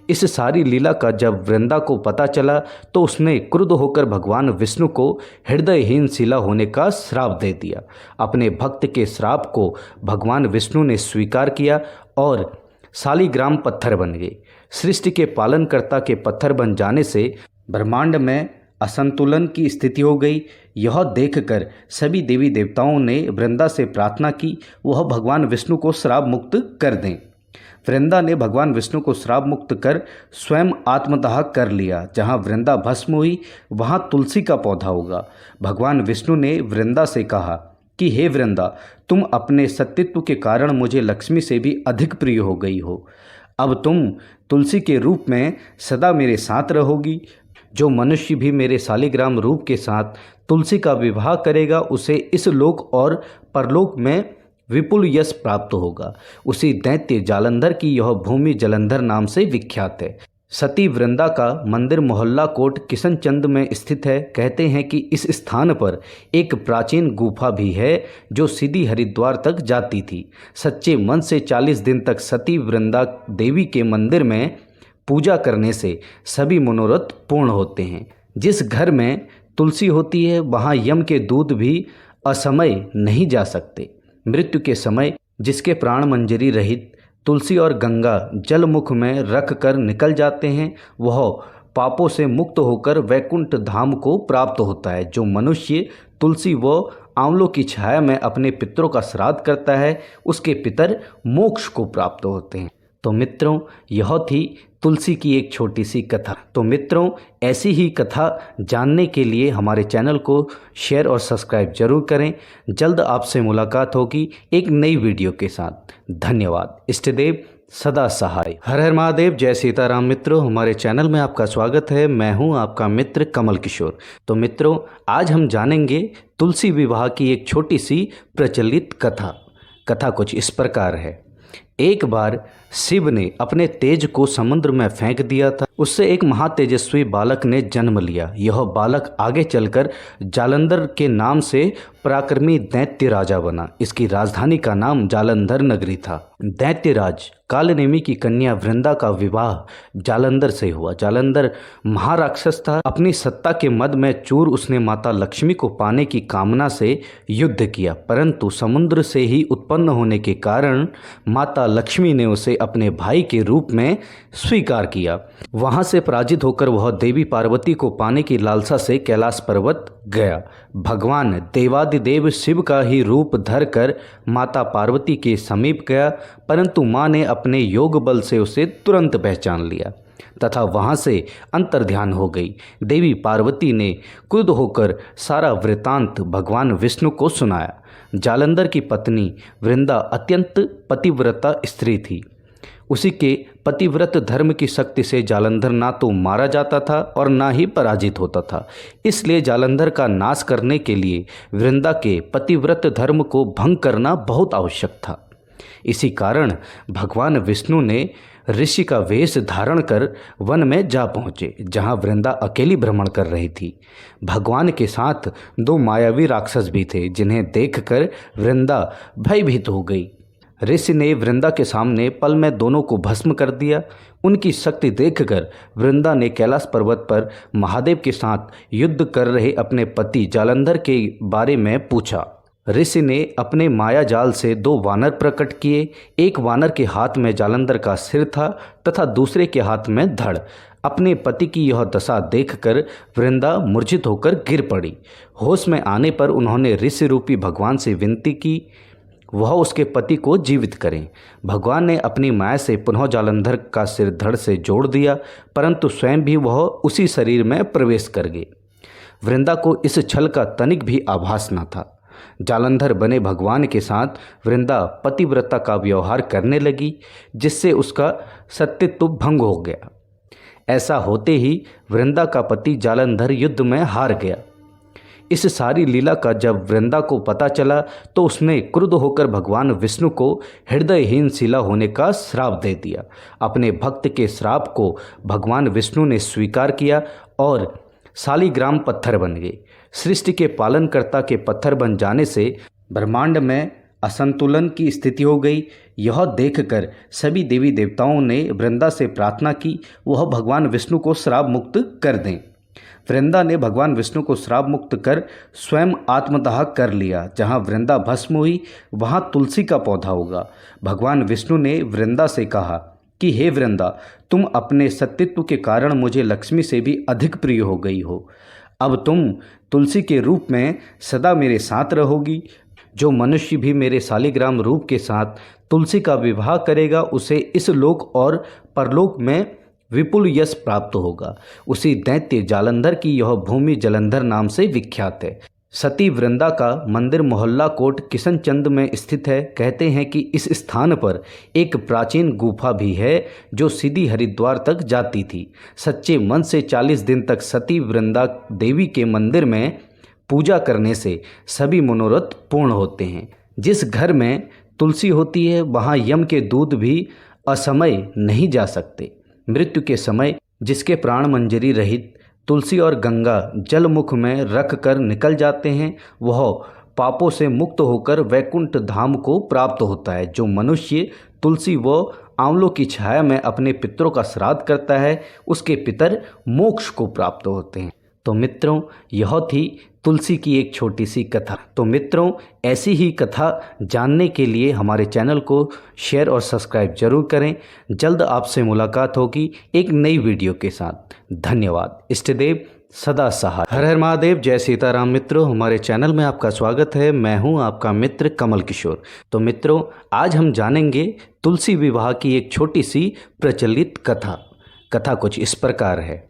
इस सारी लीला का जब वृंदा को पता चला तो उसने क्रुद्ध होकर भगवान विष्णु को हृदयहीन शिला होने का श्राप दे दिया। अपने भक्त के श्राप को भगवान विष्णु ने स्वीकार किया और शालिग्राम पत्थर बन गए। सृष्टि के पालनकर्ता के पत्थर बन जाने से ब्रह्मांड में असंतुलन की स्थिति हो गई। यह देखकर सभी देवी देवताओं ने वृंदा से प्रार्थना की वह भगवान विष्णु को श्राप मुक्त कर दें। वृंदा ने भगवान विष्णु को श्राप मुक्त कर स्वयं आत्मदाह कर लिया। जहाँ वृंदा भस्म हुई वहाँ तुलसी का पौधा होगा। भगवान विष्णु ने वृंदा से कहा कि हे वृंदा, तुम अपने सत्यत्व के कारण मुझे लक्ष्मी से भी अधिक प्रिय हो गई हो। अब तुम तुलसी के रूप में सदा मेरे साथ रहोगी। जो मनुष्य भी मेरे शालिग्राम रूप के साथ तुलसी का विवाह करेगा उसे इस लोक और परलोक में विपुल यश प्राप्त होगा। उसी दैत्य जालंधर की यह भूमि जलंधर नाम से विख्यात है। सती वृंदा का मंदिर मोहल्ला कोट किशनचंद में स्थित है। कहते हैं कि इस स्थान पर एक प्राचीन गुफा भी है जो सीधी हरिद्वार तक जाती थी। सच्चे मन से 40 दिन तक सती वृंदा देवी के मंदिर में पूजा करने से सभी मनोरथ पूर्ण होते हैं। जिस घर में तुलसी होती है वहाँ यम के दूत भी असमय नहीं जा सकते। मृत्यु के समय जिसके प्राण मंजरी रहित तुलसी और गंगा जल मुख में रख कर निकल जाते हैं वह पापों से मुक्त होकर वैकुंठ धाम को प्राप्त होता है। जो मनुष्य तुलसी व आंवलों की छाया में अपने पितरों का श्राद्ध करता है उसके पितर मोक्ष को प्राप्त होते हैं। तो मित्रों, यह थी तुलसी की एक छोटी सी कथा। तो मित्रों, ऐसी ही कथा जानने के लिए हमारे चैनल को शेयर और सब्सक्राइब जरूर करें। जल्द आपसे मुलाकात होगी एक नई वीडियो के साथ। धन्यवाद। इष्टदेव सदा सहाय। हर हर महादेव। जय सीताराम। मित्रों, हमारे चैनल में आपका स्वागत है। मैं हूं आपका मित्र कमल किशोर। तो मित्रों, आज हम जानेंगे तुलसी विवाह की एक छोटी सी प्रचलित कथा। कथा कुछ इस प्रकार है। एक बार शिव ने अपने तेज को समुद्र में फेंक दिया था। उससे एक महातेजस्वी बालक ने जन्म लिया। यह बालक आगे चलकर जालंधर के नाम से पराक्रमी दैत्य राजा बना। इसकी राजधानी का नाम जालंधर नगरी था। दैत्यराज कालनेमी की कन्या वृंदा का विवाह जालंधर से हुआ। जालंधर महाराक्षस था। अपनी सत्ता के मद में चूर उसने माता लक्ष्मी को पाने की कामना से युद्ध किया, परंतु समुद्र से ही उत्पन्न होने के कारण माता लक्ष्मी ने उसे अपने भाई के रूप में स्वीकार किया। वहां से पराजित होकर वह देवी पार्वती को पाने की लालसा से कैलाश पर्वत गया। भगवान देवादिदेव शिव का ही रूप धरकर माता पार्वती के समीप गया, परंतु माँ ने अपने योग बल से उसे तुरंत पहचान लिया तथा वहां से अंतर्ध्यान हो गई। देवी पार्वती ने क्रुद्ध होकर सारा वृतांत भगवान विष्णु को सुनाया। जालंधर की पत्नी वृंदा अत्यंत पतिव्रता स्त्री थी। उसी के पतिव्रत धर्म की शक्ति से जालंधर ना तो मारा जाता था और ना ही पराजित होता था। इसलिए जालंधर का नाश करने के लिए वृंदा के पतिव्रत धर्म को भंग करना बहुत आवश्यक था। इसी कारण भगवान विष्णु ने ऋषि का वेश धारण कर वन में जा पहुँचे, जहाँ वृंदा अकेली भ्रमण कर रही थी। भगवान के साथ 2 मायावी राक्षस भी थे, जिन्हें देखकर वृंदा भयभीत हो गई। ऋषि ने वृंदा के सामने पल में दोनों को भस्म कर दिया। उनकी शक्ति देखकर वृंदा ने कैलाश पर्वत पर महादेव के साथ युद्ध कर रहे अपने पति जालंधर के बारे में पूछा। ऋषि ने अपने माया जाल से 2 वानर प्रकट किए। एक वानर के हाथ में जालंधर का सिर था तथा दूसरे के हाथ में धड़। अपने पति की यह दशा देखकर वृंदा मूर्छित होकर गिर पड़ी। होश में आने पर उन्होंने ऋषि रूपी भगवान से विनती की वह उसके पति को जीवित करें। भगवान ने अपनी माया से पुनः जालंधर का सिर धड़ से जोड़ दिया, परंतु स्वयं भी वह उसी शरीर में प्रवेश कर गए। वृंदा को इस छल का तनिक भी आभास न था। जालंधर बने भगवान के साथ वृंदा पतिव्रता का व्यवहार करने लगी, जिससे उसका सत्यत्व भंग हो गया। ऐसा होते ही वृंदा का पति जालंधर युद्ध में हार गया। इस सारी लीला का जब वृंदा को पता चला तो उसने क्रुद्ध होकर भगवान विष्णु को हृदयहीन शिला होने का श्राप दे दिया। अपने भक्त के श्राप को भगवान विष्णु ने स्वीकार किया और शालिग्राम पत्थर बन गए। सृष्टि के पालनकर्ता के पत्थर बन जाने से ब्रह्मांड में असंतुलन की स्थिति हो गई। यह देखकर सभी देवी देवताओं ने वृंदा से प्रार्थना की वह भगवान विष्णु को श्राप मुक्त कर दें। वृंदा ने भगवान विष्णु को श्राप मुक्त कर स्वयं आत्मदाह कर लिया। जहाँ वृंदा भस्म हुई वहाँ तुलसी का पौधा होगा। भगवान विष्णु ने वृंदा से कहा कि हे वृंदा, तुम अपने सत्यत्व के कारण मुझे लक्ष्मी से भी अधिक प्रिय हो गई हो। अब तुम तुलसी के रूप में सदा मेरे साथ रहोगी। जो मनुष्य भी मेरे शालिग्राम रूप के साथ तुलसी का विवाह करेगा उसे इस लोक और परलोक में विपुल यश प्राप्त होगा। उसी दैत्य जालंधर की यह भूमि जलंधर नाम से विख्यात है। सती वृंदा का मंदिर मोहल्ला कोट किशनचंद में स्थित है। कहते हैं कि इस स्थान पर एक प्राचीन गुफा भी है जो सीधी हरिद्वार तक जाती थी। सच्चे मन से 40 दिन तक सती वृंदा देवी के मंदिर में पूजा करने से सभी मनोरथ पूर्ण होते हैं। जिस घर में तुलसी होती है वहाँ यम के दूत भी असमय नहीं जा सकते। मृत्यु के समय जिसके प्राण मंजरी रहित तुलसी और गंगा जल मुख में रख कर निकल जाते हैं वह पापों से मुक्त होकर वैकुंठ धाम को प्राप्त होता है। जो मनुष्य तुलसी व आंवलों की छाया में अपने पितरों का श्राद्ध करता है उसके पितर मोक्ष को प्राप्त होते हैं। तो मित्रों, यह थी तुलसी की एक छोटी सी कथा। तो मित्रों, ऐसी ही कथा जानने के लिए हमारे चैनल को शेयर और सब्सक्राइब जरूर करें। जल्द आपसे मुलाकात होगी एक नई वीडियो के साथ। धन्यवाद। इष्टदेव सदा सहाय। हर हर महादेव। जय सीताराम। मित्रों, हमारे चैनल में आपका स्वागत है। मैं हूं आपका मित्र कमल किशोर। तो मित्रों, आज हम जानेंगे तुलसी विवाह की एक छोटी सी प्रचलित कथा। कथा कुछ इस प्रकार है।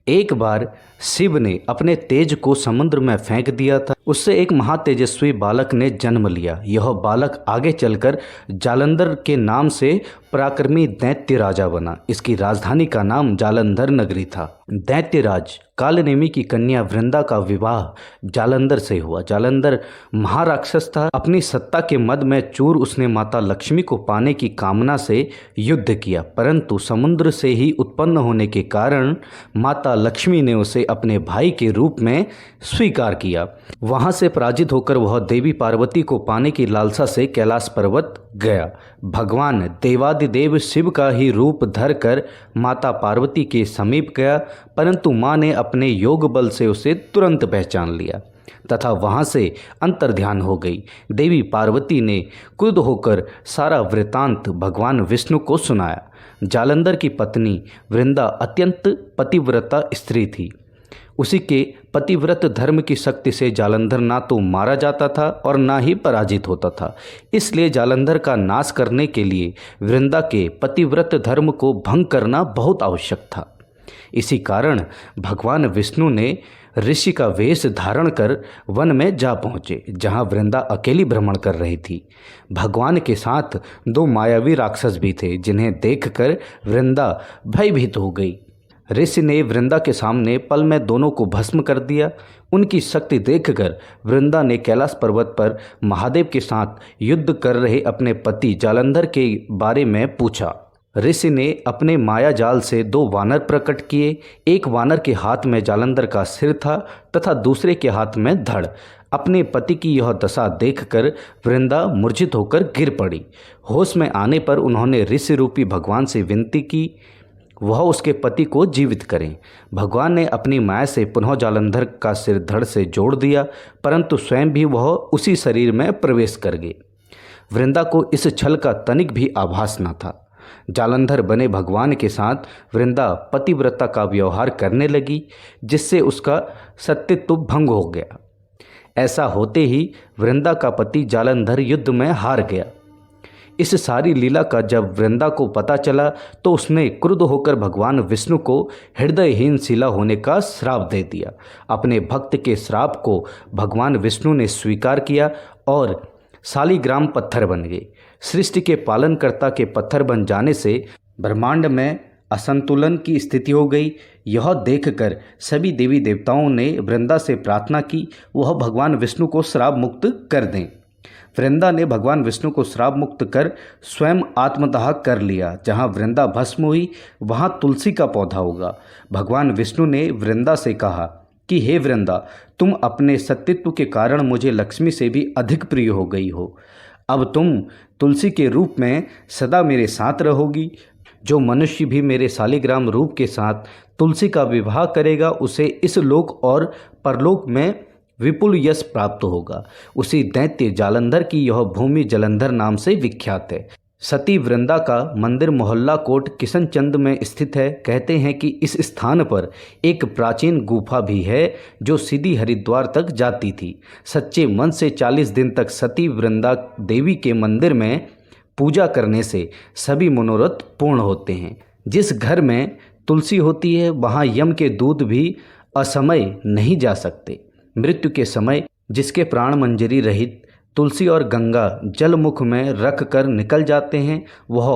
एक बार शिव ने अपने तेज को समुद्र में फेंक दिया था। उससे एक महातेजस्वी बालक ने जन्म लिया। यह बालक आगे चलकर जालंधर के नाम से पराक्रमी दैत्य राजा बना। इसकी राजधानी का नाम जालंधर नगरी था। दैत्यराज कालनेमी की कन्या वृंदा का विवाह जालंधर से हुआ। जालंधर महाराक्षस था। अपनी सत्ता के मद में चूर उसने माता लक्ष्मी को पाने की कामना से युद्ध किया, परंतु समुद्र से ही उत्पन्न होने के कारण माता लक्ष्मी ने उसे अपने भाई के रूप में स्वीकार किया। वहां से पराजित होकर वह देवी पार्वती को पाने की लालसा से कैलाश पर्वत गया। भगवान देवादिदेव शिव का ही रूप धरकर माता पार्वती के समीप गया, परंतु मां ने अपने योग बल से उसे तुरंत पहचान लिया तथा वहां से अंतर्ध्यान हो गई। देवी पार्वती ने क्रुद्ध होकर सारा वृतांत भगवान विष्णु को सुनाया। जालंधर की पत्नी वृंदा अत्यंत पतिव्रता स्त्री थी। उसी के पतिव्रत धर्म की शक्ति से जालंधर ना तो मारा जाता था और ना ही पराजित होता था। इसलिए जालंधर का नाश करने के लिए वृंदा के पतिव्रत धर्म को भंग करना बहुत आवश्यक था। इसी कारण भगवान विष्णु ने ऋषि का वेश धारण कर वन में जा पहुँचे, जहाँ वृंदा अकेली भ्रमण कर रही थी। भगवान के साथ 2 मायावी राक्षस भी थे, जिन्हें देखकर वृंदा भयभीत हो गई। ऋषि ने वृंदा के सामने पल में दोनों को भस्म कर दिया। उनकी शक्ति देखकर वृंदा ने कैलाश पर्वत पर महादेव के साथ युद्ध कर रहे अपने पति जालंधर के बारे में पूछा। ऋषि ने अपने माया जाल से 2 वानर प्रकट किए। एक वानर के हाथ में जालंधर का सिर था तथा दूसरे के हाथ में धड़। अपने पति की यह दशा देखकर वृंदा मूर्छित होकर गिर पड़ी। होश में आने पर उन्होंने ऋषि रूपी भगवान से विनती की वह उसके पति को जीवित करें। भगवान ने अपनी माया से पुनः जालंधर का सिर धड़ से जोड़ दिया, परंतु स्वयं भी वह उसी शरीर में प्रवेश कर गए। वृंदा को इस छल का तनिक भी आभास न था। जालंधर बने भगवान के साथ वृंदा पतिव्रता का व्यवहार करने लगी, जिससे उसका सत्यत्व भंग हो गया। ऐसा होते ही वृंदा का पति जालंधर युद्ध में हार गया। इस सारी लीला का जब वृंदा को पता चला तो उसने क्रुद्ध होकर भगवान विष्णु को हृदयहीन शिला होने का श्राप दे दिया। अपने भक्त के श्राप को भगवान विष्णु ने स्वीकार किया और शालिग्राम पत्थर बन गए। सृष्टि के पालनकर्ता के पत्थर बन जाने से ब्रह्मांड में असंतुलन की स्थिति हो गई। यह देखकर सभी देवी देवताओं ने वृंदा से प्रार्थना की वह भगवान विष्णु को श्राप मुक्त कर दें। वृंदा ने भगवान विष्णु को श्राप मुक्त कर स्वयं आत्मदाह कर लिया। जहाँ वृंदा भस्म हुई वहाँ तुलसी का पौधा होगा। भगवान विष्णु ने वृंदा से कहा कि हे वृंदा, तुम अपने सत्यत्व के कारण मुझे लक्ष्मी से भी अधिक प्रिय हो गई हो। अब तुम तुलसी के रूप में सदा मेरे साथ रहोगी। जो मनुष्य भी मेरे शालिग्राम रूप के साथ तुलसी का विवाह करेगा उसे इस लोक और परलोक में विपुल यश प्राप्त होगा। उसी दैत्य जालंधर की यह भूमि जलंधर नाम से विख्यात है। सती वृंदा का मंदिर मोहल्ला कोट किशनचंद में स्थित है। कहते हैं कि इस स्थान पर एक प्राचीन गुफा भी है जो सीधी हरिद्वार तक जाती थी। सच्चे मन से 40 दिन तक सती वृंदा देवी के मंदिर में पूजा करने से सभी मनोरथ पूर्ण होते हैं। जिस घर में तुलसी होती है वहाँ यम के दूत भी असमय नहीं जा सकते। मृत्यु के समय जिसके प्राण मंजरी रहित तुलसी और गंगा जल मुख में रख कर निकल जाते हैं वह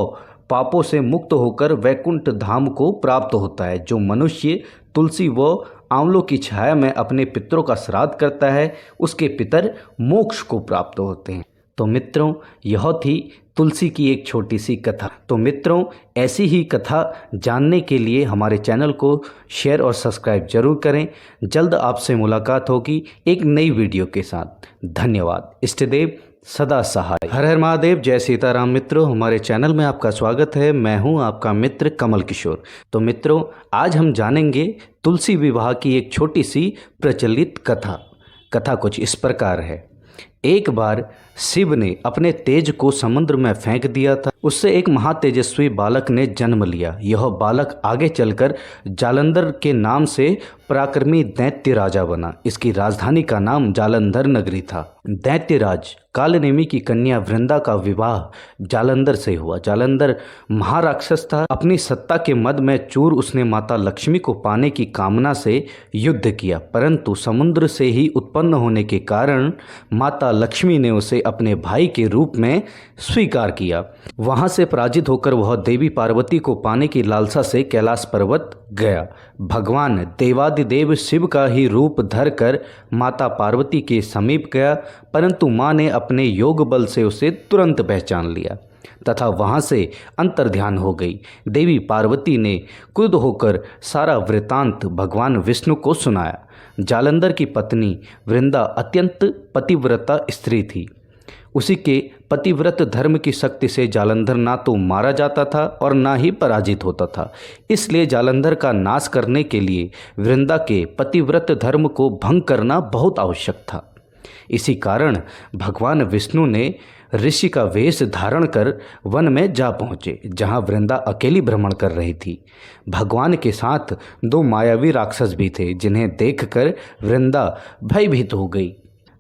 पापों से मुक्त होकर वैकुंठ धाम को प्राप्त होता है। जो मनुष्य तुलसी व आंवलों की छाया में अपने पितरों का श्राद्ध करता है उसके पितर मोक्ष को प्राप्त होते हैं। तो मित्रों, यह थी तुलसी की एक छोटी सी कथा। तो मित्रों, ऐसी ही कथा जानने के लिए हमारे चैनल को शेयर और सब्सक्राइब जरूर करें। जल्द आपसे मुलाकात होगी एक नई वीडियो के साथ। धन्यवाद। इष्टदेव सदा सहाय। हर हर महादेव। जय सीताराम। मित्रों, हमारे चैनल में आपका स्वागत है। मैं हूं आपका मित्र कमल किशोर। तो मित्रों, आज हम जानेंगे तुलसी विवाह की एक छोटी सी प्रचलित कथा। कथा कुछ इस प्रकार है। एक बार शिव ने अपने तेज को समुद्र में फेंक दिया था। उससे एक महातेजस्वी बालक ने जन्म लिया। यह बालक आगे चलकर जालंधर के नाम से पराक्रमी दैत्य राजा बना। इसकी राजधानी का नाम जालंधर नगरी था। दैत्यराज कालनेमी की कन्या वृंदा का विवाह जालंधर से हुआ। जालंधर महाराक्षस था। अपनी सत्ता के मद में चूर उसने माता लक्ष्मी को पाने की कामना से युद्ध किया, परंतु समुद्र से ही उत्पन्न होने के कारण माता लक्ष्मी ने उसे अपने भाई के रूप में स्वीकार किया। वहां से पराजित होकर वह देवी पार्वती को पाने की लालसा से कैलाश पर्वत गया। भगवान देवादिदेव शिव का ही रूप धरकर माता पार्वती के समीप गया, परंतु मां ने अपने योग बल से उसे तुरंत पहचान लिया तथा वहां से अंतर्ध्यान हो गई। देवी पार्वती ने क्रुद्ध होकर सारा वृतांत भगवान विष्णु को सुनाया। जालंधर की पत्नी वृंदा अत्यंत पतिव्रता स्त्री थी। उसी के पतिव्रत धर्म की शक्ति से जालंधर ना तो मारा जाता था और ना ही पराजित होता था। इसलिए जालंधर का नाश करने के लिए वृंदा के पतिव्रत धर्म को भंग करना बहुत आवश्यक था। इसी कारण भगवान विष्णु ने ऋषि का वेश धारण कर वन में जा पहुँचे, जहाँ वृंदा अकेली भ्रमण कर रही थी। भगवान के साथ 2 मायावी राक्षस भी थे, जिन्हें देखकर वृंदा भयभीत हो गई।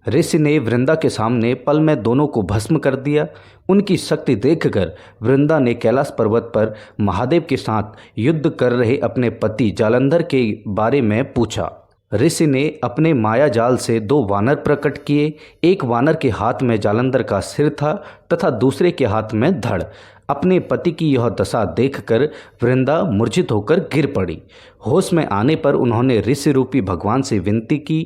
ऋषि ने वृंदा के सामने पल में दोनों को भस्म कर दिया। उनकी शक्ति देखकर वृंदा ने कैलाश पर्वत पर महादेव के साथ युद्ध कर रहे अपने पति जालंधर के बारे में पूछा। ऋषि ने अपने माया जाल से 2 वानर प्रकट किए। एक वानर के हाथ में जालंधर का सिर था तथा दूसरे के हाथ में धड़। अपने पति की यह दशा देखकर वृंदा मूर्छित होकर गिर पड़ी। होश में आने पर उन्होंने ऋषि रूपी भगवान से विनती की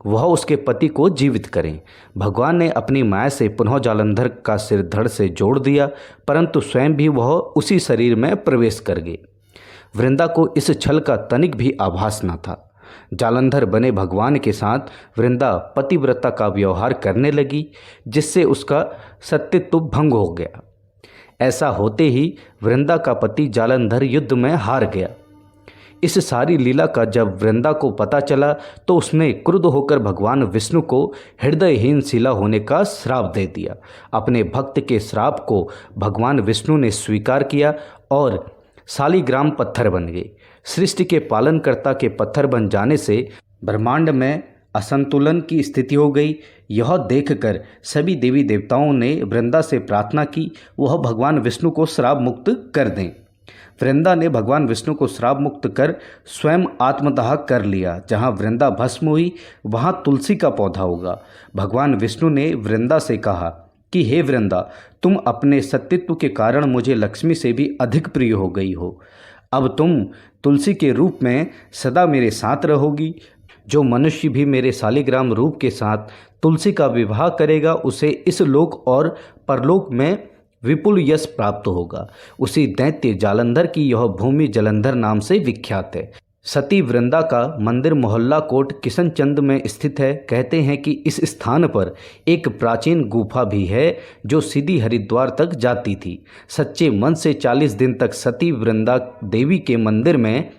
वह उसके पति को जीवित करें। भगवान ने अपनी माया से पुनः जालंधर का सिर धड़ से जोड़ दिया, परंतु स्वयं भी वह उसी शरीर में प्रवेश कर गए। वृंदा को इस छल का तनिक भी आभास न था। जालंधर बने भगवान के साथ वृंदा पतिव्रता का व्यवहार करने लगी, जिससे उसका सत्यत्व भंग हो गया। ऐसा होते ही वृंदा का पति जालंधर युद्ध में हार गया। इस सारी लीला का जब वृंदा को पता चला तो उसने क्रुद्ध होकर भगवान विष्णु को हृदयहीन शिला होने का श्राप दे दिया। अपने भक्त के श्राप को भगवान विष्णु ने स्वीकार किया और शालिग्राम पत्थर बन गए। सृष्टि के पालनकर्ता के पत्थर बन जाने से ब्रह्मांड में असंतुलन की स्थिति हो गई। यह देखकर सभी देवी देवताओं ने वृंदा से प्रार्थना की वह भगवान विष्णु को श्राप मुक्त कर दें। वृंदा ने भगवान विष्णु को श्राप मुक्त कर स्वयं आत्मदाह कर लिया। जहाँ वृंदा भस्म हुई वहाँ तुलसी का पौधा होगा। भगवान विष्णु ने वृंदा से कहा कि हे वृंदा, तुम अपने सत्यत्व के कारण मुझे लक्ष्मी से भी अधिक प्रिय हो गई हो। अब तुम तुलसी के रूप में सदा मेरे साथ रहोगी। जो मनुष्य भी मेरे शालिग्राम रूप के साथ तुलसी का विवाह करेगा उसे इस लोक और परलोक में विपुल यश प्राप्त होगा। उसी दैत्य जालंधर की यह भूमि जलंधर नाम से विख्यात है। सती वृंदा का मंदिर मोहल्ला कोट किशनचंद में स्थित है। कहते हैं कि इस स्थान पर एक प्राचीन गुफा भी है जो सीधी हरिद्वार तक जाती थी। सच्चे मन से 40 दिन तक सती वृंदा देवी के मंदिर में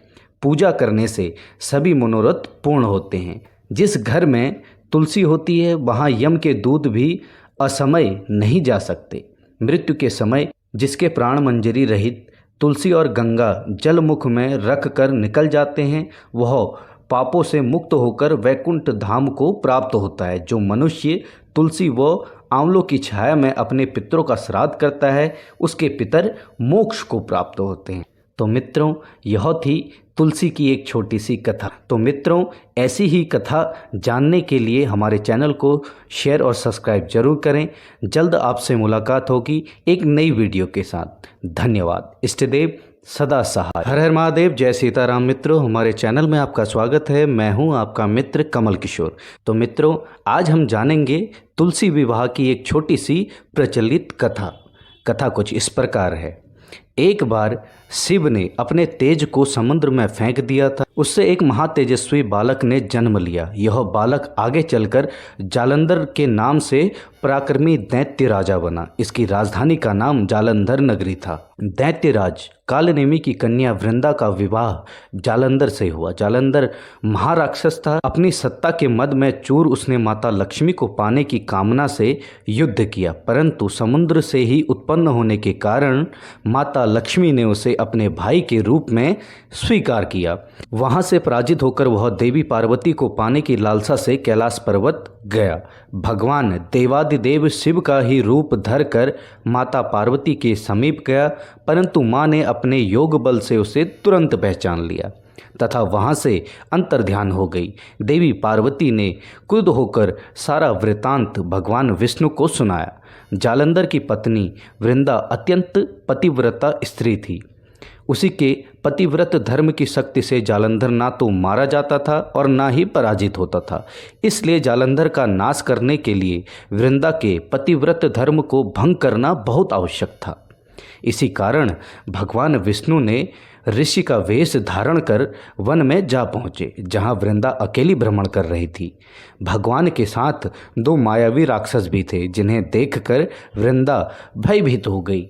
पूजा करने से सभी मनोरथ पूर्ण होते हैं। जिस घर में तुलसी होती है वहाँ यम के दूत भी असमय नहीं जा सकते। मृत्यु के समय जिसके प्राण मंजरी रहित तुलसी और गंगा जल मुख में रख कर निकल जाते हैं वह पापों से मुक्त होकर वैकुंठ धाम को प्राप्त होता है। जो मनुष्य तुलसी व आंवलों की छाया में अपने पितरों का श्राद्ध करता है उसके पितर मोक्ष को प्राप्त होते हैं। तो मित्रों, यह थी तुलसी की एक छोटी सी कथा। तो मित्रों, ऐसी ही कथा जानने के लिए हमारे चैनल को शेयर और सब्सक्राइब जरूर करें। जल्द आपसे मुलाकात होगी एक नई वीडियो के साथ। धन्यवाद। इष्टदेव सदा सहाय। हर हर महादेव। जय सीताराम। मित्रों, हमारे चैनल में आपका स्वागत है। मैं हूं आपका मित्र कमल किशोर। तो मित्रों, आज हम जानेंगे तुलसी विवाह की एक छोटी सी प्रचलित कथा। कथा कुछ इस प्रकार है। एक बार शिव ने अपने तेज को समुद्र में फेंक दिया था। उससे एक महातेजस्वी बालक ने जन्म लिया। यह बालक आगे चलकर जालंधर के नाम से पराक्रमी दैत्य राजा बना। इसकी राजधानी का नाम जालंधर नगरी था। दैत्यराज कालनेमी की कन्या वृंदा का विवाह जालंधर से हुआ। जालंधर महाराक्षस था। अपनी सत्ता के मद में चूर उसने माता लक्ष्मी को पाने की कामना से युद्ध किया, परंतु समुद्र से ही उत्पन्न होने के कारण माता लक्ष्मी ने उसे अपने भाई के रूप में स्वीकार किया। वहां से पराजित होकर वह देवी पार्वती को पाने की लालसा से कैलाश पर्वत गया। भगवान देवादिदेव शिव का ही रूप धरकर माता पार्वती के समीप गया, परंतु मां ने अपने योग बल से उसे तुरंत पहचान लिया तथा वहाँ से अंतर्ध्यान हो गई। देवी पार्वती ने क्रुद्ध होकर सारा वृतांत भगवान विष्णु को सुनाया। जालंधर की पत्नी वृंदा अत्यंत पतिव्रता स्त्री थी। उसी के पतिव्रत धर्म की शक्ति से जालंधर ना तो मारा जाता था और ना ही पराजित होता था। इसलिए जालंधर का नाश करने के लिए वृंदा के पतिव्रत धर्म को भंग करना बहुत आवश्यक था। इसी कारण भगवान विष्णु ने ऋषि का वेश धारण कर वन में जा पहुँचे, जहाँ वृंदा अकेली भ्रमण कर रही थी। भगवान के साथ 2 मायावी राक्षस भी थे, जिन्हें देखकर वृंदा भयभीत हो गई।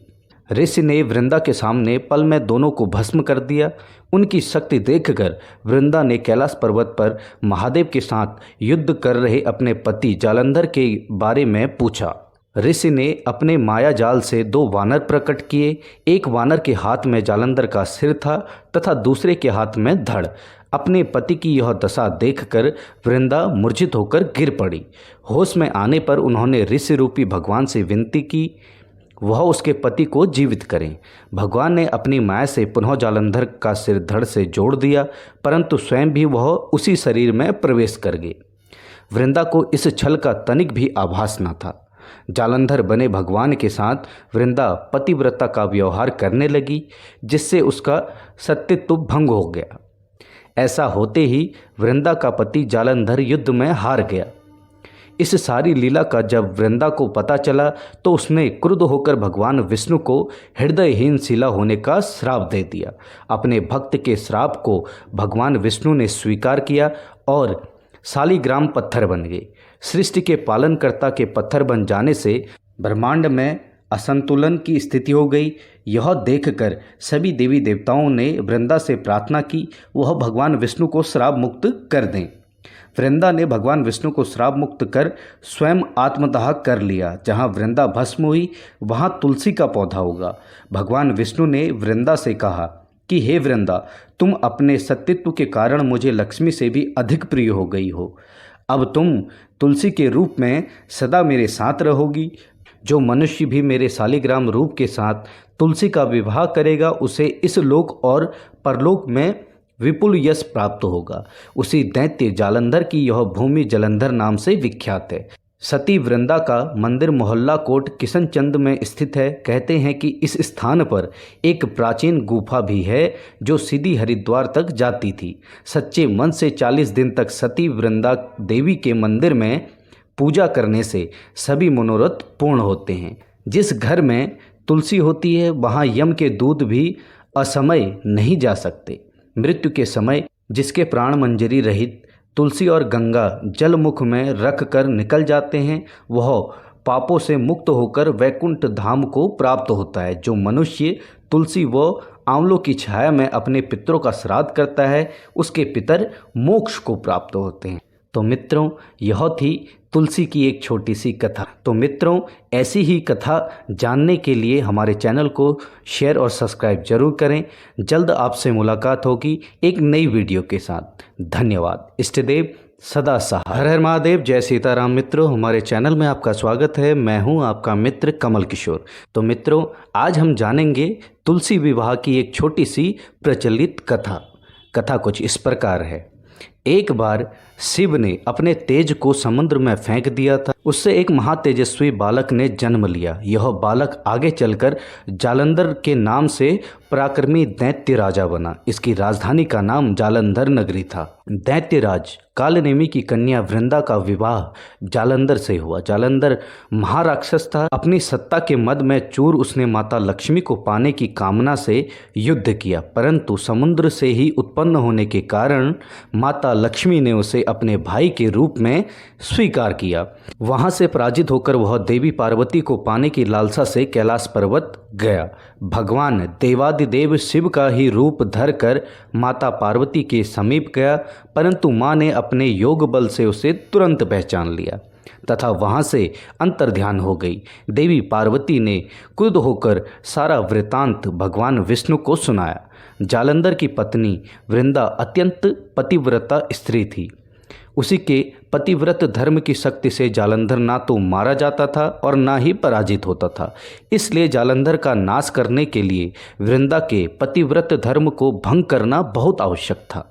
ऋषि ने वृंदा के सामने पल में दोनों को भस्म कर दिया। उनकी शक्ति देखकर वृंदा ने कैलाश पर्वत पर महादेव के साथ युद्ध कर रहे अपने पति जालंधर के बारे में पूछा। ऋषि ने अपने माया जाल से 2 वानर प्रकट किए। एक वानर के हाथ में जालंधर का सिर था तथा दूसरे के हाथ में धड़। अपने पति की यह दशा देखकर वृंदा मूर्छित होकर गिर पड़ी। होश में आने पर उन्होंने ऋषि रूपी भगवान से विनती की वह उसके पति को जीवित करें। भगवान ने अपनी माया से पुनः जालंधर का सिर धड़ से जोड़ दिया, परंतु स्वयं भी वह उसी शरीर में प्रवेश कर गए। वृंदा को इस छल का तनिक भी आभास न था। जालंधर बने भगवान के साथ वृंदा पतिव्रता का व्यवहार करने लगी, जिससे उसका सत्यत्व भंग हो गया। ऐसा होते ही वृंदा का पति जालंधर युद्ध में हार गया। इस सारी लीला का जब वृंदा को पता चला तो उसने क्रुद्ध होकर भगवान विष्णु को हृदयहीन शिला होने का श्राप दे दिया। अपने भक्त के श्राप को भगवान विष्णु ने स्वीकार किया और शालिग्राम पत्थर बन गए। सृष्टि के पालनकर्ता के पत्थर बन जाने से ब्रह्मांड में असंतुलन की स्थिति हो गई। यह देखकर सभी देवी देवताओं ने वृंदा से प्रार्थना की वह भगवान विष्णु को श्राप मुक्त कर दें। वृंदा ने भगवान विष्णु को श्राप मुक्त कर स्वयं आत्मदाह कर लिया। जहाँ वृंदा भस्म हुई वहाँ तुलसी का पौधा होगा। भगवान विष्णु ने वृंदा से कहा कि हे वृंदा, तुम अपने सत्यत्व के कारण मुझे लक्ष्मी से भी अधिक प्रिय हो गई हो। अब तुम तुलसी के रूप में सदा मेरे साथ रहोगी। जो मनुष्य भी मेरे शालिग्राम रूप के साथ तुलसी का विवाह करेगा उसे इस लोक और परलोक में विपुल यश प्राप्त होगा। उसी दैत्य जालंधर की यह भूमि जलंधर नाम से विख्यात है। सती वृंदा का मंदिर मोहल्ला कोट किशनचंद में स्थित है। कहते हैं कि इस स्थान पर एक प्राचीन गुफा भी है जो सीधी हरिद्वार तक जाती थी। सच्चे मन से 40 दिन तक सती वृंदा देवी के मंदिर में पूजा करने से सभी मनोरथ पूर्ण होते हैं। जिस घर में तुलसी होती है वहाँ यम के दूत भी असमय नहीं जा सकते। मृत्यु के समय जिसके प्राण मंजरी रहित तुलसी और गंगा जल मुख में रख कर निकल जाते हैं वह पापों से मुक्त होकर वैकुंठ धाम को प्राप्त होता है। जो मनुष्य तुलसी व आंवलों की छाया में अपने पितरों का श्राद्ध करता है उसके पितर मोक्ष को प्राप्त होते हैं। तो मित्रों, यह थी तुलसी की एक छोटी सी कथा। तो मित्रों, ऐसी ही कथा जानने के लिए हमारे चैनल को शेयर और सब्सक्राइब जरूर करें। जल्द आपसे मुलाकात होगी एक नई वीडियो के साथ। धन्यवाद। इष्टदेव सदा सहाय। हर हर महादेव। जय सीताराम। मित्रों, हमारे चैनल में आपका स्वागत है। मैं हूं आपका मित्र कमल किशोर। तो मित्रों, आज हम जानेंगे तुलसी विवाह की एक छोटी सी प्रचलित कथा। कथा कुछ इस प्रकार है। एक बार शिव ने अपने तेज को समुद्र में फेंक दिया था। उससे एक महातेजस्वी बालक ने जन्म लिया। यह बालक आगे चलकर जालंधर के नाम से पराक्रमी दैत्य राजा बना। इसकी राजधानी का नाम जालंधर नगरी था। दैत्यराज कालनेमी की कन्या वृंदा का विवाह जालंधर से हुआ। जालंधर महाराक्षस था। अपनी सत्ता के मद में चूर उसने माता लक्ष्मी को पाने की कामना से युद्ध किया, परंतु समुद्र से ही उत्पन्न होने के कारण माता लक्ष्मी ने उसे अपने भाई के रूप में स्वीकार किया। वहां से पराजित होकर वह देवी पार्वती को पाने की लालसा से कैलाश पर्वत गया। भगवान देवादिदेव शिव का ही रूप धर कर माता पार्वती के समीप गया, परंतु माँ ने अपने योग बल से उसे तुरंत पहचान लिया तथा वहां से अंतर्ध्यान हो गई। देवी पार्वती ने क्रुद्ध होकर सारा वृतांत भगवान विष्णु को सुनाया। जालंधर की पत्नी वृंदा अत्यंत पतिव्रता स्त्री थी। उसी के पतिव्रत धर्म की शक्ति से जालंधर ना तो मारा जाता था और ना ही पराजित होता था। इसलिए जालंधर का नाश करने के लिए वृंदा के पतिव्रत धर्म को भंग करना बहुत आवश्यक था।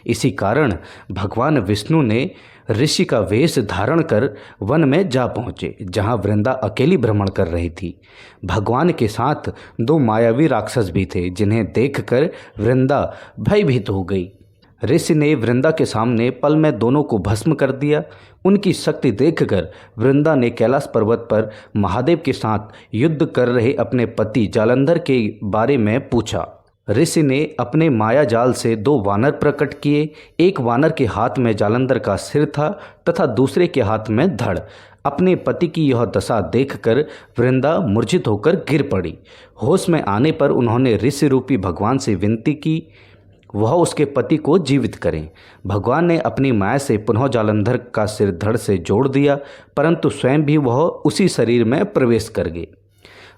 इसी कारण भगवान विष्णु ने ऋषि का वेश धारण कर वन में जा पहुँचे, जहाँ वृंदा अकेली भ्रमण कर रही थी। भगवान के साथ दो मायावी राक्षस भी थे, जिन्हें देखकर वृंदा भयभीत हो गई। ऋषि ने वृंदा के सामने पल में दोनों को भस्म कर दिया। उनकी शक्ति देखकर वृंदा ने कैलाश पर्वत पर महादेव के साथ युद्ध कर रहे अपने पति जालंधर के बारे में पूछा। ऋषि ने अपने माया जाल से दो वानर प्रकट किए। एक वानर के हाथ में जालंधर का सिर था तथा दूसरे के हाथ में धड़। अपने पति की यह दशा देखकर वृंदा मूर्छित होकर गिर पड़ी। होश में आने पर उन्होंने ऋषि रूपी भगवान से विनती की वह उसके पति को जीवित करें। भगवान ने अपनी माया से पुनः जालंधर का सिर धड़ से जोड़ दिया, परंतु स्वयं भी वह उसी शरीर में प्रवेश कर गए।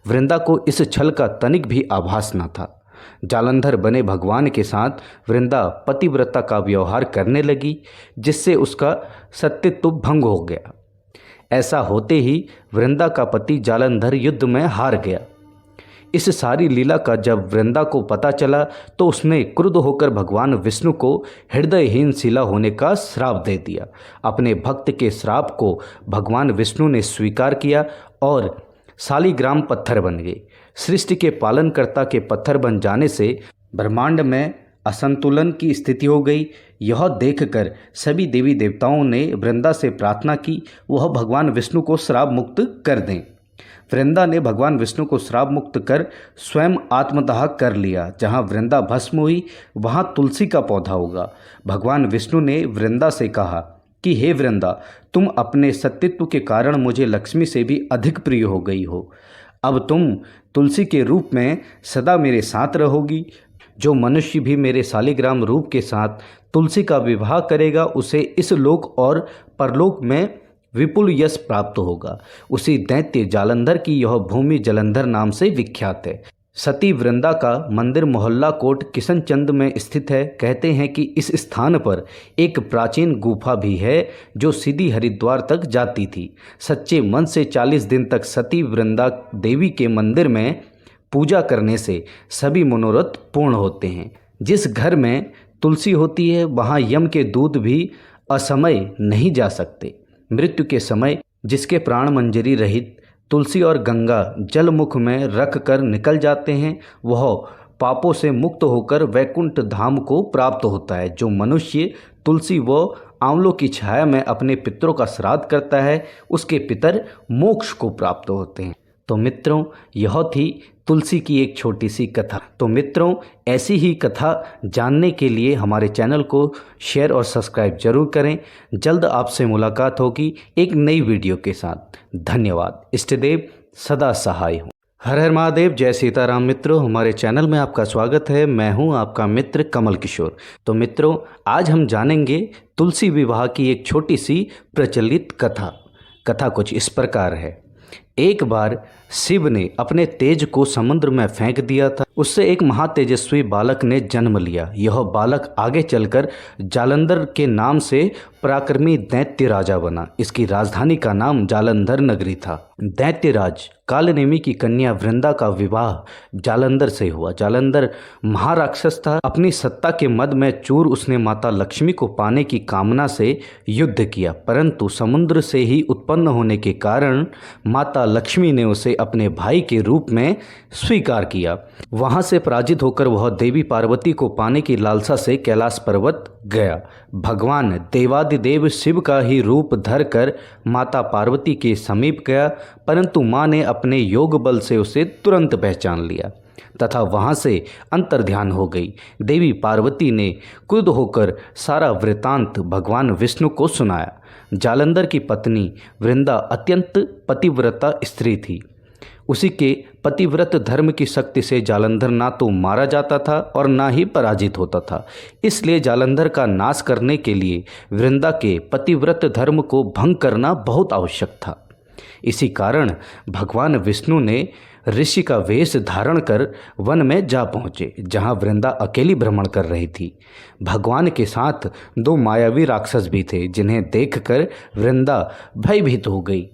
वृंदा को इस छल का तनिक भी आभास न था। जालंधर बने भगवान के साथ वृंदा पतिव्रता का व्यवहार करने लगी, जिससे उसका सत्यत्व भंग हो गया। ऐसा होते ही वृंदा का पति जालंधर युद्ध में हार गया। इस सारी लीला का जब वृंदा को पता चला तो उसने क्रुद्ध होकर भगवान विष्णु को हृदयहीन शिला होने का श्राप दे दिया। अपने भक्त के श्राप को भगवान विष्णु ने स्वीकार किया और शालिग्राम पत्थर बन गए। सृष्टि के पालनकर्ता के पत्थर बन जाने से ब्रह्मांड में असंतुलन की स्थिति हो गई। यह देखकर सभी देवी देवताओं ने वृंदा से प्रार्थना की वह भगवान विष्णु को श्राप मुक्त कर दें। वृंदा ने भगवान विष्णु को श्राप मुक्त कर स्वयं आत्मदाह कर लिया। जहाँ वृंदा भस्म हुई वहाँ तुलसी का पौधा होगा। भगवान विष्णु ने वृंदा से कहा कि हे वृंदा, तुम अपने सत्यत्व के कारण मुझे लक्ष्मी से भी अधिक प्रिय हो गई हो। अब तुम तुलसी के रूप में सदा मेरे साथ रहोगी। जो मनुष्य भी मेरे शालिग्राम रूप के साथ तुलसी का विवाह करेगा उसे इस लोक और परलोक में विपुल यश प्राप्त होगा। उसी दैत्य जालंधर की यह भूमि जलंधर नाम से विख्यात है। सती वृंदा का मंदिर मोहल्ला कोट किशनचंद में स्थित है। कहते हैं कि इस स्थान पर एक प्राचीन गुफा भी है जो सीधी हरिद्वार तक जाती थी। सच्चे मन से 40 दिन तक सती वृंदा देवी के मंदिर में पूजा करने से सभी मनोरथ पूर्ण होते हैं। जिस घर में तुलसी होती है वहाँ यम के दूत भी असमय नहीं जा सकते। मृत्यु के समय जिसके प्राण मंजरी रहित तुलसी और गंगा जल मुख में रख कर निकल जाते हैं वह पापों से मुक्त होकर वैकुंठ धाम को प्राप्त होता है। जो मनुष्य तुलसी व आंवलों की छाया में अपने पितरों का श्राद्ध करता है उसके पितर मोक्ष को प्राप्त होते हैं। तो मित्रों, यह थी तुलसी की एक छोटी सी कथा। तो मित्रों, ऐसी ही कथा जानने के लिए हमारे चैनल को शेयर और सब्सक्राइब जरूर करें। जल्द आपसे मुलाकात होगी एक नई वीडियो के साथ। धन्यवाद। इष्टदेव सदा सहाय हो। हर हर महादेव। जय सीताराम। मित्रों, हमारे चैनल में आपका स्वागत है। मैं हूं आपका मित्र कमल किशोर। तो मित्रों, आज हम जानेंगे तुलसी विवाह की एक छोटी सी प्रचलित कथा। कथा कुछ इस प्रकार है। एक बार शिव ने अपने तेज को समुद्र में फेंक दिया था। उससे एक महातेजस्वी बालक ने जन्म लिया। यह बालक आगे चलकर जालंधर के नाम से पराक्रमी दैत्य राजा बना। इसकी राजधानी का नाम जालंधर नगरी था। दैत्यराज कालनेमी की कन्या वृंदा का विवाह जालंधर से हुआ। जालंधर महाराक्षस था। अपनी सत्ता के मद में चूर उसने माता लक्ष्मी को पाने की कामना से युद्ध किया, परंतु समुद्र से ही उत्पन्न होने के कारण माता लक्ष्मी ने उसे अपने भाई के रूप में स्वीकार किया। वहां से पराजित होकर वह देवी पार्वती को पाने की लालसा से कैलाश पर्वत गया। भगवान देवादिदेव शिव का ही रूप धरकर माता पार्वती के समीप गया, परंतु मां ने अपने योग बल से उसे तुरंत पहचान लिया तथा वहां से अंतर्ध्यान हो गई। देवी पार्वती ने क्रुद्ध होकर सारा वृतांत भगवान विष्णु को सुनाया। जालंधर की पत्नी वृंदा अत्यंत पतिव्रता स्त्री थी। उसी के पतिव्रत धर्म की शक्ति से जालंधर ना तो मारा जाता था और ना ही पराजित होता था। इसलिए जालंधर का नाश करने के लिए वृंदा के पतिव्रत धर्म को भंग करना बहुत आवश्यक था। इसी कारण भगवान विष्णु ने ऋषि का वेश धारण कर वन में जा पहुँचे, जहाँ वृंदा अकेली भ्रमण कर रही थी। भगवान के साथ दो मायावी राक्षस भी थे, जिन्हें देखकर वृंदा भयभीत हो गई।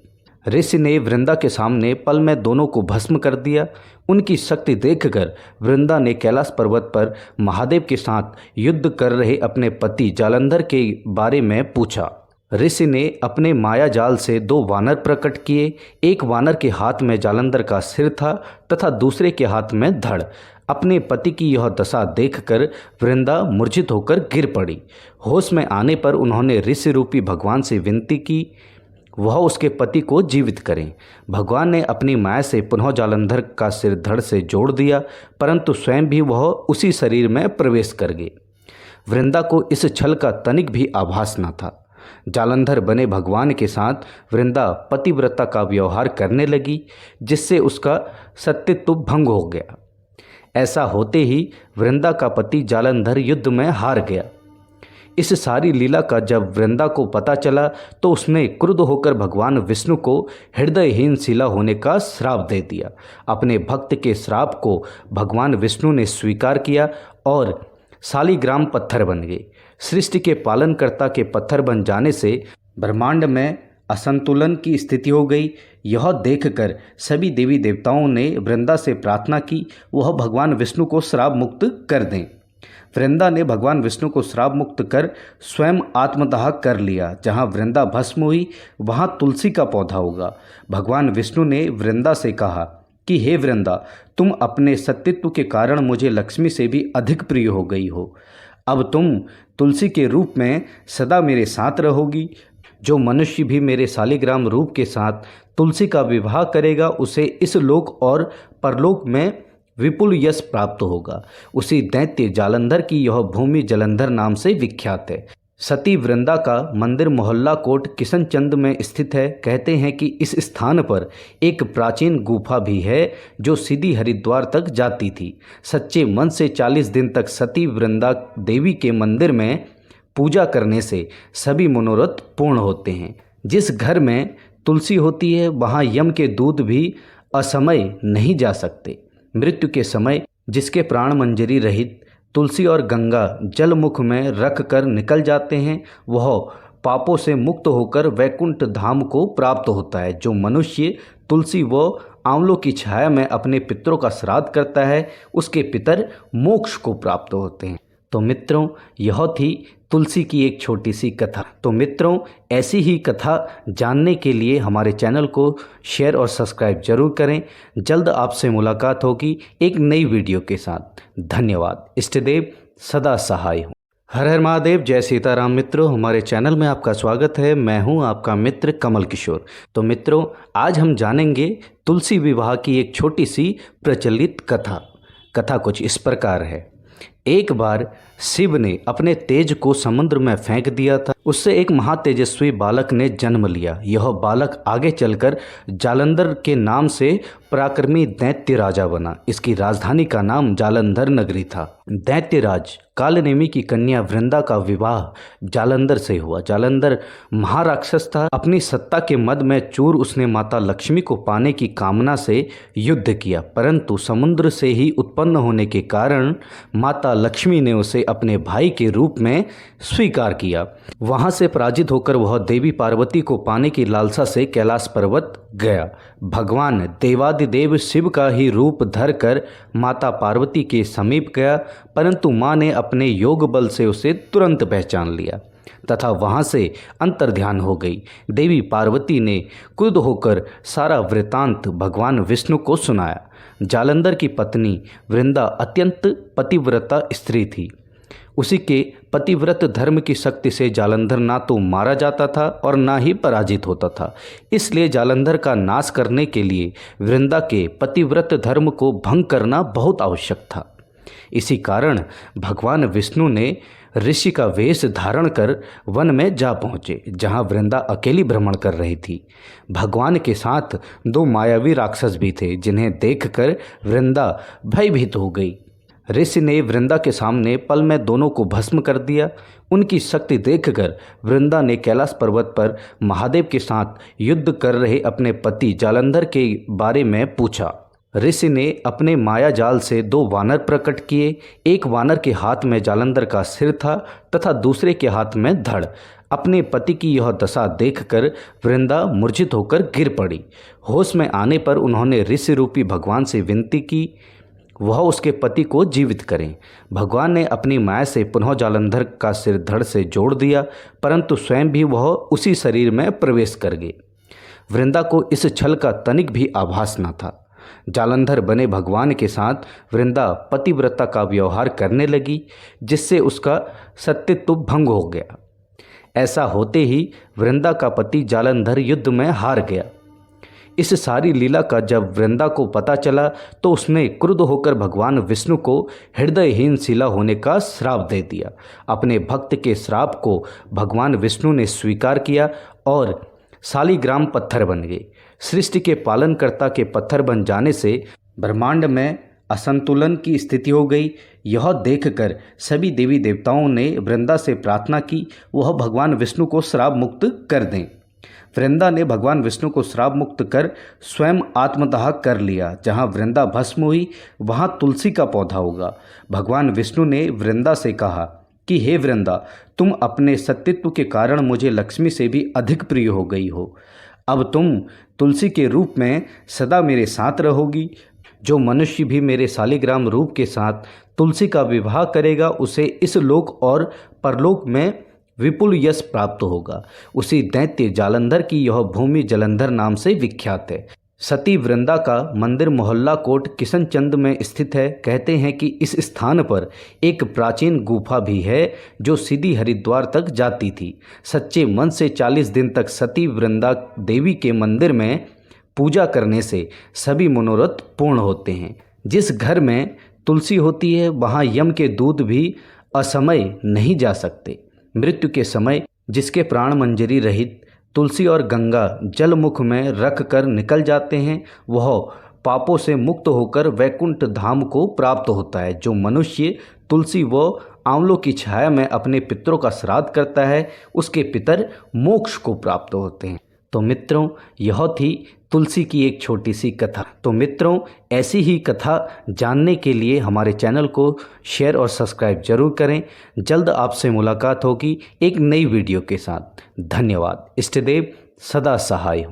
ऋषि ने वृंदा के सामने पल में दोनों को भस्म कर दिया। उनकी शक्ति देखकर वृंदा ने कैलाश पर्वत पर महादेव के साथ युद्ध कर रहे अपने पति जालंधर के बारे में पूछा। ऋषि ने अपने माया जाल से दो वानर प्रकट किए। एक वानर के हाथ में जालंधर का सिर था तथा दूसरे के हाथ में धड़। अपने पति की यह दशा देखकर वृंदा मूर्छित होकर गिर पड़ी। होश में आने पर उन्होंने ऋषि रूपी भगवान से विनती की वह उसके पति को जीवित करें। भगवान ने अपनी माया से पुनः जालंधर का सिर धड़ से जोड़ दिया, परंतु स्वयं भी वह उसी शरीर में प्रवेश कर गए। वृंदा को इस छल का तनिक भी आभास न था। जालंधर बने भगवान के साथ वृंदा पतिव्रता का व्यवहार करने लगी, जिससे उसका सत्यत्व भंग हो गया। ऐसा होते ही वृंदा का पति जालंधर युद्ध में हार गया। इस सारी लीला का जब वृंदा को पता चला तो उसने क्रुद्ध होकर भगवान विष्णु को हृदयहीन शिला होने का श्राप दे दिया। अपने भक्त के श्राप को भगवान विष्णु ने स्वीकार किया और शालिग्राम पत्थर बन गए। सृष्टि के पालनकर्ता के पत्थर बन जाने से ब्रह्मांड में असंतुलन की स्थिति हो गई। यह देखकर सभी देवी देवताओं ने वृंदा से प्रार्थना की वह भगवान विष्णु को श्राप मुक्त कर दें। वृंदा ने भगवान विष्णु को श्राप मुक्त कर स्वयं आत्मदाह कर लिया। जहाँ वृंदा भस्म हुई वहाँ तुलसी का पौधा होगा। भगवान विष्णु ने वृंदा से कहा कि हे वृंदा, तुम अपने सत्यत्व के कारण मुझे लक्ष्मी से भी अधिक प्रिय हो गई हो। अब तुम तुलसी के रूप में सदा मेरे साथ रहोगी। जो मनुष्य भी मेरे शालिग्राम रूप के साथ तुलसी का विवाह करेगा उसे इस लोक और परलोक में विपुल यश प्राप्त होगा। उसी दैत्य जालंधर की यह भूमि जलंधर नाम से विख्यात है। सती वृंदा का मंदिर मोहल्ला कोट किशनचंद में स्थित है। कहते हैं कि इस स्थान पर एक प्राचीन गुफा भी है जो सीधी हरिद्वार तक जाती थी। सच्चे मन से 40 दिन तक सती वृंदा देवी के मंदिर में पूजा करने से सभी मनोरथ पूर्ण होते हैं। जिस घर में तुलसी होती है वहाँ यम के दूत भी असमय नहीं जा सकते। मृत्यु के समय जिसके प्राण मंजरी रहित तुलसी और गंगा जल मुख में रख कर निकल जाते हैं वह पापों से मुक्त होकर वैकुंठ धाम को प्राप्त होता है। जो मनुष्य तुलसी व आंवलों की छाया में अपने पितरों का श्राद्ध करता है उसके पितर मोक्ष को प्राप्त होते हैं। तो मित्रों, यह थी तुलसी की एक छोटी सी कथा। तो मित्रों, ऐसी ही कथा जानने के लिए हमारे चैनल को शेयर और सब्सक्राइब जरूर करें। जल्द आपसे मुलाकात होगी एक नई वीडियो के साथ। धन्यवाद। इष्टदेव सदा सहाय हो। हर हर महादेव। जय सीताराम। मित्रों, हमारे चैनल में आपका स्वागत है। मैं हूं आपका मित्र कमल किशोर। तो मित्रों, आज हम जानेंगे तुलसी विवाह की एक छोटी सी प्रचलित कथा। कथा कुछ इस प्रकार है। एक बार शिव ने अपने तेज को समुद्र में फेंक दिया था। उससे एक महातेजस्वी बालक ने जन्म लिया। यह बालक आगे चलकर जालंधर के नाम से पराक्रमी दैत्य राजा बना। इसकी राजधानी का नाम जालंधर नगरी था। दैत्यराज कालनेमी की कन्या वृंदा का विवाह जालंधर से हुआ। जालंधर महाराक्षस था। अपनी सत्ता के मद में चूर उसने माता लक्ष्मी को पाने की कामना से युद्ध किया, परंतु समुद्र से ही उत्पन्न होने के कारण माता लक्ष्मी ने उसे अपने भाई के रूप में स्वीकार किया। वहां से पराजित होकर वह देवी पार्वती को पाने की लालसा से कैलाश पर्वत गया। भगवान देवादिदेव शिव का ही रूप धरकर माता पार्वती के समीप गया, परंतु मां ने अपने योग बल से उसे तुरंत पहचान लिया तथा वहां से अंतर्ध्यान हो गई। देवी पार्वती ने क्रुद्ध होकर सारा वृतांत भगवान विष्णु को सुनाया। जालंधर की पत्नी वृंदा अत्यंत पतिव्रता स्त्री थी। उसी के पतिव्रत धर्म की शक्ति से जालंधर ना तो मारा जाता था और ना ही पराजित होता था। इसलिए जालंधर का नाश करने के लिए वृंदा के पतिव्रत धर्म को भंग करना बहुत आवश्यक था। इसी कारण भगवान विष्णु ने ऋषि का वेश धारण कर वन में जा पहुँचे, जहाँ वृंदा अकेली भ्रमण कर रही थी। भगवान के साथ दो मायावी राक्षस भी थे, जिन्हें देखकर वृंदा भयभीत हो गई। ऋषि ने वृंदा के सामने पल में दोनों को भस्म कर दिया। उनकी शक्ति देखकर वृंदा ने कैलाश पर्वत पर महादेव के साथ युद्ध कर रहे अपने पति जालंधर के बारे में पूछा। ऋषि ने अपने माया जाल से 2 वानर प्रकट किए। एक वानर के हाथ में जालंधर का सिर था तथा दूसरे के हाथ में धड़। अपने पति की यह दशा देखकर वृंदा मूर्छित होकर गिर पड़ी। होश में आने पर उन्होंने ऋषि रूपी भगवान से विनती की वह उसके पति को जीवित करें। भगवान ने अपनी माया से पुनः जालंधर का सिर धड़ से जोड़ दिया, परंतु स्वयं भी वह उसी शरीर में प्रवेश कर गए। वृंदा को इस छल का तनिक भी आभास न था। जालंधर बने भगवान के साथ वृंदा पतिव्रता का व्यवहार करने लगी, जिससे उसका सत्यत्व भंग हो गया। ऐसा होते ही वृंदा का पति जालंधर युद्ध में हार गया। इस सारी लीला का जब वृंदा को पता चला तो उसने क्रुद्ध होकर भगवान विष्णु को हृदयहीन शिला होने का श्राप दे दिया। अपने भक्त के श्राप को भगवान विष्णु ने स्वीकार किया और शालिग्राम पत्थर बन गए। सृष्टि के पालनकर्ता के पत्थर बन जाने से ब्रह्मांड में असंतुलन की स्थिति हो गई। यह देखकर सभी देवी देवताओं ने वृंदा से प्रार्थना की वह भगवान विष्णु को श्राप मुक्त कर दें। वृंदा ने भगवान विष्णु को श्राप मुक्त कर स्वयं आत्मदाह कर लिया। जहाँ वृंदा भस्म हुई वहाँ तुलसी का पौधा होगा। भगवान विष्णु ने वृंदा से कहा कि हे वृंदा, तुम अपने सत्यत्व के कारण मुझे लक्ष्मी से भी अधिक प्रिय हो गई हो। अब तुम तुलसी के रूप में सदा मेरे साथ रहोगी। जो मनुष्य भी मेरे शालिग्राम रूप के साथ तुलसी का विवाह करेगा उसे इस लोक और परलोक में विपुल यश प्राप्त होगा। उसी दैत्य जालंधर की यह भूमि जलंधर नाम से विख्यात है। सती वृंदा का मंदिर मोहल्ला कोट किशनचंद में स्थित है। कहते हैं कि इस स्थान पर एक प्राचीन गुफा भी है जो सीधी हरिद्वार तक जाती थी। सच्चे मन से 40 दिन तक सती वृंदा देवी के मंदिर में पूजा करने से सभी मनोरथ पूर्ण होते हैं। जिस घर में तुलसी होती है वहाँ यम के दूत भी असमय नहीं जा सकते। मृत्यु के समय जिसके प्राण मंजरी रहित तुलसी और गंगा जलमुख में रख कर निकल जाते हैं वह पापों से मुक्त होकर वैकुंठ धाम को प्राप्त होता है। जो मनुष्य तुलसी व आंवलों की छाया में अपने पितरों का श्राद्ध करता है उसके पितर मोक्ष को प्राप्त होते हैं। तो मित्रों, यह थी तुलसी की एक छोटी सी कथा। तो मित्रों, ऐसी ही कथा जानने के लिए हमारे चैनल को शेयर और सब्सक्राइब जरूर करें। जल्द आपसे मुलाकात होगी एक नई वीडियो के साथ। धन्यवाद। इष्टदेव सदा सहाय हो।